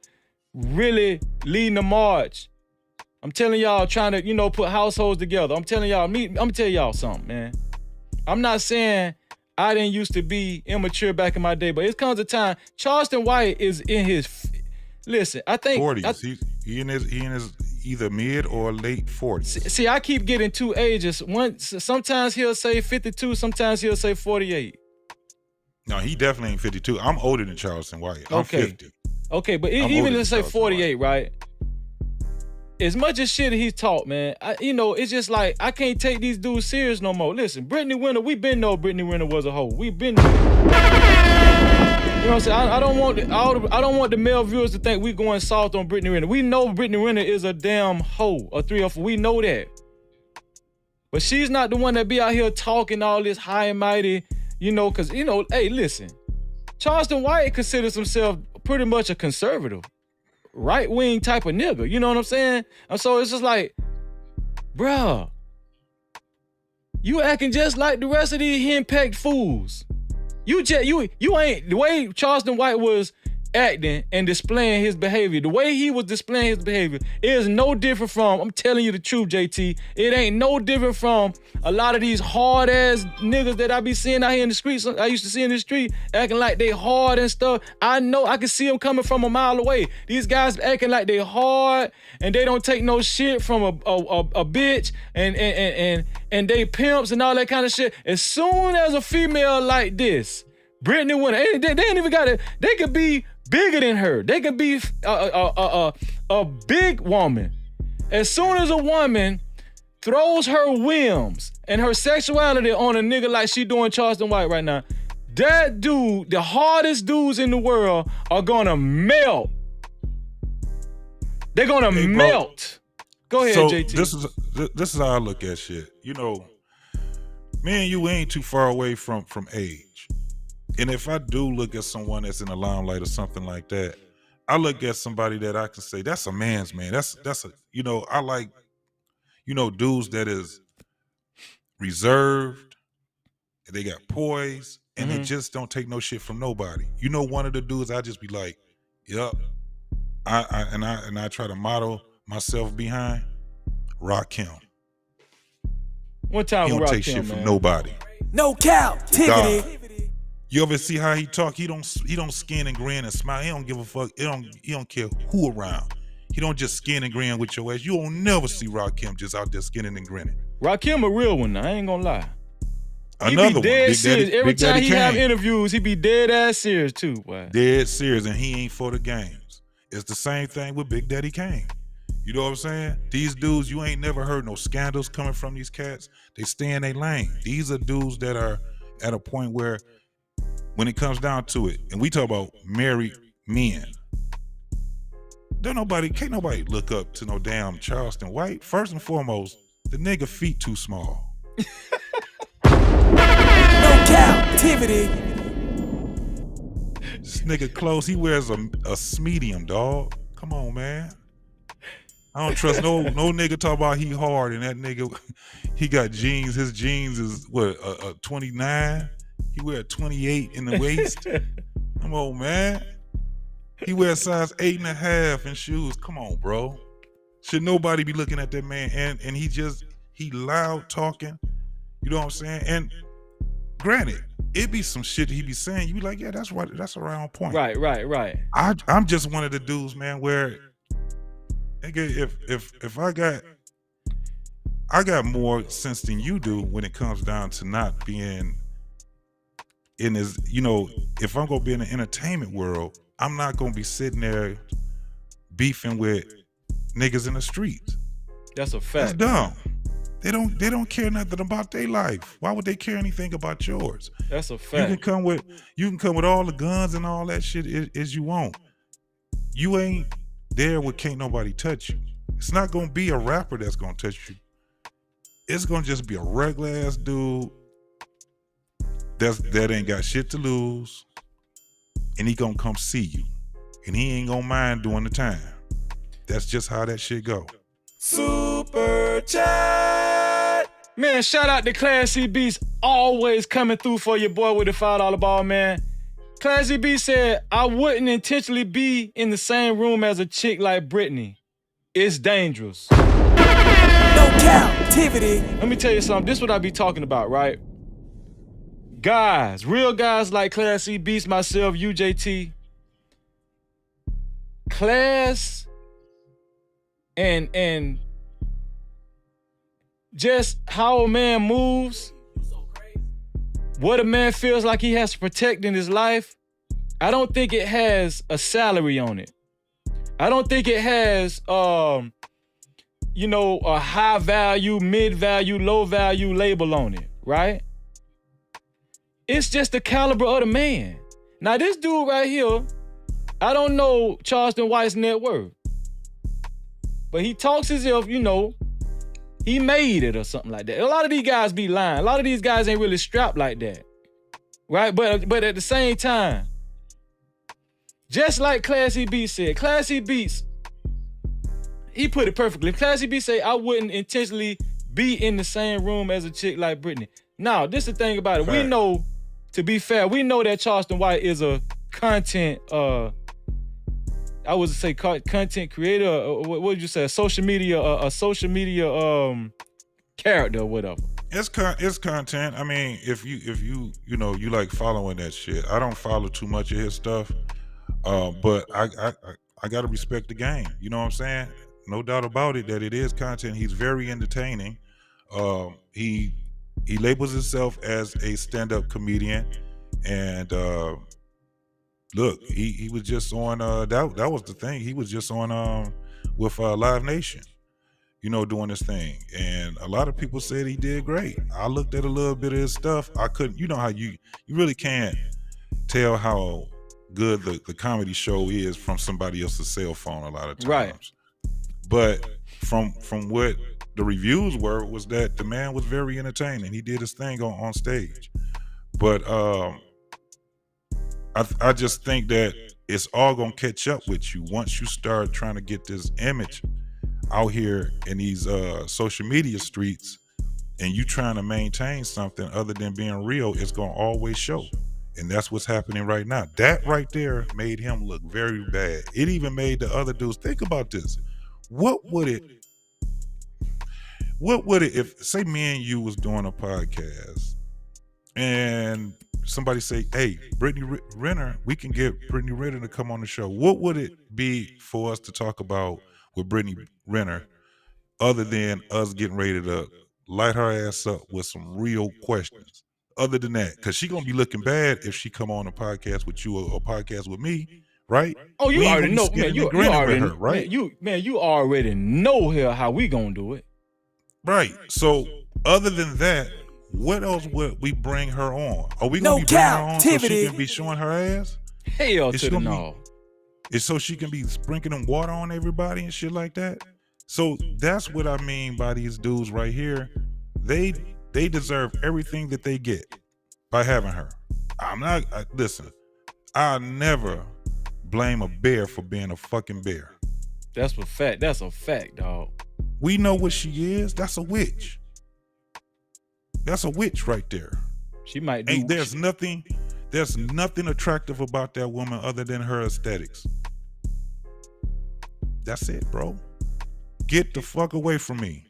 really leading the march. I'm telling y'all, trying to, put households together. I'm telling y'all, I'm gonna tell y'all something, man. I'm not saying I didn't used to be immature back in my day, but it comes a time. Charleston White is in his, listen, I think 40s. He in his either mid or late 40s. See, I keep getting two ages. Sometimes he'll say 52, sometimes he'll say 48. No, he definitely ain't 52. I'm older than Charleston White. I'm 50. Okay, but even let's say 48, right? As much as shit he's taught, man, it's just like I can't take these dudes serious no more. Listen, Brittany Renner, we been know Brittany Renner was a hoe. We been. You know what I'm saying? I don't want the male viewers to think we going soft on Brittany Renner. We know Brittany Renner is a damn hoe, a 3 or 4. We know that. But she's not the one that be out here talking all this high and mighty, because, hey, listen. Charleston White considers himself pretty much a conservative, right-wing type of nigga. You know what I'm saying? And so it's just like, bruh, you acting just like the rest of these henpecked fools. You ain't, the way Charleston White was acting and displaying his behavior, the way he was displaying his behavior is no different from, I'm telling you the truth, JT, it ain't no different from a lot of these hard ass niggas that I be seeing out here in the streets. I used to see in the street acting like they hard and stuff. I know I can see them coming from a mile away. These guys acting like they hard and they don't take no shit from a bitch and they pimps and all that kind of shit. As soon as a female like this, Brittany Renner, they ain't even got it. They could be bigger than her. They could be a big woman. As soon as a woman throws her whims and her sexuality on a nigga like she doing Charleston White right now, that dude, the hardest dudes in the world, are gonna melt. They're gonna melt. Go ahead, so JT. This is how I look at shit. Me and you ain't too far away from age. And if I do look at someone that's in the limelight or something like that, I look at somebody that I can say, that's a man's man. That's a, I like, dudes that is reserved, they got poise, and they just don't take no shit from nobody. One of the dudes I just be like, yup. I try to model myself behind Rakim. One time he don't with take Rakim, shit from man. nobody. No Cap-tivity. You ever see how he talk? He don't skin and grin and smile. He don't give a fuck. He don't care who around. He don't just skin and grin with your ass. You will never see Rakim just out there skinning and grinning. Rakim a real one now, I ain't gonna lie. Another he be one. dead serious. Every Big Daddy time he have Kane. interviews, he be dead ass serious too. Boy. Dead serious, and he ain't for the games. It's the same thing with Big Daddy Kane. You know what I'm saying? These dudes, you ain't never heard no scandals coming from these cats. They stay in their lane. These are dudes that are at a point where, when it comes down to it, and we talk about married men, can't nobody look up to no damn Charleston White. First and foremost, the nigga feet too small. No Cap-tivity. This nigga clothes, he wears a medium, dog. Come on, man. I don't trust no nigga talk about he hard and that nigga, he got jeans. His jeans is what, a 29? He wear a 28 in the waist. Come on, man. He wears size 8.5 in shoes. Come on, bro. Should nobody be looking at that man? And he loud talking. You know what I'm saying? And granted, it be some shit he be saying. You be like, yeah, that's right. That's around point. Right. I'm just one of the dudes, man, where nigga, if I got more sense than you do when it comes down to not being in this, if I'm gonna be in the entertainment world, I'm not gonna be sitting there beefing with niggas in the streets. That's a fact. That's dumb. They don't care nothing about their life. Why would they care anything about yours? That's a fact. You can come with all the guns and all that shit as you want. You ain't there where can't nobody touch you. It's not gonna be a rapper that's gonna touch you. It's gonna just be a regular ass dude that ain't got shit to lose, and he gonna come see you, and he ain't gonna mind doing the time. That's just how that shit go. Super chat. Man, shout out to Classy Beats, always coming through for your boy with the $5 ball, man. Classy B said, I wouldn't intentionally be in the same room as a chick like Brittany. It's dangerous. No captivity. Let me tell you something. This is what I be talking about, right? Guys, real guys like Classy Beats, myself, UJT. Class and just how a man moves, what a man feels like he has to protect in his life, I don't think it has a salary on it. I don't think it has, a high value, mid value, low value label on it, right? It's just the caliber of the man. Now, this dude right here, I don't know Charleston White's net worth, but he talks as if, he made it or something like that. A lot of these guys be lying. A lot of these guys ain't really strapped like that, right? But at the same time, just like Classy Beats said, Classy Beats, he put it perfectly. Classy Beats say, I wouldn't intentionally be in the same room as a chick like Brittany. Now, this is the thing about it. We know, to be fair, we know that Charleston White is a content, content creator, what would you say, a social media character or whatever. It's content. I mean, if you like following that shit. I don't follow too much of his stuff, but I gotta respect the game. You know what I'm saying? No doubt about it that it is content. He's very entertaining. He labels himself as a stand-up comedian, and look, he was just on that was the thing. He was just on with Live Nation, doing this thing. And a lot of people said he did great. I looked at a little bit of his stuff. I couldn't, how you really can't tell how good the comedy show is from somebody else's cell phone a lot of times. Right. But from what the reviews were, was that the man was very entertaining. He did his thing on stage. But I just think that it's all gonna catch up with you once you start trying to get this image out here in these social media streets, and you trying to maintain something other than being real. It's gonna always show, and that's what's happening right now. That right there made him look very bad. It even made the other dudes think about this. What would it if, say, me and you was doing a podcast and somebody say, hey, Brittany Renner, we can get Brittany Renner to come on the show. What would it be for us to talk about with Brittany Renner other than us getting ready to light her ass up with some real questions? Other than that, because she gonna be looking bad if she come on a podcast with you or a podcast with me, right? Oh, you already know, man. You already her, right? You already know here how we gonna do it, right? So, other than that, what else would we bring her on? Are we gonna be bringing her on so she can be showing her ass? Hell to the no. It's so she can be sprinkling water on everybody and shit like that. So that's what I mean by these dudes right here. They deserve everything that they get by having her. Listen, I'll never blame a bear for being a fucking bear. That's a fact. That's a fact, dog. We know what she is. That's a witch. That's a witch right there. She might do. There's nothing attractive about that woman other than her aesthetics. That's it, bro. Get the fuck away from me.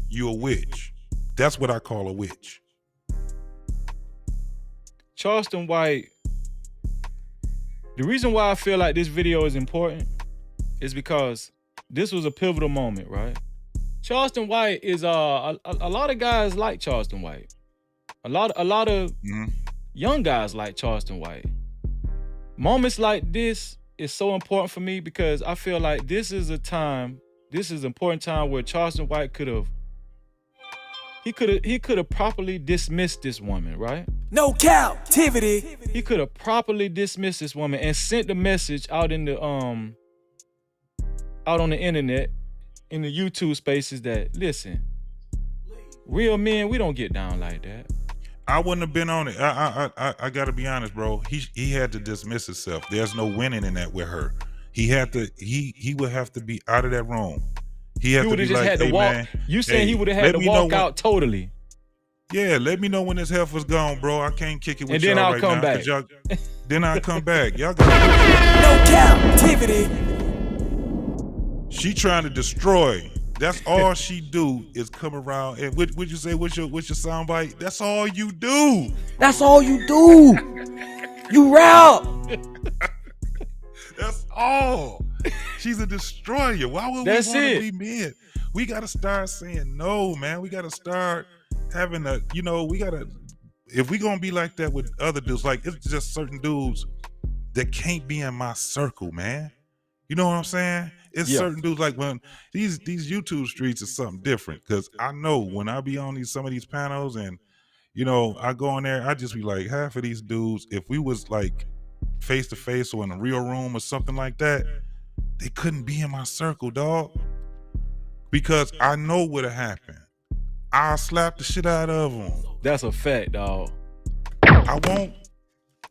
You a witch. That's what I call a witch. Charleston White, the reason why I feel like this video is important is because this was a pivotal moment, right? Charleston White is a lot of guys like Charleston White. A lot of young guys like Charleston White. Moments like this is so important for me because I feel like this is a time this is an important time where Charleston White could have properly dismissed this woman, right? No captivity. He could have properly dismissed this woman and sent the message out in the out on the internet, in the YouTube spaces that, listen, real men, we don't get down like that. I wouldn't have been on it. I gotta be honest, bro. He had to dismiss himself. There's no winning in that with her. He would have to be out of that room. He would have just had to walk. Man, you saying he would have had to walk out totally? Yeah, let me know when this heifer's gone, bro. I can't kick it with y'all right now. And then I'll come back. Then I'll come back. Y'all got no captivity. She trying to destroy. That's all she do is come around and what you say? What's your soundbite? That's all you do. That's all you do. You rap. That's all. She's a destroyer. Why would we want to be men? We gotta start saying no, man. We gotta start having if we gonna be like that with other dudes, like it's just certain dudes that can't be in my circle, man. You know what I'm saying? It's certain dudes, like when these YouTube streets is something different, because I know when I be on some of these panels and I go in there, I just be like, half of these dudes, if we was like face to face or in a real room or something like that, they couldn't be in my circle, dog, because I know what'll happen. I'll slap the shit out of them. That's a fact, dog. I won't.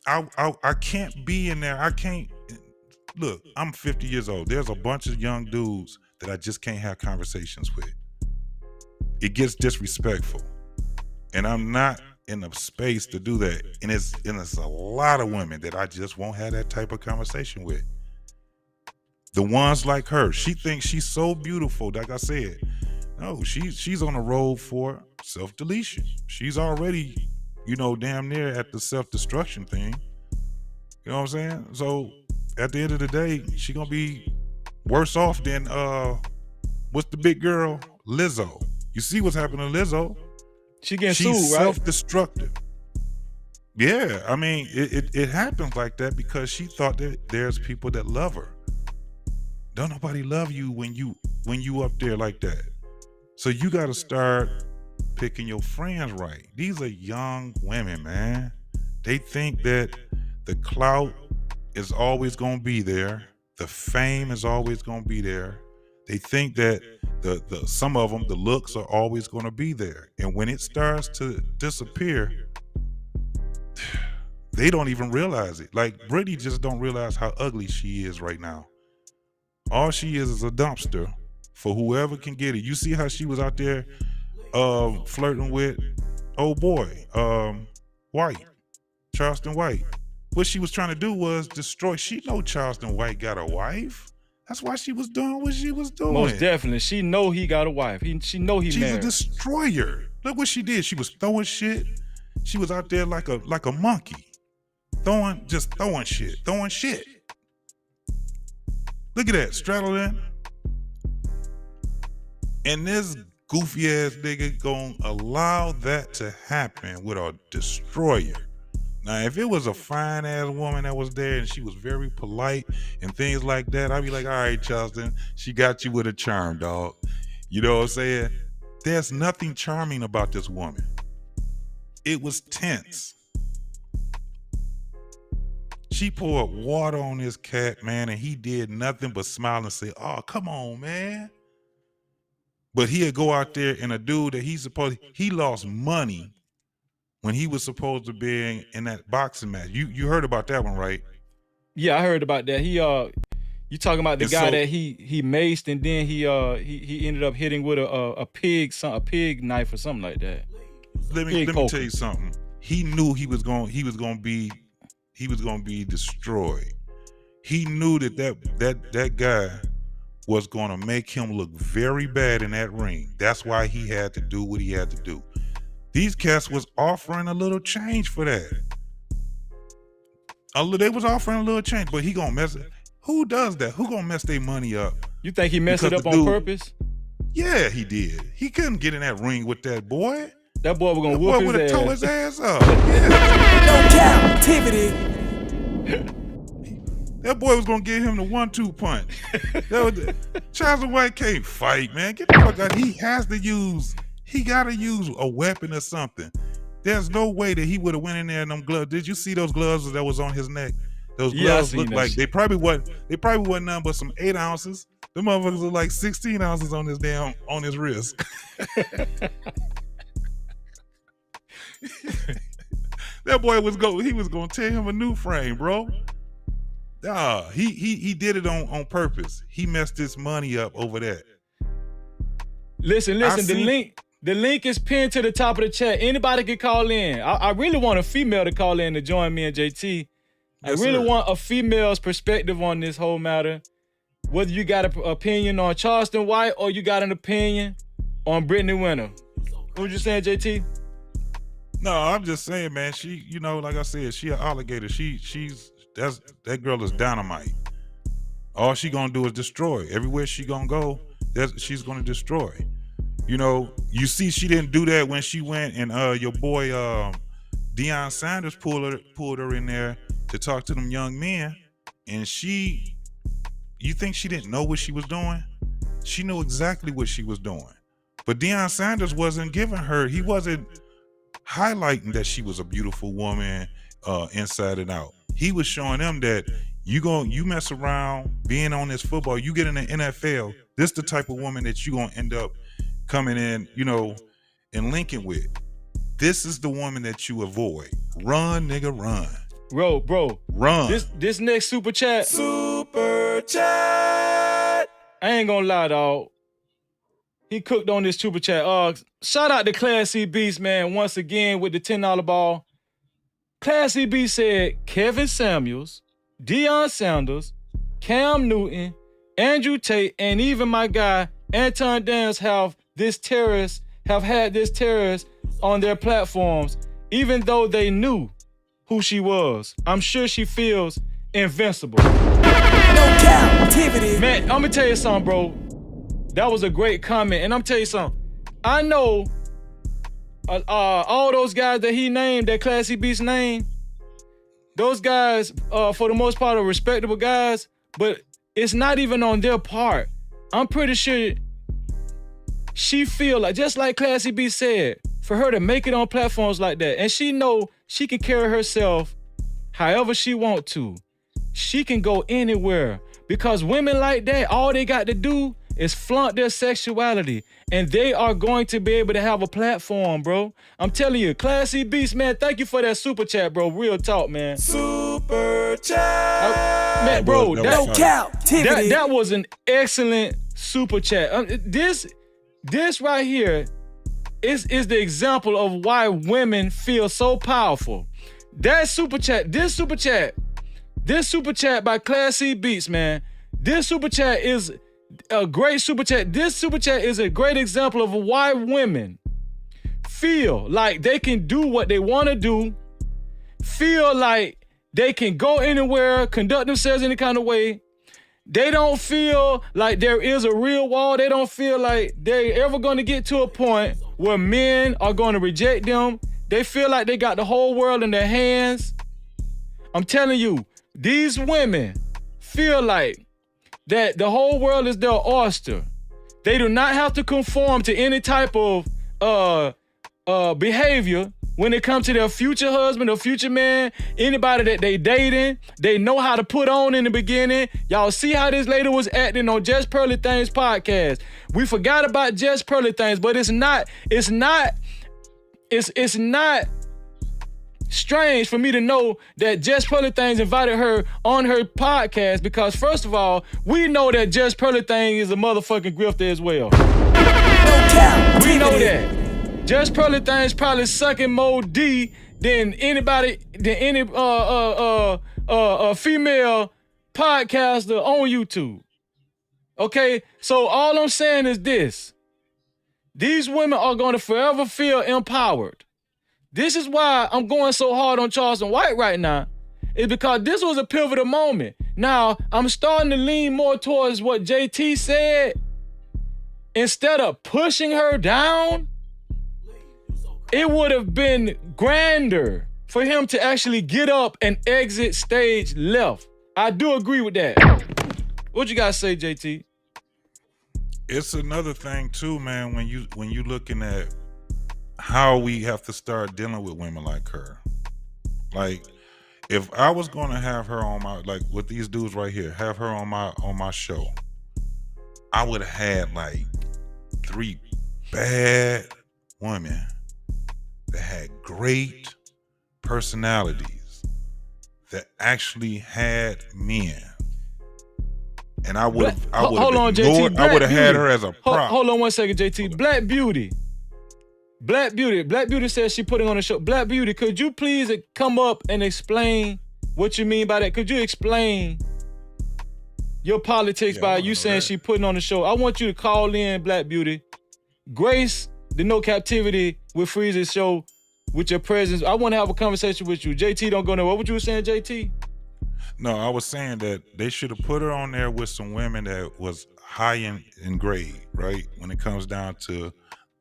I can't be in there. I can't. Look, I'm 50 years old. There's a bunch of young dudes that I just can't have conversations with. It gets disrespectful. And I'm not in a space to do that. And it's a lot of women that I just won't have that type of conversation with. The ones like her, she thinks she's so beautiful. Like I said, no, she's on the road for self-deletion. She's already, damn near at the self-destruction thing. You know what I'm saying? So at the end of the day, she gonna be worse off than what's the big girl? Lizzo. You see what's happening to Lizzo? She's sued, right? She's self-destructive. Yeah, I mean, it happens like that because she thought that there's people that love her. Don't nobody love you when you up there like that. So you gotta start picking your friends right. These are young women, man. They think that the clout is always gonna be there. The fame is always gonna be there. They think that the some of them, the looks are always gonna be there. And when it starts to disappear, they don't even realize it. Like Brittany just don't realize how ugly she is right now. All she is a dumpster for whoever can get it. You see how she was out there flirting with old boy, White, Charleston White. What she was trying to do was destroy. She know Charleston White got a wife. That's why she was doing what she was doing. Most definitely. She know he got a wife. She know he married. She's a destroyer. Look what she did. She was throwing shit. She was out there like a monkey. Throwing shit. Look at that, straddling. And this goofy ass nigga gonna allow that to happen with a destroyer. Now, if it was a fine ass woman that was there and she was very polite and things like that, I'd be like, all right, Charleston, she got you with a charm, dog. You know what I'm saying? There's nothing charming about this woman. It was tense. She poured water on this cat, man, and he did nothing but smile and say, oh, come on, man. But he'd go out there and a dude that he lost money when he was supposed to be in that boxing match. You heard about that one, right? Yeah, I heard about that. You talking about the guy that he maced and then he ended up hitting with a pig knife or something like that. Let me tell you something. He knew he was going to be destroyed. He knew that guy was going to make him look very bad in that ring. That's why he had to do what he had to do. These cats was offering a little change for that. They was offering a little change, but he gonna mess it. Who does that? Who gonna mess their money up? You think he messed it up on purpose? Yeah, he did. He couldn't get in that ring with that boy. That boy was gonna whoop his ass. Tore his ass up. Yeah. No captivity. That boy was gonna give him the 1-2 punch. Charleston White can't fight, man. Get the fuck out. He gotta use a weapon or something. There's no way that he would have went in there in them gloves. Did you see those gloves that was on his neck? Those gloves look like they probably wasn't nothing but some 8 ounces. The motherfuckers look like 16 ounces on his wrist. That boy was gonna tear him a new frame, bro. He did it on purpose. He messed his money up over that. Listen. The link is pinned to the top of the chat. Anybody can call in. I really want a female to call in to join me and JT. I really want a female's perspective on this whole matter. Whether you got an opinion on Charleston White or you got an opinion on Brittany Renner. What was you saying, JT? No, I'm just saying, man. She, like I said, she an alligator. That girl is dynamite. All she gonna do is destroy. Everywhere she gonna go, she's gonna destroy. You see, she didn't do that when she went and your boy Deion Sanders pulled her in there to talk to them young men, and you think she didn't know what she was doing? She knew exactly what she was doing. But Deion Sanders wasn't giving her, he wasn't highlighting that she was a beautiful woman inside and out. He was showing them that you mess around being on this football, you get in the NFL, this the type of woman that you gonna end up coming in, and linking with. This is the woman that you avoid. Run, nigga, run. Bro. Run. This next super chat. Super chat. I ain't gonna lie, dog. He cooked on this super chat. Shout out to Classy Beast, man, once again with the $10 ball. Classy Beast said Kevin Samuels, Deion Sanders, Cam Newton, Andrew Tate, and even my guy Anton Daniels have had this terrorist on their platforms, even though they knew who she was. I'm sure she feels invincible. No Cap-tivity. Man, I'm gonna tell you something, bro. That was a great comment, and I'm tell you something. I know all those guys that he named, that Classy Beast named, those guys, for the most part, are respectable guys, but it's not even on their part. I'm pretty sure she feel like, just like Classy B said, for her to make it on platforms like that, and she know she can carry herself however she want to. She can go anywhere, because women like that, all they got to do is flaunt their sexuality, and they are going to be able to have a platform, bro. I'm telling you, Classy Beast, man, thank you for that super chat, bro. Real talk, man. Super chat. Man, bro, that was an excellent super chat. This right here is the example of why women feel so powerful. This super chat by Classy Beats, man. This super chat is a great super chat. This super chat is a great example of why women feel like they can do what they want to do, feel like they can go anywhere, conduct themselves any kind of way. They don't feel like there is a real wall. They don't feel like they're ever going to get to a point where men are going to reject them. They feel like they got the whole world in their hands. I'm telling you, these women feel like that the whole world is their oyster. They do not have to conform to any type of behavior when it comes to their future husband or future man, anybody that they dating. They know how to put on in the beginning. Y'all see how this lady was acting on Just Pearly Things podcast. We forgot about Just Pearly Things, but it's not strange for me to know that Just Pearly Things invited her on her podcast, because first of all, we know that Just Pearly Things is a motherfucking grifter as well. We know that. Just Pearly Things probably sucking more D than any female podcaster on YouTube. Okay, so all I'm saying is this: these women are going to forever feel empowered. This is why I'm going so hard on Charleston White right now, is because this was a pivotal moment. Now, I'm starting to lean more towards what JT said. Instead of pushing her down, it would have been grander for him to actually get up and exit stage left. I do agree with that. What you gotta say, JT? It's another thing too, man, when you looking at how we have to start dealing with women like her. Like, if I was gonna have her on my, like with these dudes right here, have her on my show, I would have had like 3 bad women that had great personalities that actually had men. And I would have hold on, ignored, JT. I would have had her as a prop. Hold on one second, JT. Black Beauty says she putting on a show. Black Beauty, could you please come up and explain what you mean by that? Could you explain your politics by you saying she putting on a show? I want you to call in, Black Beauty. Grace the No Cap-tivity with Freeze's show with your presence. I want to have a conversation with you. JT, don't go nowhere. What you were saying, JT? No, I was saying that they should have put her on there with some women that was high in grade, right? When it comes down to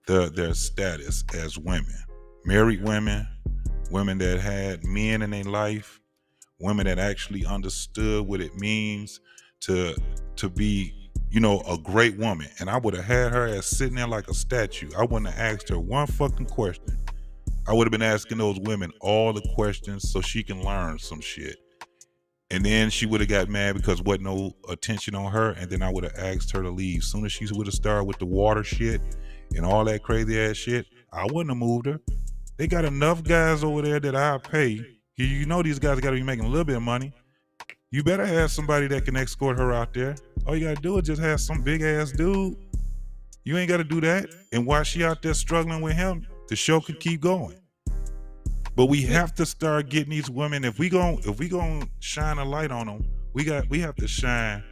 their status as women. Married women, women that had men in their life, women that actually understood what it means to be, you know, a great woman. And I would have had her as sitting there like a statue. I wouldn't have asked her one fucking question. I would have been asking those women all the questions so she can learn some shit. And then she would have got mad because wasn't no attention on her, and then I would have asked her to leave. Soon as she would have started with the water shit and all that crazy ass shit, I wouldn't have moved her. They got enough guys over there that I pay. You know these guys got to be making a little bit of money. You better have somebody that can escort her out there. All you got to do is just have some big ass dude. You ain't got to do that. And while she out there struggling with him, the show could keep going. But we have to start getting these women. If we gon' shine a light on them, we have to shine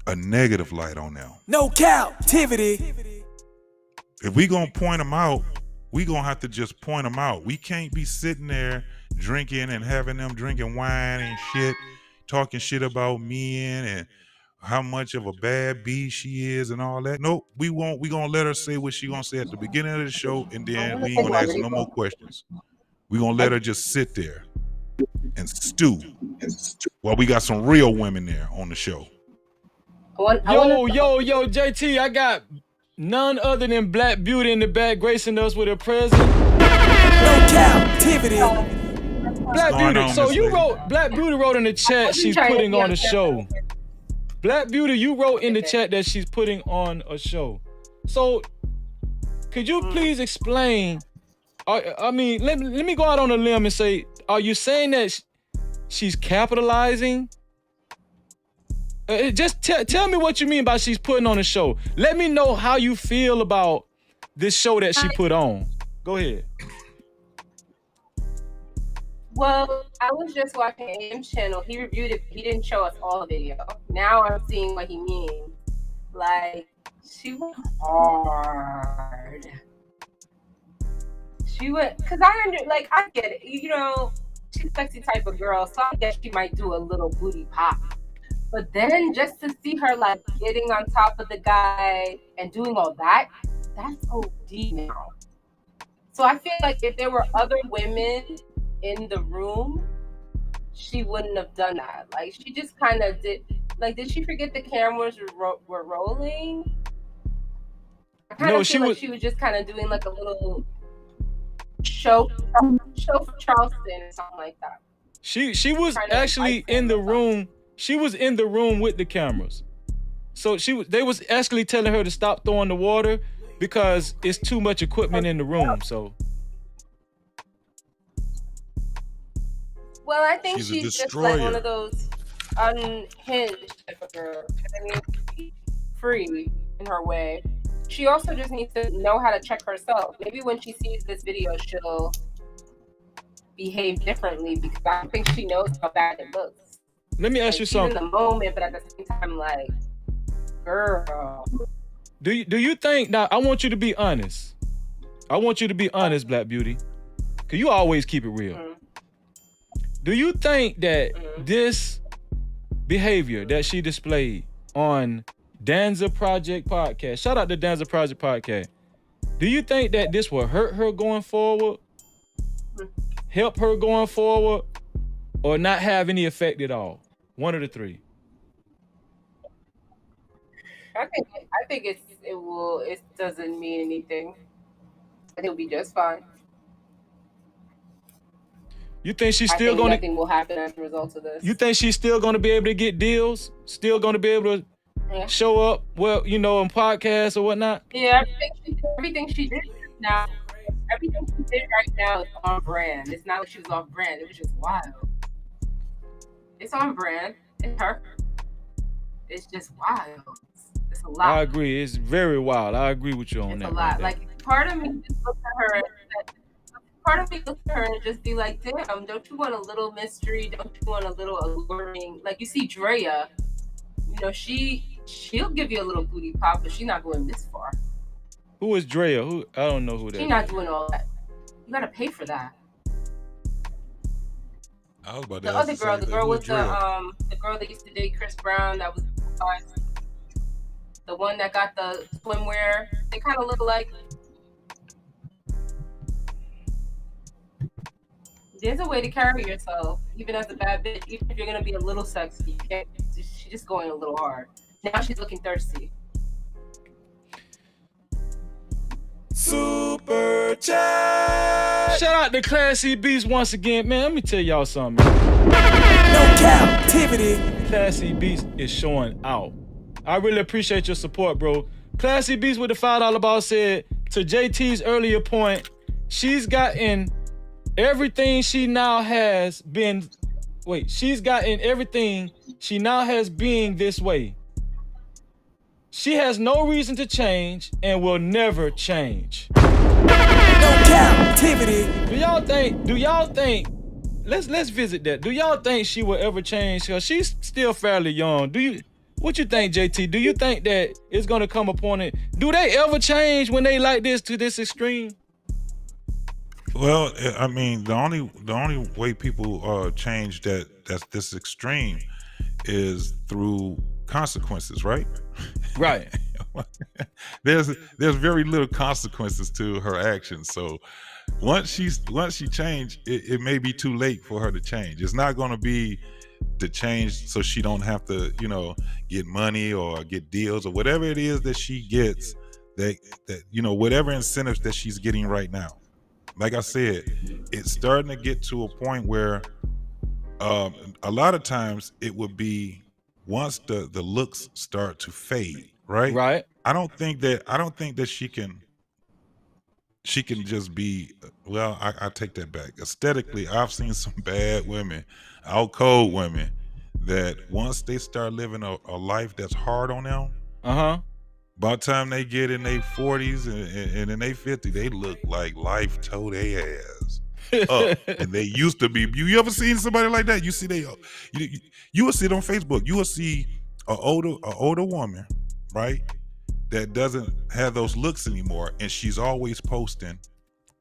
a negative light on them. No Cap-tivity. If we gonna point them out, we gonna have to just point them out. We can't be sitting there drinking and having them drinking wine and shit, talking shit about men and how much of a bad bee she is and all that. Nope, we gonna let her say what she gonna say at the beginning of the show, and then we ain't gonna ask no more questions. We gonna let her just sit there and stew while we got some real women there on the show. Yo, JT, I got none other than Black Beauty in the back gracing us with her presence. No Cap-tivity. Black Beauty, so you wrote, Black Beauty wrote in the chat she's putting on a show. Black Beauty, you wrote in the chat that she's putting on a show. So could you please explain, I mean, let me go out on a limb and say, are you saying that she's capitalizing? Just tell me what you mean by she's putting on a show. Let me know how you feel about this show that she put on. Go ahead. Well, I was just watching AM's channel. He reviewed it, but he didn't show us all the video. Now I'm seeing what he means. Like, she went hard. She went, cause I get it. You know, she's a sexy type of girl, so I guess she might do a little booty pop. But then just to see her like getting on top of the guy and doing all that, that's OD now. So I feel like if there were other women in the room, she wouldn't have done that. Like, she just kind of did. Like, did she forget the cameras were rolling? I kind of feel like she was just kind of doing like a little show for Charleston or something like that. She was actually in the room. She was in the room with the cameras. So they was actually telling her to stop throwing the water because it's too much equipment in the room. So. Well, I think she's just like one of those unhinged type of girl. I mean, free in her way. She also just needs to know how to check herself. Maybe when she sees this video, she'll behave differently because I don't think she knows how bad it looks. Let me ask you something. In the moment, but at the same time, like, girl. Do you think, now I want you to be honest. I want you to be honest, Black Beauty. Because you always keep it real. Mm-hmm. Do you think that this behavior that she displayed on Danza Project Podcast, shout out to Danza Project Podcast, do you think that this will hurt her going forward, help her going forward, or not have any effect at all? One of the three. I think it doesn't mean anything. I think it'll be just fine. You think she's I still think gonna? nothing will happen as a result of this. You think she's still gonna be able to get deals? Still gonna be able to show up? Well, you know, in podcasts or whatnot. Yeah, everything she did now, everything she did right now is on brand. It's not like she was off brand. It was just wild. It's on brand. It's her. It's just wild. It's a lot. I agree. It's very wild. I agree with you on It's that. a lot. Like part of me just looks at her. And just be like, damn, don't you want a little mystery? Don't you want a little alluring? Like you see Drea, you know, she'll give you a little booty pop, but she's not going this far. Who is Drea? I don't know who that is. She's not doing all that. You gotta pay for that. I was about to The ask other girl, the girl with the girl that used to date Chris Brown, that was the one that got the swimwear. They kind of look alike. There's a way to carry yourself, even as a bad bitch. Even if you're gonna be a little sexy, you can't, she's just going a little hard. Now she's looking thirsty. Super chat. Shout out to Classy Beast once again, man. Let me tell y'all something. No Cap-tivity. Classy Beast is showing out. I really appreciate your support, bro. Classy Beast with the $5 ball said, to JT's earlier point, she's gotten everything she now has been. Wait, she's gotten everything she now has being this way. She has no reason to change and will never change. No Cap-tivity. Do y'all think, let's visit that. Do y'all think she will ever change? Because she's still fairly young. What you think, JT? Do you think that it's gonna come upon it? Do they ever change when they like this to this extreme? Well, I mean, the only way people change that's this extreme is through consequences, right? Right. There's very little consequences to her actions. So once she changed, it may be too late for her to change. It's not going to be to change so she don't have to, you know, get money or get deals or whatever it is that she gets, that you know, whatever incentives that she's getting right now. Like I said, it's starting to get to a point where a lot of times it would be once the looks start to fade, right? Right. I don't think that she can just be, well, I take that back. Aesthetically, I've seen some bad women, out cold women, that once they start living a life that's hard on them, by the time they get in their 40s and in their 50s, they look like life tore their ass up. And they used to be. You ever seen somebody like that? You see you will see it on Facebook. You will see an older woman, right, that doesn't have those looks anymore, and she's always posting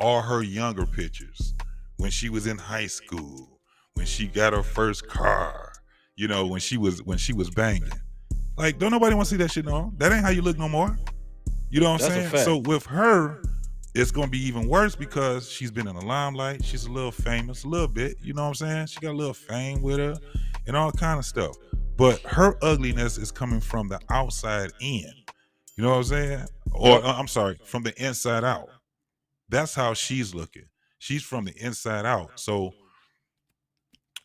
all her younger pictures when she was in high school, when she got her first car, you know, when she was banging. Like, don't nobody want to see that shit no more. That ain't how you look no more. You know what I'm saying? So with her, it's going to be even worse because she's been in the limelight. She's a little famous, a little bit. You know what I'm saying? She got a little fame with her and all kind of stuff. But her ugliness is coming from the outside in. You know what I'm saying? Or I'm sorry, from the inside out. That's how she's looking. She's from the inside out. So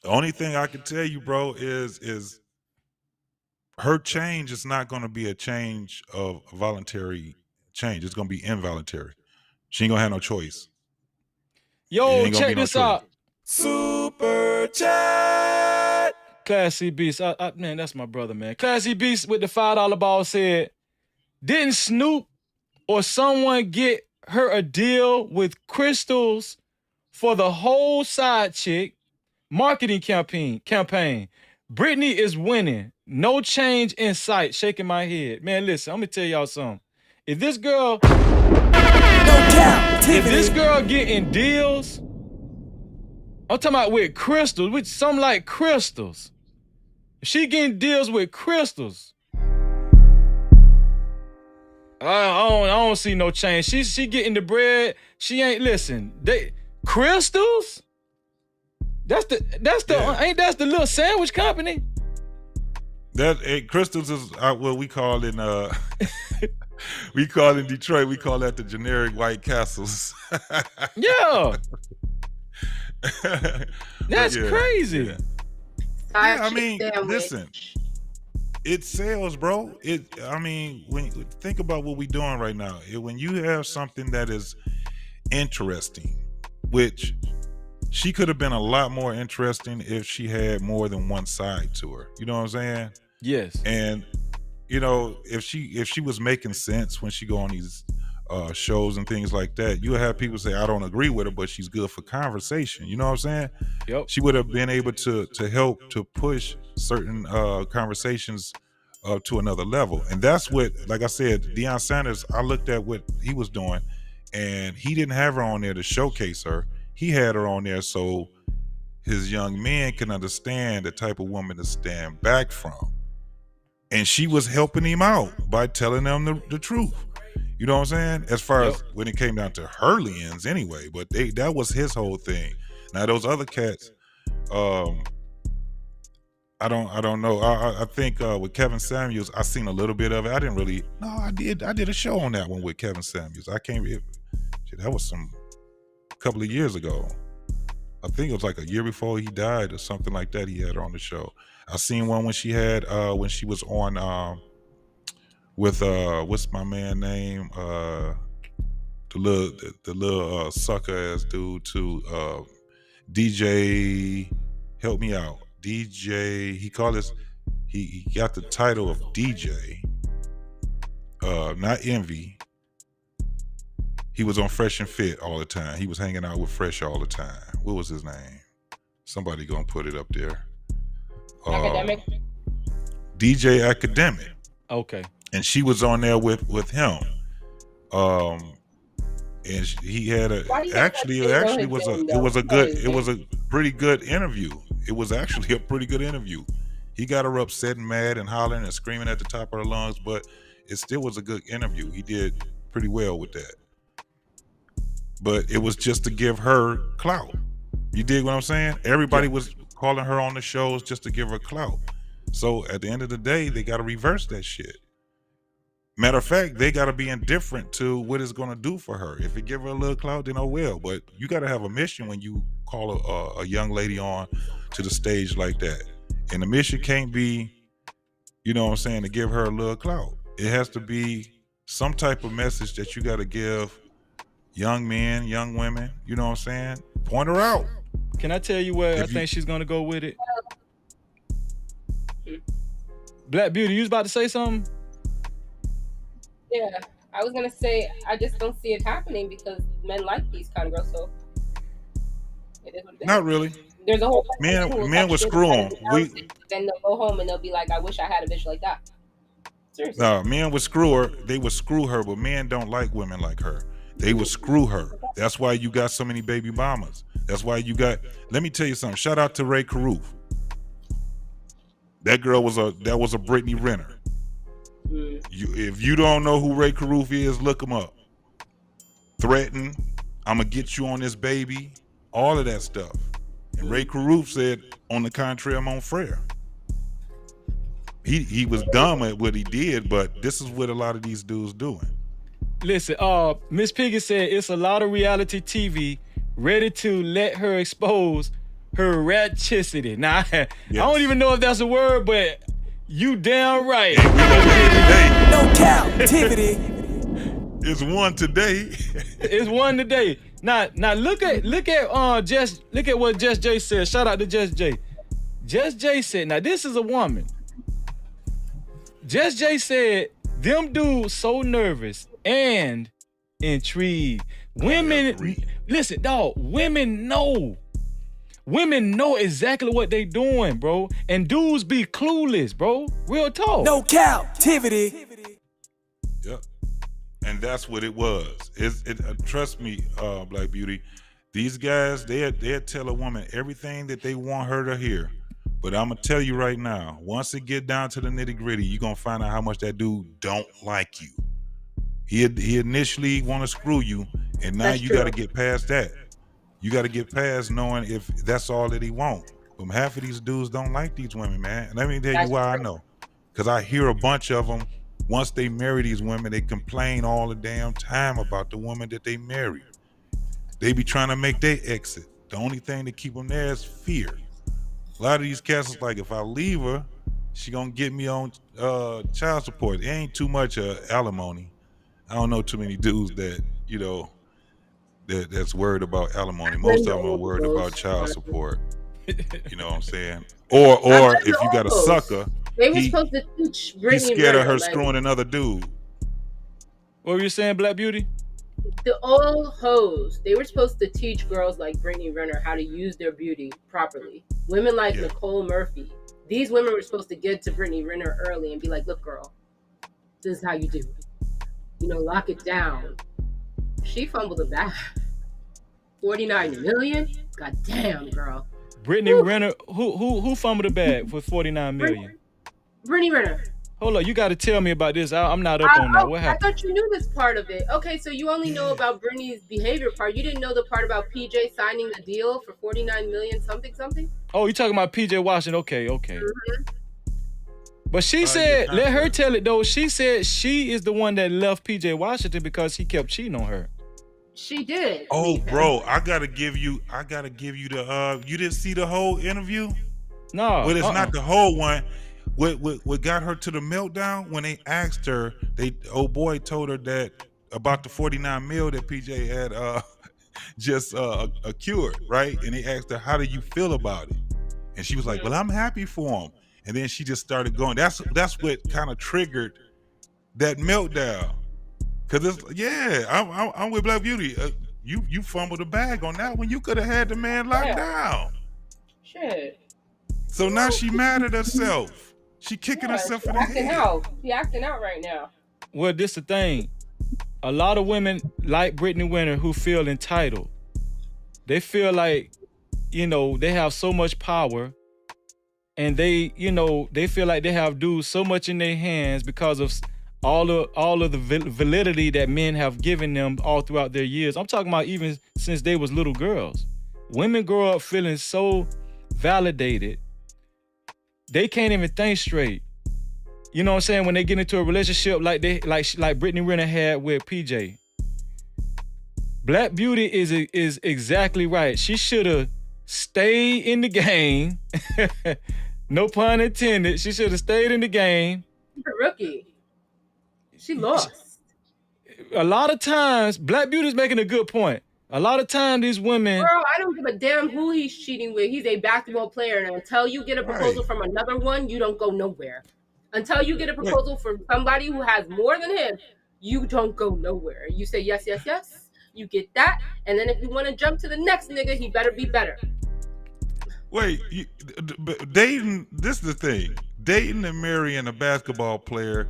the only thing I can tell you, bro, is her change is not going to be a change of voluntary change. It's going to be involuntary. She ain't going to have no choice. Yo, check this out. Super chat. Classy Beast. Man, that's my brother, man. Classy Beast with the $5 ball said, didn't Snoop or someone get her a deal with crystals for the whole side chick marketing campaign? Brittany is winning. No change in sight. Shaking my head. Man, listen, I'm gonna tell y'all something. If this girl getting deals, I'm talking about with crystals, with something like crystals. If she getting deals with crystals, I don't see no change. She getting the bread. She ain't crystals? That's the ain't that the little sandwich company? Crystals is what we call in we call in Detroit. We call that the generic White Castles. Yeah, that's yeah, crazy. Yeah. I mean, listen, it sells, bro. I mean, when you think about what we're doing right now, when you have something that is interesting, which she could have been a lot more interesting if she had more than one side to her. You know what I'm saying? Yes. And you know, if she was making sense when she go on these shows and things like that, you would have people say, I don't agree with her, but she's good for conversation. You know what I'm saying? Yep. She would have been able to help to push certain conversations to another level. And that's what, like I said, Deion Sanders, I looked at what he was doing, and he didn't have her on there to showcase her. He had her on there so his young men can understand the type of woman to stand back from. And she was helping him out by telling them the truth. You know what I'm saying? As far as when it came down to her lens anyway, but that was his whole thing. Now those other cats, I don't know. I think with Kevin Samuels, I seen a little bit of it. I did a show on that one with Kevin Samuels. That was a couple of years ago. I think it was like a year before he died or something like that. He had her on the show. I seen one when she was on with what's my man name? The little sucker ass dude too. DJ, help me out. DJ, he got the title of DJ. Not Envy. He was on Fresh and Fit all the time. He was hanging out with Fresh all the time. What was his name? Somebody gonna put it up there. Academic. DJ Academic. Okay. And she was on there with him. And he had it was a pretty good interview. It was actually a pretty good interview. He got her upset and mad and hollering and screaming at the top of her lungs, but it still was a good interview. He did pretty well with that. But it was just to give her clout. You dig what I'm saying? Everybody was calling her on the shows just to give her clout. So at the end of the day, they got to reverse that shit. Matter of fact, they got to be indifferent to what it's going to do for her. If it give her a little clout, then oh well. But you got to have a mission when you call a young lady on to the stage like that. And the mission can't be, you know what I'm saying, to give her a little clout. It has to be some type of message that you got to give young men, young women, you know what I'm saying? Point her out. Can I tell you where I think she's going to go with it? Black Beauty, you was about to say something? Yeah, I was gonna say I just don't see it happening because men like these kind of girls. So it is what it is. Not really. There's a whole men would screw on. Then they'll go home and they'll be like, "I wish I had a bitch like that." Seriously. No, men would screw her. They would screw her, but men don't like women like her. They would screw her. That's why you got so many baby mamas. That's why you got. Let me tell you something. Shout out to Ray Caruth. That girl was a Brittany Renner. If you don't know who Ray Caruth is, look him up. Threaten, I'm gonna get you on this baby, all of that stuff. And Ray Caruth said, on the contrary, I'm on Frere. He was dumb at what he did, but this is what a lot of these dudes doing. Listen, Miss Piggy said it's a lot of reality TV ready to let her expose her ratchicity. Now, I don't even know if that's a word, but you damn right. No Cap-tivity. It's one today. It's one today. Now look at what Just J said. Shout out to Just J. Just J said, now this is a woman. Just J said, them dudes so nervous and intrigued. Women, listen, dog, women know. Women know exactly what they doing, bro. And dudes be clueless, bro. Real talk. No Cap-tivity. Yep. And that's what it was. Trust me, Black Beauty. These guys, they'll tell a woman everything that they want her to hear. But I'm gonna tell you right now, once it get down to the nitty gritty, you're gonna find out how much that dude don't like you. He initially want to screw you, and now you got to get past that. You got to get past knowing if that's all that he want. But half of these dudes don't like these women, man. Let me tell you why I know. Because I hear a bunch of them, once they marry these women, they complain all the damn time about the woman that they married. They be trying to make their exit. The only thing that keep them there is fear. A lot of these cats is like, if I leave her, she gonna get me on child support. It ain't too much alimony. I don't know too many dudes that, you know, that's worried about alimony. Most of them are worried about child support. You know what I'm saying? Or if you got a sucker, they were supposed to teach Brittany he's scared of her Renner, screwing another dude. What were you saying, Black Beauty? The old hoes, they were supposed to teach girls like Brittany Renner how to use their beauty properly. Women like Nicole Murphy. These women were supposed to get to Brittany Renner early and be like, look, girl, this is how you do it. You know, lock it down. She fumbled the bag. 49 million? God damn, girl. Brittany Renner, who fumbled the bag for 49 million? Brittany Renner. Hold up, you got to tell me about this. I'm not up on that. What happened? I thought you knew this part of it. Okay, so you only know about Brittany's behavior part. You didn't know the part about PJ signing the deal for 49 million something? Oh, you talking about PJ Washington? Okay. Mm-hmm. But she said, let her tell it though. She said she is the one that left PJ Washington because he kept cheating on her. She did. Oh, bro, I gotta give you the you didn't see the whole interview? No. Well, it's not the whole one. What got her to the meltdown when they asked her, old boy told her that about the 49 mil that PJ had just accrued, right? And he asked her, how do you feel about it? And she was like, well, I'm happy for him. And then she just started going. That's what kind of triggered that meltdown. Cause I'm with Black Beauty. You fumbled the bag on that one. You could have had the man locked down. Shit. So now she mad at herself. She kicking herself in the head. She acting out right now. Well, this the thing. A lot of women like Brittany Renner who feel entitled. They feel like, you know, they have so much power, and they feel like they have dudes so much in their hands because of all of the validity that men have given them all throughout their years. I'm talking about even since they was little girls. Women grow up feeling so validated, they can't even think straight. You know what I'm saying? When they get into a relationship like Brittany Renner had with PJ. Black Beauty is exactly right. She should have stayed in the game. No pun intended. She should have stayed in the game. She's a rookie. She lost. A lot of times, Black Beauty's making a good point. A lot of times these women... Girl, I don't give a damn who he's cheating with. He's a basketball player. And until you get a proposal from another one, you don't go nowhere. Until you get a proposal from somebody who has more than him, you don't go nowhere. You say yes, yes, yes. You get that. And then if you want to jump to the next nigga, he better be better. Wait, dating, this is the thing. Dating and marrying a basketball player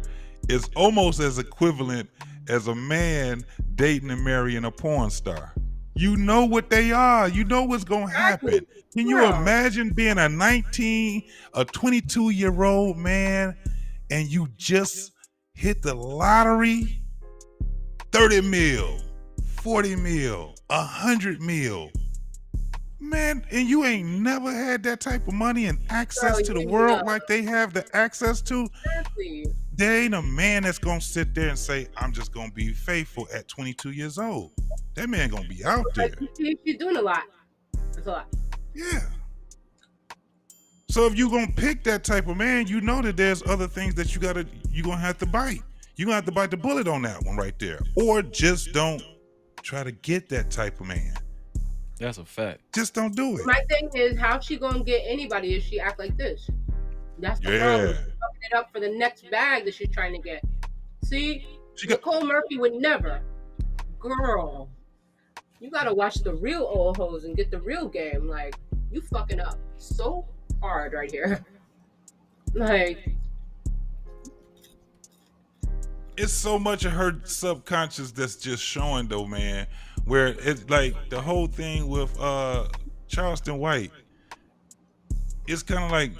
is almost as equivalent as a man dating and marrying a porn star. You know what they are. You know what's going to happen. Can you imagine being a 22-year-old man and you just hit the lottery? 30 mil, 40 mil, 100 mil. Man, and you ain't never had that type of money and access to the world like they have the access to. Exactly. There ain't a man that's gonna sit there and say, I'm just gonna be faithful at 22 years old. That man gonna be out there. He's doing a lot. That's a lot. Yeah. So if you gonna pick that type of man, you know that there's other things that you're gonna have to bite. You're gonna have to bite the bullet on that one right there. Or just don't try to get that type of man. That's a fact. Just don't do it. My thing is, how's she gonna get anybody if she act like this? That's the problem. She's fucking it up for the next bag that she's trying to get. See, Nicole Murphy would never. Girl, you gotta watch the real old hoes and get the real game. Like, you fucking up so hard right here. Like, it's so much of her subconscious that's just showing though, man. Where it's like the whole thing with Charleston White. It's kind of like,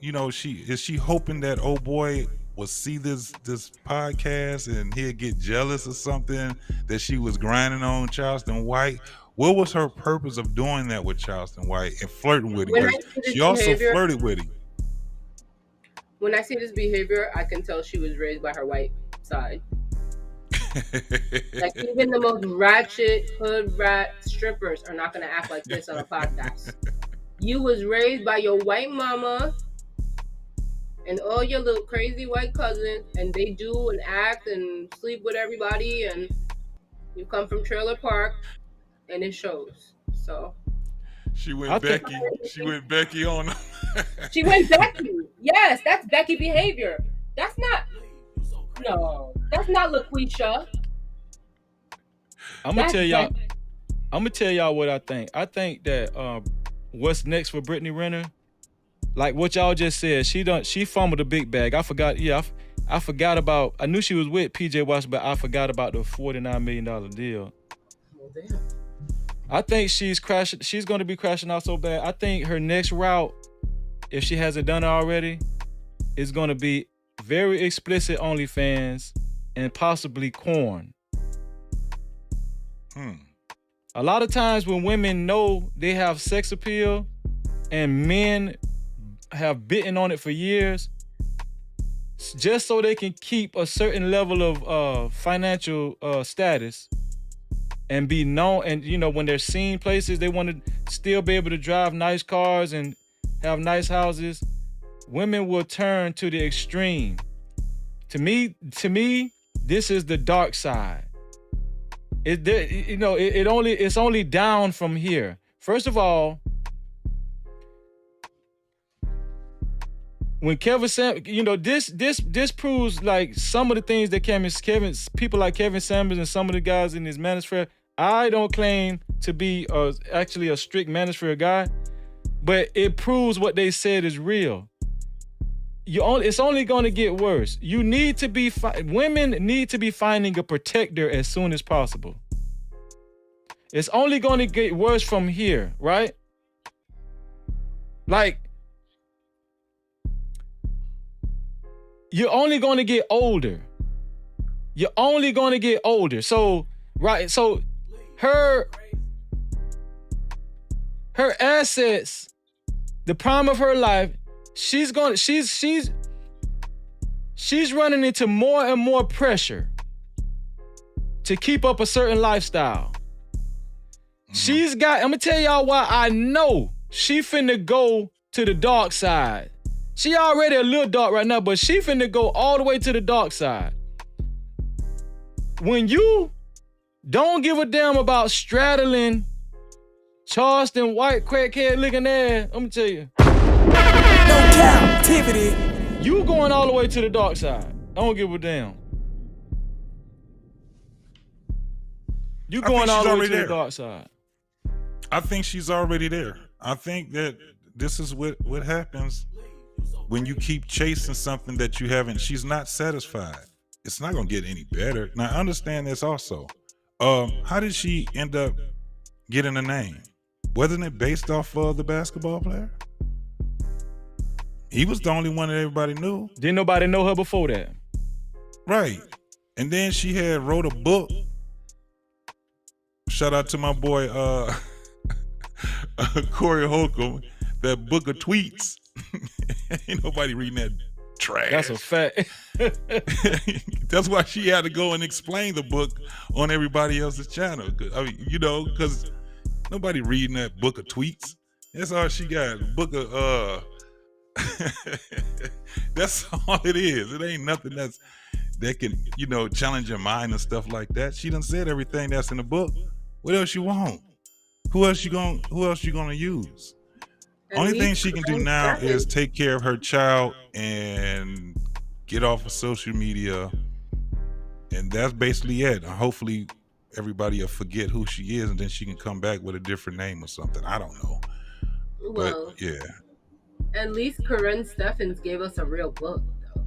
is she hoping that old boy will see this podcast and he'll get jealous or something that she was grinding on Charleston White? What was her purpose of doing that with Charleston White and flirting with him? She also flirted with him. When I see this behavior, I can tell she was raised by her white side. Like even the most ratchet hood rat strippers are not gonna act like this on a podcast. You was raised by your white mama and all your little crazy white cousins, and they do and act and sleep with everybody, and you come from Trailer Park, and it shows. So she went Becky. She went Becky on them. She went Becky. Yes, that's Becky behavior. That's not LaQuisha. I'm gonna tell y'all what I think. I think that what's next for Brittany Renner, like what y'all just said, she fumbled a big bag. I forgot. Yeah, I forgot about. I knew she was with PJ Washington, but I forgot about the $49 million deal. Well, damn. I think she's crashing. She's going to be crashing out so bad. I think her next route, if she hasn't done it already, is going to be very explicit OnlyFans and possibly corn. A lot of times when women know they have sex appeal and men have bitten on it for years, just so they can keep a certain level of financial status and be known, and when they're seen places, they want to still be able to drive nice cars and have nice houses. Women will turn to the extreme. To me, this is the dark side. It's only down from here. First of all, when Kevin Sam, this proves like some of the things that people like Kevin Samuels and some of the guys in his manosphere. I don't claim to be actually a strict manosphere guy, but it proves what they said is real. It's only going to get worse. You need to be women need to be finding a protector as soon as possible. It's only going to get worse from here, right? Like, you're only going to get older. You're only going to get older. So, right, so her assets, the prime of her life, she's running into more and more pressure to keep up a certain lifestyle. I'm gonna tell y'all why I know she finna go to the dark side. She already a little dark right now, but she finna go all the way to the dark side. When you don't give a damn about straddling Charleston white crackhead looking ass, I'm gonna tell you. No Cap-tivity. You going all the way to the dark side. I don't give a damn. You going all the way to the dark side. I think she's already there. I think that this is what happens when you keep chasing something that you haven't. She's not satisfied. It's not gonna get any better. Now understand this also. How did she end up getting a name? Wasn't it based off of the basketball player? He was the only one that everybody knew. Didn't nobody know her before that. Right. And then she had wrote a book. Shout out to my boy Corey Holcomb, that book of tweets. Ain't nobody reading that trash. That's a fact. That's why she had to go and explain the book on everybody else's channel. I mean, because nobody reading that book of tweets. That's all she got. A book of that's all it is. It ain't nothing that can, challenge your mind and stuff like that. She done said everything that's in the book. What else you want? Who else you gonna use? Only thing she can do now is take care of her child and get off of social media, and that's basically it. Hopefully everybody will forget who she is, and then she can come back with a different name or something. I don't know. Well, but yeah. At least Corinne Steffens gave us a real book, though.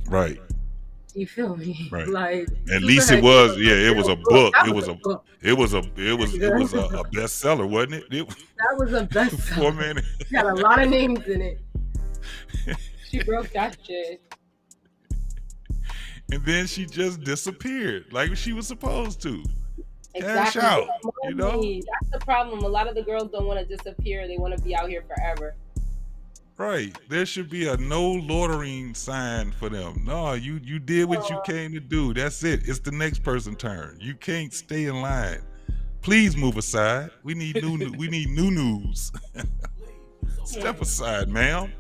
Right. You feel me? Right. Like, at least it was. Yeah, it was a book. It was a bestseller, wasn't it? That was a bestseller. 4 minutes. Got a lot of names in it. She broke that shit. And then she just disappeared like she was supposed to. Exactly. Cash out, That's the problem. A lot of the girls don't want to disappear. They want to be out here forever. Right. There should be a no loitering sign for them. No, you did what you came to do. That's it. It's the next person's turn. You can't stay in line. Please move aside. We need new news. Step aside, ma'am.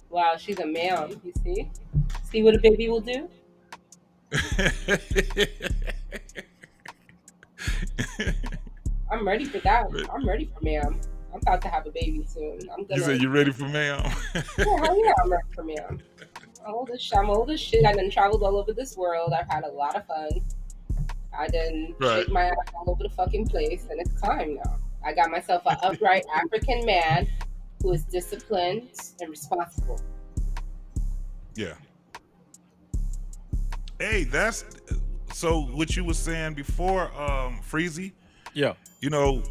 Wow, she's a ma'am. You see? See what a baby will do? I'm ready for that. I'm ready for ma'am. I'm about to have a baby soon. You said you ready for ma'am? Yeah, hell yeah, I'm ready for ma'am. I'm old as shit. I done traveled all over this world. I've had a lot of fun. I done shake my ass all over the fucking place, and it's time now. I got myself an upright African man who is disciplined and responsible. Yeah. Hey, that's so what you were saying before, Freezy. Yeah. You know,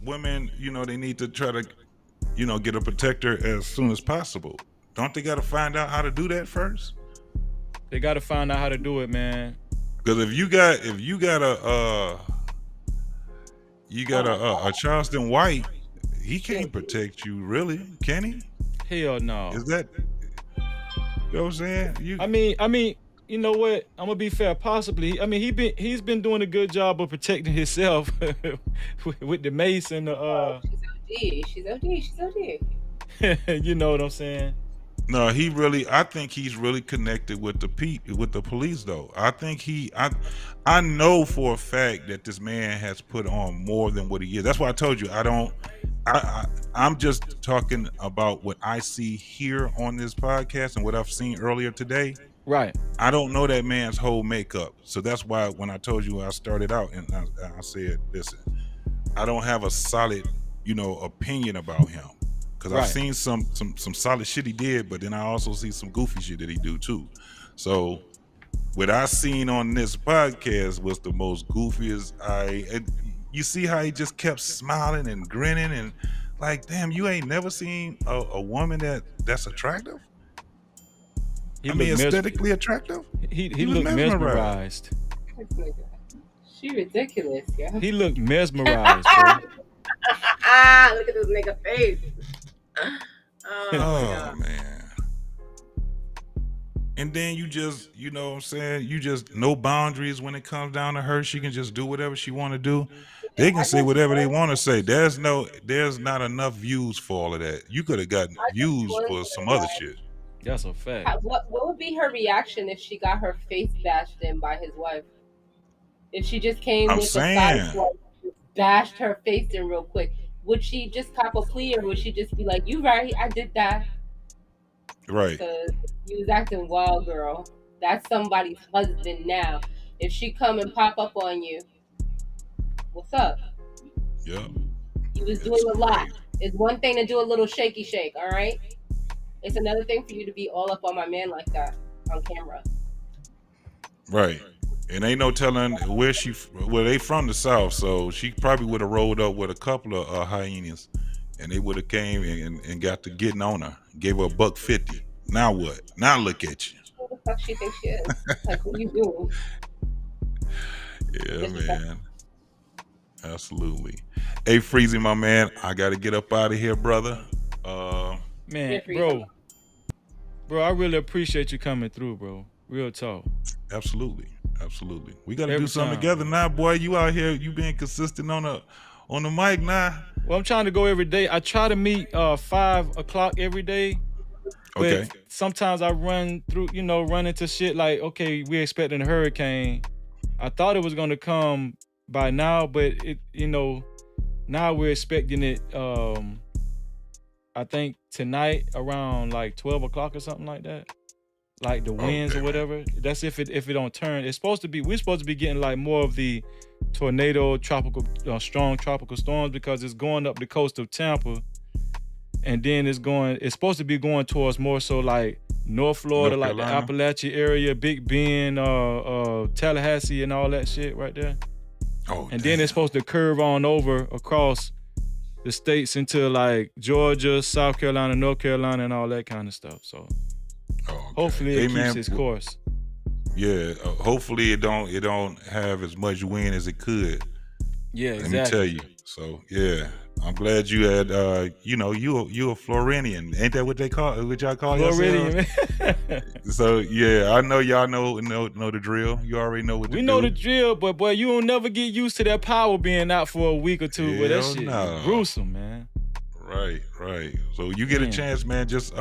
women, they need to try to, get a protector as soon as possible. Don't they got to find out how to do that first? They got to find out how to do it, man. Because if you got a Charleston white, he can't protect you, really, can he? Hell no. Is that? You know what I'm saying? I mean, you know what? I'm gonna be fair. Possibly. I mean, he's been doing a good job of protecting himself with the mace and the. She's OD. You know what I'm saying? No, I think he's really connected with the police though. I think I know for a fact that this man has put on more than what he is. That's why I told you I'm just talking about what I see here on this podcast and what I've seen earlier today. Right. I don't know that man's whole makeup. So that's why when I told you I started out and I said, listen, I don't have a solid, opinion about him. Because I've seen some solid shit he did, but then I also see some goofy shit that he do too. So what I seen on this podcast was the most goofiest. And you see how he just kept smiling and grinning and like, damn, you ain't never seen a woman that's attractive? Aesthetically attractive? He looked mesmerized. She ridiculous, yeah. He looked mesmerized, bro. Look at this nigga face. Oh man. And then you just, you know what I'm saying? You just no boundaries when it comes down to her. She can just do whatever she want to do. They can say whatever they want to say. There's not enough views for all of that. You could have gotten views for some other shit. That's a fact. What would be her reaction if she got her face bashed in by his wife? If she just came with a side swipe, bashed her face in real quick, would she just cop a plea or would she just be like, "You right, I did that"? Right. Because you was acting wild, girl. That's somebody's husband now. If she come and pop up on you, what's up? Yeah. You was doing a lot. It's one thing to do a little shaky shake, all right? It's another thing for you to be all up on my man like that on camera. Right. And ain't no telling where they from the South, so she probably would have rolled up with a couple of hyenas and they would have came and got to getting on her. Gave her $150. Now what? Now look at you. What the fuck she thinks she is? Like, what are you doing? Yeah, man. Absolutely. Hey, Freezy, my man, I got to get up out of here, brother. Man, bro, I really appreciate you coming through, bro. Real talk. Absolutely. We got to do something together now, boy. You out here, you being consistent on the mic now. Well, I'm trying to go every day. I try to meet 5 o'clock every day. But okay. Sometimes I run into shit like, okay, we're expecting a hurricane. I thought it was going to come by now, but now we're expecting it, I think tonight around like 12 o'clock or something like that. Like the winds or whatever. That's if it don't turn. We're supposed to be getting like more of the tornado, strong tropical storms because it's going up the coast of Tampa. And then it's supposed to be going towards more so like North Florida, like the Appalachia area, Big Bend, Tallahassee and all that shit right there. Then it's supposed to curve on over across the states into like Georgia, South Carolina, North Carolina, and all that kind of stuff. So hopefully it keeps its course. Yeah, hopefully it don't have as much wind as it could. Yeah, exactly. Let me tell you. So yeah, I'm glad you had, you a Floridian. Ain't that what y'all call Floridian, yourselves? man. So yeah, I know y'all know the drill. You already know what to do. We know the drill, but boy, you don't never get used to that power being out for a week or two. But that Hell shit no. is gruesome, man. Right. So you get a chance, man, just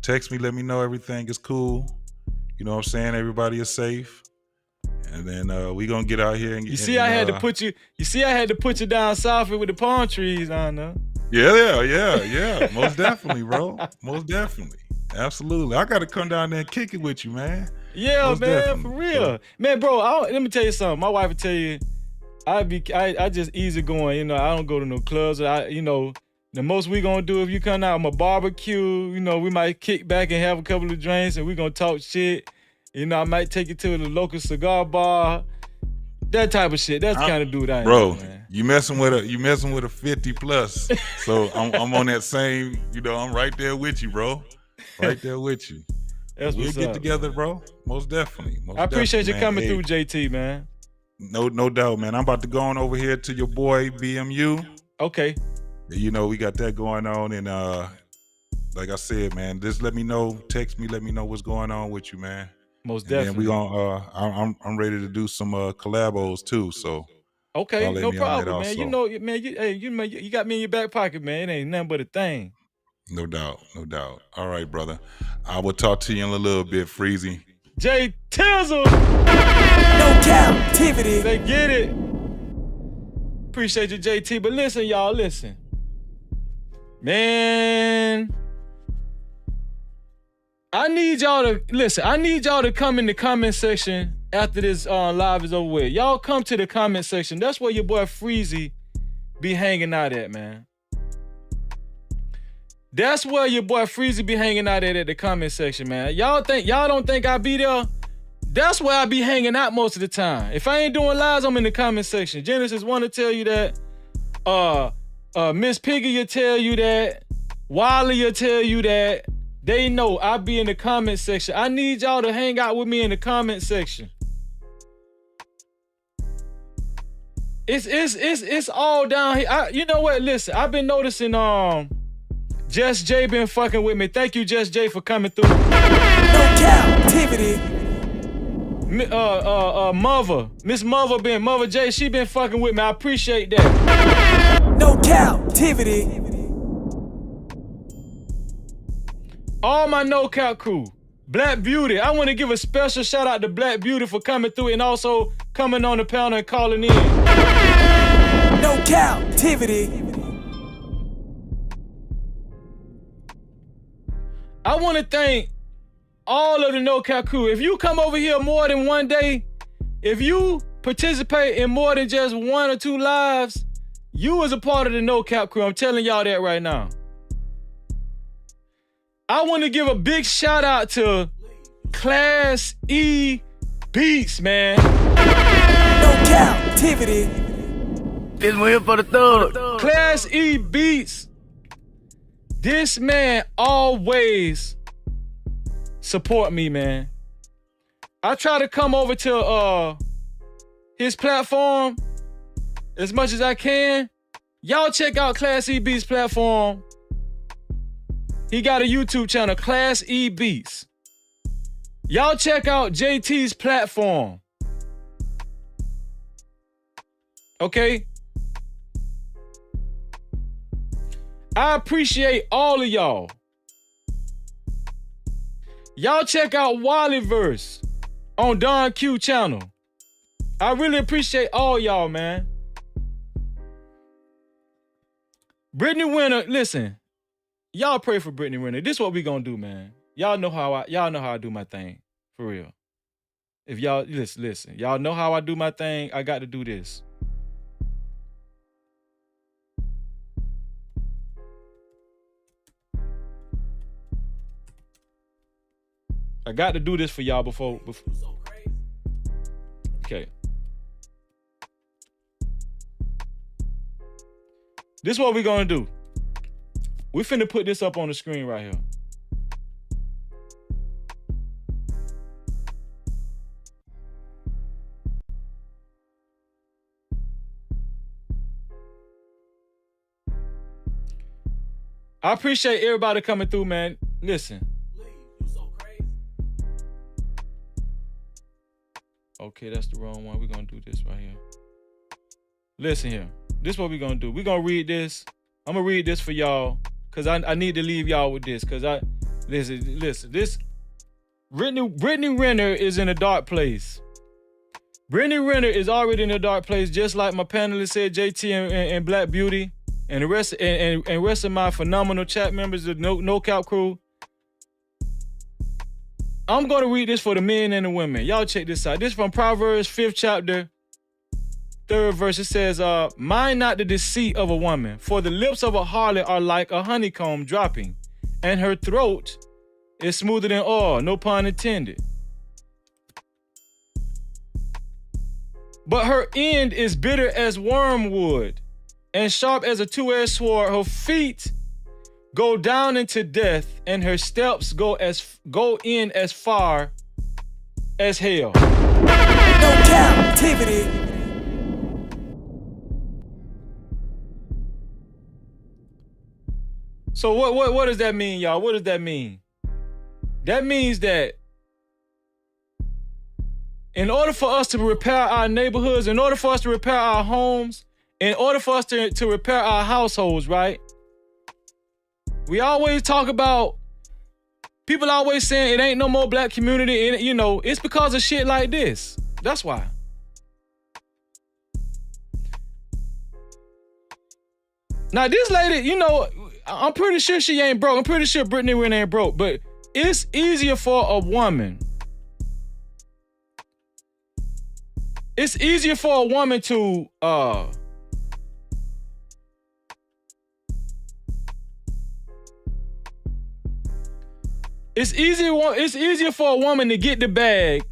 text me, let me know everything is cool. You know what I'm saying? Everybody is safe. And then we gonna get out here and You see, I had to put you down south with the palm trees on there. Yeah. Most definitely, bro. Most definitely. Absolutely. I gotta come down there and kick it with you, man. Yeah, Most man, definitely, for real. bro. Man, bro, let me tell you something. My wife will tell you, I just easy going, you know, I don't go to no clubs. The most we gonna do if you come out, I'm a barbecue, you know, we might kick back and have a couple of drinks and we gonna talk shit. You know, I might take you to the local cigar bar. That type of shit. That's the kind of dude I am. Bro, man. you messing with a 50 plus. So I'm on that same, I'm right there with you, bro. Right there with you. That's We'll what's get up. together, bro. Most definitely. I appreciate you coming through, through, JT, man. No doubt, man. I'm about to go on over here to your boy BMU. Okay. You know, we got that going on, and like I said, man, just let me know, text me, let me know what's going on with you, man. Most And then definitely. we gonna I'm ready to do some collabos too, so Okay, holler at no me on that problem, man. also. You know, man, you got me in your back pocket, man. It ain't nothing but a thing. No doubt. All right, brother. I will talk to you in a little bit, Freezy. J Tizzle. No Cap-tivity. They get it. Appreciate you, JT. But listen, y'all, listen. Man, I need y'all to come in the comment section after this live is over with. Y'all come to the comment section. That's where your boy Freezy be hanging out at, man. That's where your boy Freezy be hanging out at the comment section, man. Y'all don't think I be there? That's where I be hanging out most of the time. If I ain't doing lives, I'm in the comment section. Genesis want to tell you that. Miss Piggy will tell you that. Wiley will tell you that. They know I be in the comment section. I need y'all to hang out with me in the comment section. It's all down here. You know what? Listen, I've been noticing Just J been fucking with me. Thank you, Just J, for coming through. No Cap-tivity. Mother J, she been fucking with me. I appreciate that. No Cap-tivity. All my No Cap crew. Black Beauty. I want to give a special shout out to Black Beauty for coming through and also coming on the panel and calling in. No Cap-tivity. I want to thank all of the No Cap crew. If you come over here more than one day, if you participate in more than just 1 or 2 lives, you was a part of the No Cap crew. I'm telling y'all that right now. I want to give a big shout out to Class E Beats, man. No Cap-tivity. This one here for the thug. Class E Beats. This man always support me, man. I try to come over to his platform as much as I can. Y'all check out Class E Beats platform. He got a YouTube channel, Class E Beats. Y'all check out JT's platform. Okay? I appreciate all of y'all. Y'all check out Wallyverse on Don Q channel. I really appreciate all y'all, man. Brittany Renner, listen. Y'all pray for Brittany Renner. This is what we gonna do, man. Y'all know how I do my thing. For real. If y'all listen, y'all know how I do my thing. I got to do this. I got to do this for y'all before. Okay. This is what we gonna do. We finna put this up on the screen right here. I appreciate everybody coming through, man. Listen. Okay, that's the wrong one. We're going to do this right here. Listen here. This is what we're going to do. We're going to read this. I'm going to read this for y'all because I need to leave y'all with this because listen, this Brittany Renner is in a dark place. Brittany Renner is already in a dark place, just like my panelists said, JT and Black Beauty, and the rest and rest of my phenomenal chat members of No Cap crew. I'm gonna read this for the men and the women. Y'all check this out. This is from Proverbs 5th chapter, 3rd verse. It says, mind not the deceit of a woman, for the lips of a harlot are like a honeycomb dropping, and her throat is smoother than oil, no pun intended. But her end is bitter as wormwood and sharp as a two-edged sword. Her feet go down into death, and her steps go in as far as hell. No captivity. So what does that mean, y'all? What does that mean? That means that in order for us to repair our neighborhoods, in order for us to repair our homes, in order for us to repair our households, right? We always talk about, people always saying it ain't no more black community, and it's because of shit like this. That's why. Now this lady, I'm pretty sure she ain't broke. I'm pretty sure Brittany Renner ain't broke, but it's easier for a woman. It's easier for a woman to It's easier for a woman to get the bag,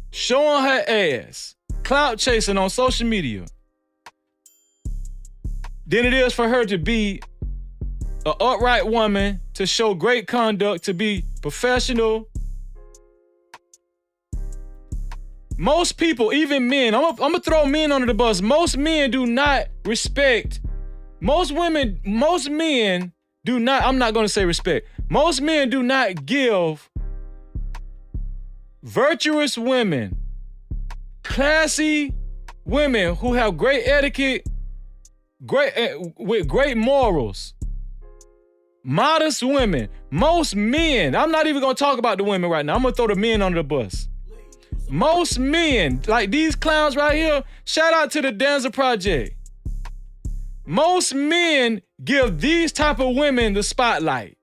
showing her ass, clout chasing on social media, than it is for her to be an upright woman, to show great conduct, to be professional. Most people, even men, I'm gonna throw men under the bus. Most men do not respect. Most men do not, I'm not gonna say respect. Most men do not give virtuous women, classy women who have great etiquette, with great morals, modest women. Most men, I'm not even gonna talk about the women right now. I'm gonna throw the men under the bus. Most men, like these clowns right here, shout out to the Danza Project. Most men give these type of women the spotlight.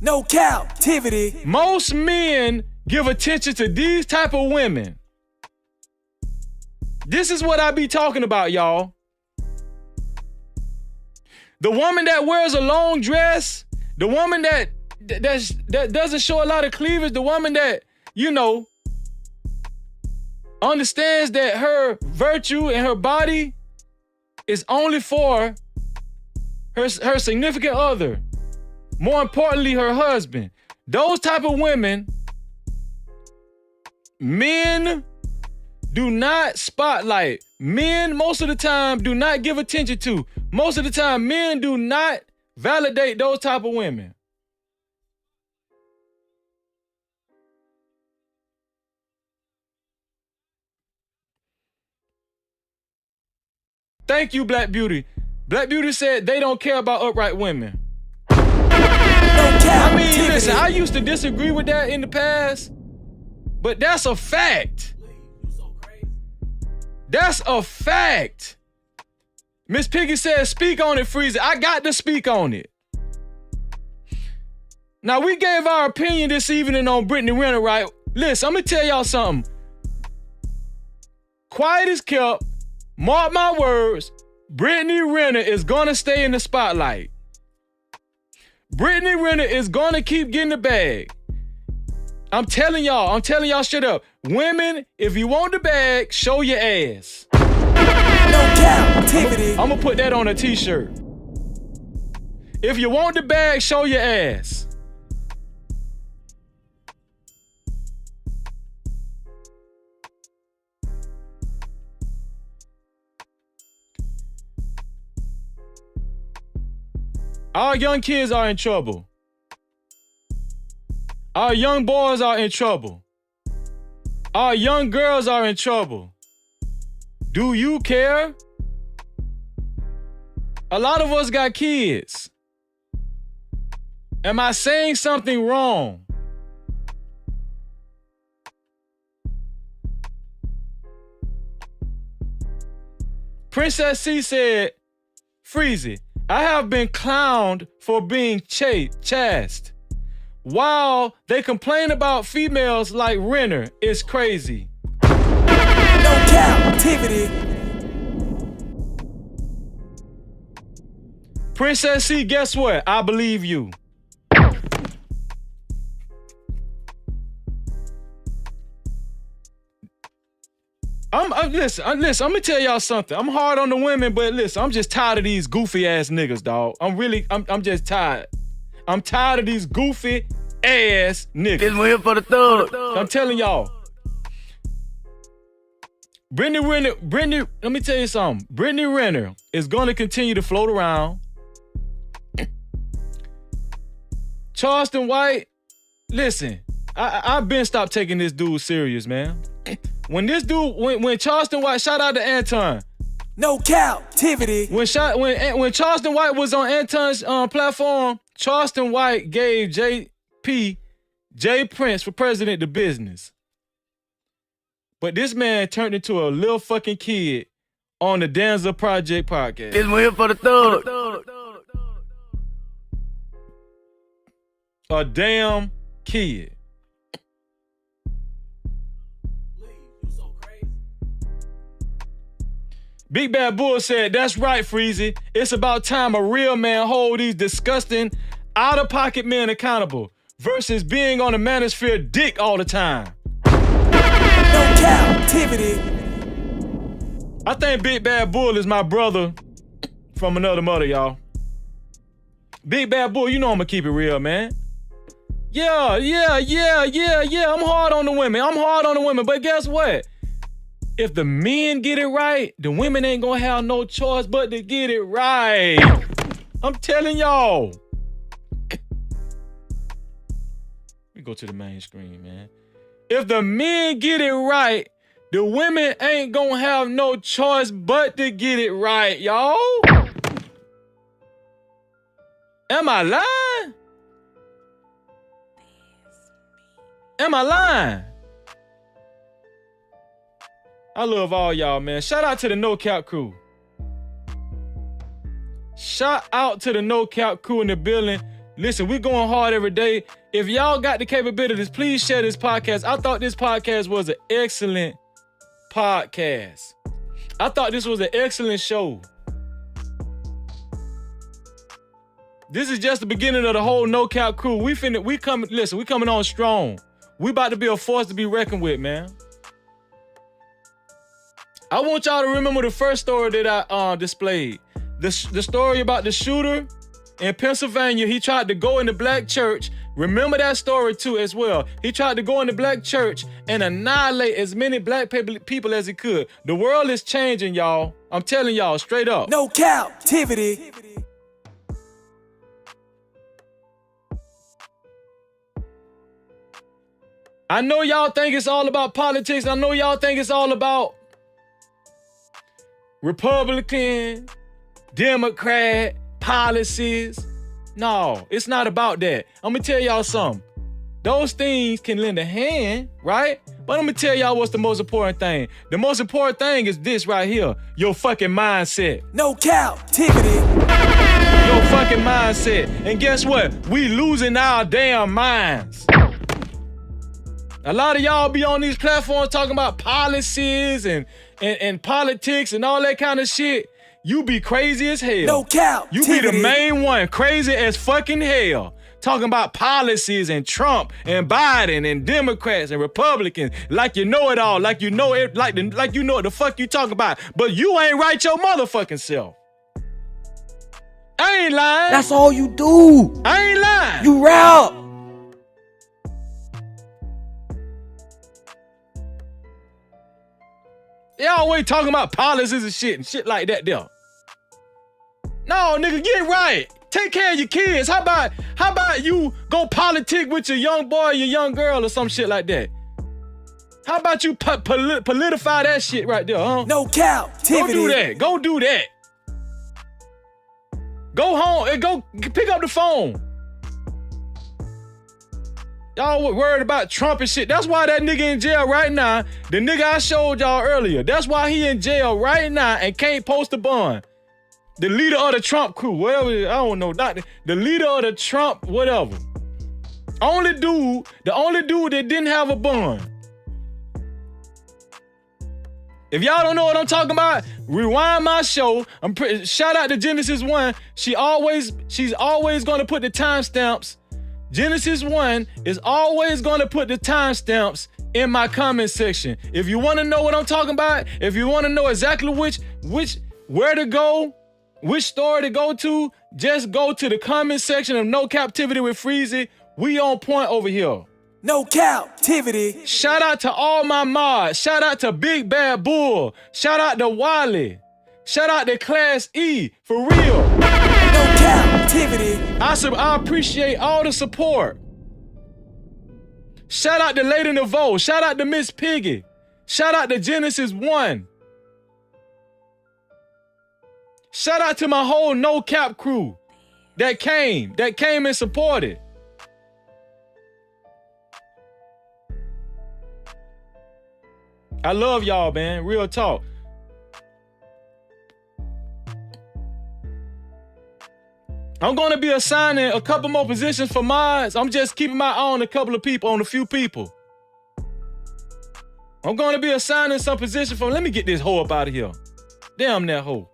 No captivity. Most men give attention to these type of women. This is what I be talking about, y'all. The woman that wears a long dress, the woman that doesn't show a lot of cleavage, the woman that, understands that her virtue and her body is only for her significant other. More importantly, her husband. Those type of women, men do not spotlight. Men, most of the time, do not give attention to. Most of the time, men do not validate those type of women. Thank you, Black Beauty. Black Beauty said they don't care about upright women. I mean, listen, I used to disagree with that in the past, but that's a fact. That's a fact. Miss Piggy said, speak on it, Freezer. I got to speak on it. Now, we gave our opinion this evening on Brittany Renner, right? Listen, I'm going to tell y'all something. Quiet as kept. Mark my words, Brittany Renner is going to stay in the spotlight. Brittany Renner is going to keep getting the bag. I'm telling y'all straight up. Women, if you want the bag, show your ass. No captivity. I'm going to put that on a t-shirt. If you want the bag, show your ass. Our young kids are in trouble. Our young boys are in trouble. Our young girls are in trouble. Do you care? A lot of us got kids. Am I saying something wrong? Princess C said, Freezy, I have been clowned for being chaste. While they complain about females like Renner, it's crazy. No captivity. Princess C, guess what? I believe you. Listen, I'm gonna tell y'all something. I'm hard on the women, but listen, I'm just tired of these goofy ass niggas, dog. I'm just tired. I'm tired of these goofy ass niggas. This one here for the thug. I'm telling y'all. Brittany Renner, let me tell you something. Brittany Renner is gonna continue to float around. Charleston White, listen, I've been stopped taking this dude serious, man. When this dude, when Charleston White, shout out to Anton. No captivity. When Charleston White was on Anton's platform, Charleston White gave J Prince for president the business. But this man turned into a little fucking kid on the Danza Project podcast. This one here for the thug. A damn kid. Big Bad Bull said, that's right, Freezy. It's about time a real man hold these disgusting, out-of-pocket men accountable versus being on the manosphere dick all the time. No captivity. I think Big Bad Bull is my brother from another mother, y'all. Big Bad Bull, you know I'm gonna keep it real, man. Yeah. I'm hard on the women. But guess what? If the men get it right, the women ain't gonna have no choice but to get it right. I'm telling y'all. Let me go to the main screen, man. If the men get it right, the women ain't gonna have no choice but to get it right, y'all. Am I lying? Am I lying? I love all y'all, man. Shout out to the No Cap crew. Shout out to the No Cap crew in the building. Listen, we going hard every day. If y'all got the capabilities, please share this podcast. I thought this podcast was an excellent podcast. I thought this was an excellent show. This is just the beginning of the whole No Cap crew. We coming on strong. We about to be a force to be reckoned with, man. I want y'all to remember the first story that I displayed. The story about the shooter in Pennsylvania. He tried to go in the black church. Remember that story too as well. He tried to go in the black church and annihilate as many black people as he could. The world is changing, y'all. I'm telling y'all straight up. No captivity. I know y'all think it's all about politics. I know y'all think it's all about Republican, Democrat policies. No, it's not about that. I'm gonna tell y'all something. Those things can lend a hand, right? But I'm gonna tell y'all what's the most important thing. The most important thing is this right here. Your fucking mindset. No captivity. Your fucking mindset. And guess what? We losing our damn minds. A lot of y'all be on these platforms talking about policies and politics and all that kind of shit. You be crazy as hell. No captivity. You be the main one, crazy as fucking hell. Talking about policies and Trump and Biden and Democrats and Republicans like you know it all, like you know it, like you know what the fuck you talking about. But you ain't right your motherfucking self. I ain't lying. That's all you do. I ain't lying. You rap. They always talking about policies and shit like that there. No, nigga, get right. Take care of your kids. How about you go politic with your young boy or your young girl or some shit like that? How about you politify that shit right there, huh? No Cap-tivity. Go do that. Go home and go pick up the phone. Y'all worried about Trump and shit. That's why that nigga in jail right now. The nigga I showed y'all earlier. That's why he in jail right now and can't post a bond. The leader of the Trump crew, whatever, I don't know. Not the leader of the Trump, whatever. The only dude that didn't have a bond. If y'all don't know what I'm talking about, rewind my show. Shout out to Genesis 1. She's always gonna put the timestamps. Genesis 1 is always gonna put the timestamps in my comment section. If you wanna know what I'm talking about, if you wanna know exactly where to go, which story to go to, just go to the comment section of No Cap-tivity with Freezy. We on point over here. No Cap-tivity. Shout out to all my mods. Shout out to Big Bad Bull. Shout out to Wally. Shout out to Class E. For real. No Cap-tivity. I appreciate all the support. Shout out to Lady Nevo. Shout out to Miss Piggy. Shout out to Genesis 1. Shout out to my whole No Cap crew that came and supported. I love y'all, man. Real talk. I'm going to be assigning a couple more positions for mods. I'm just keeping my eye on a few people. I'm going to be assigning some positions for, let me get this hoe up out of here. Damn that hoe.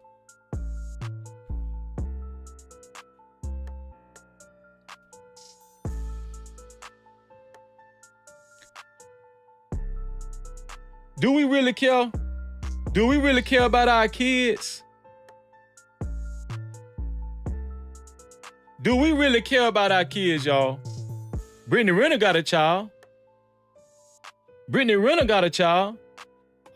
Do we really care? Do we really care about our kids? Do we really care about our kids, y'all? Brittany Renner got a child. Brittany Renner got a child.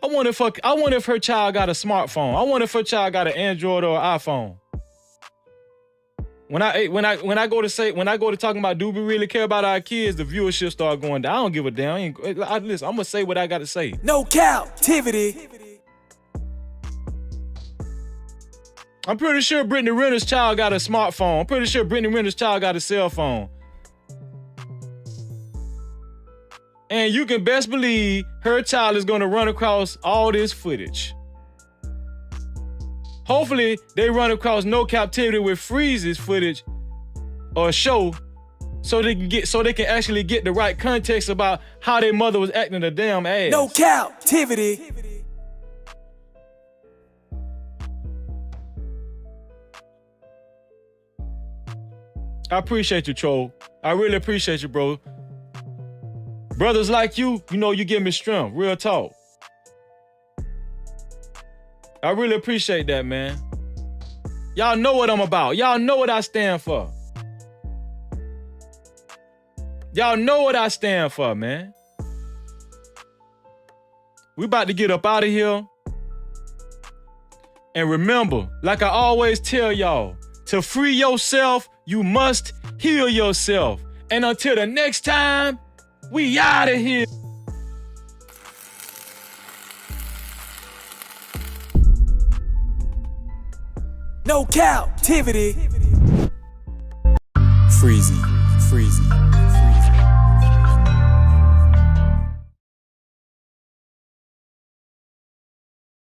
I wonder if her child got a smartphone. I wonder if her child got an Android or an iPhone. When I go to talking about do we really care about our kids, the viewership start going down. I don't give a damn. Listen, I'm gonna say what I gotta say. No Cap-tivity. I'm pretty sure Brittany Renner's child got a smartphone. I'm pretty sure Brittany Renner's child got a cell phone. And you can best believe her child is gonna run across all this footage. Hopefully, they run across No Cap-tivity with Freeze's footage or show so they can actually get the right context about how their mother was acting a damn ass. No Cap-tivity. I appreciate you, troll. I really appreciate you, bro. Brothers like you know you give me strength. Real talk. I really appreciate that, man. Y'all know what I'm about. Y'all know what I stand for. Y'all know what I stand for, man. We about to get up out of here. And remember, like I always tell y'all, to free yourself, you must heal yourself. And until the next time, we out of here. No Cap-tivity. Freezy.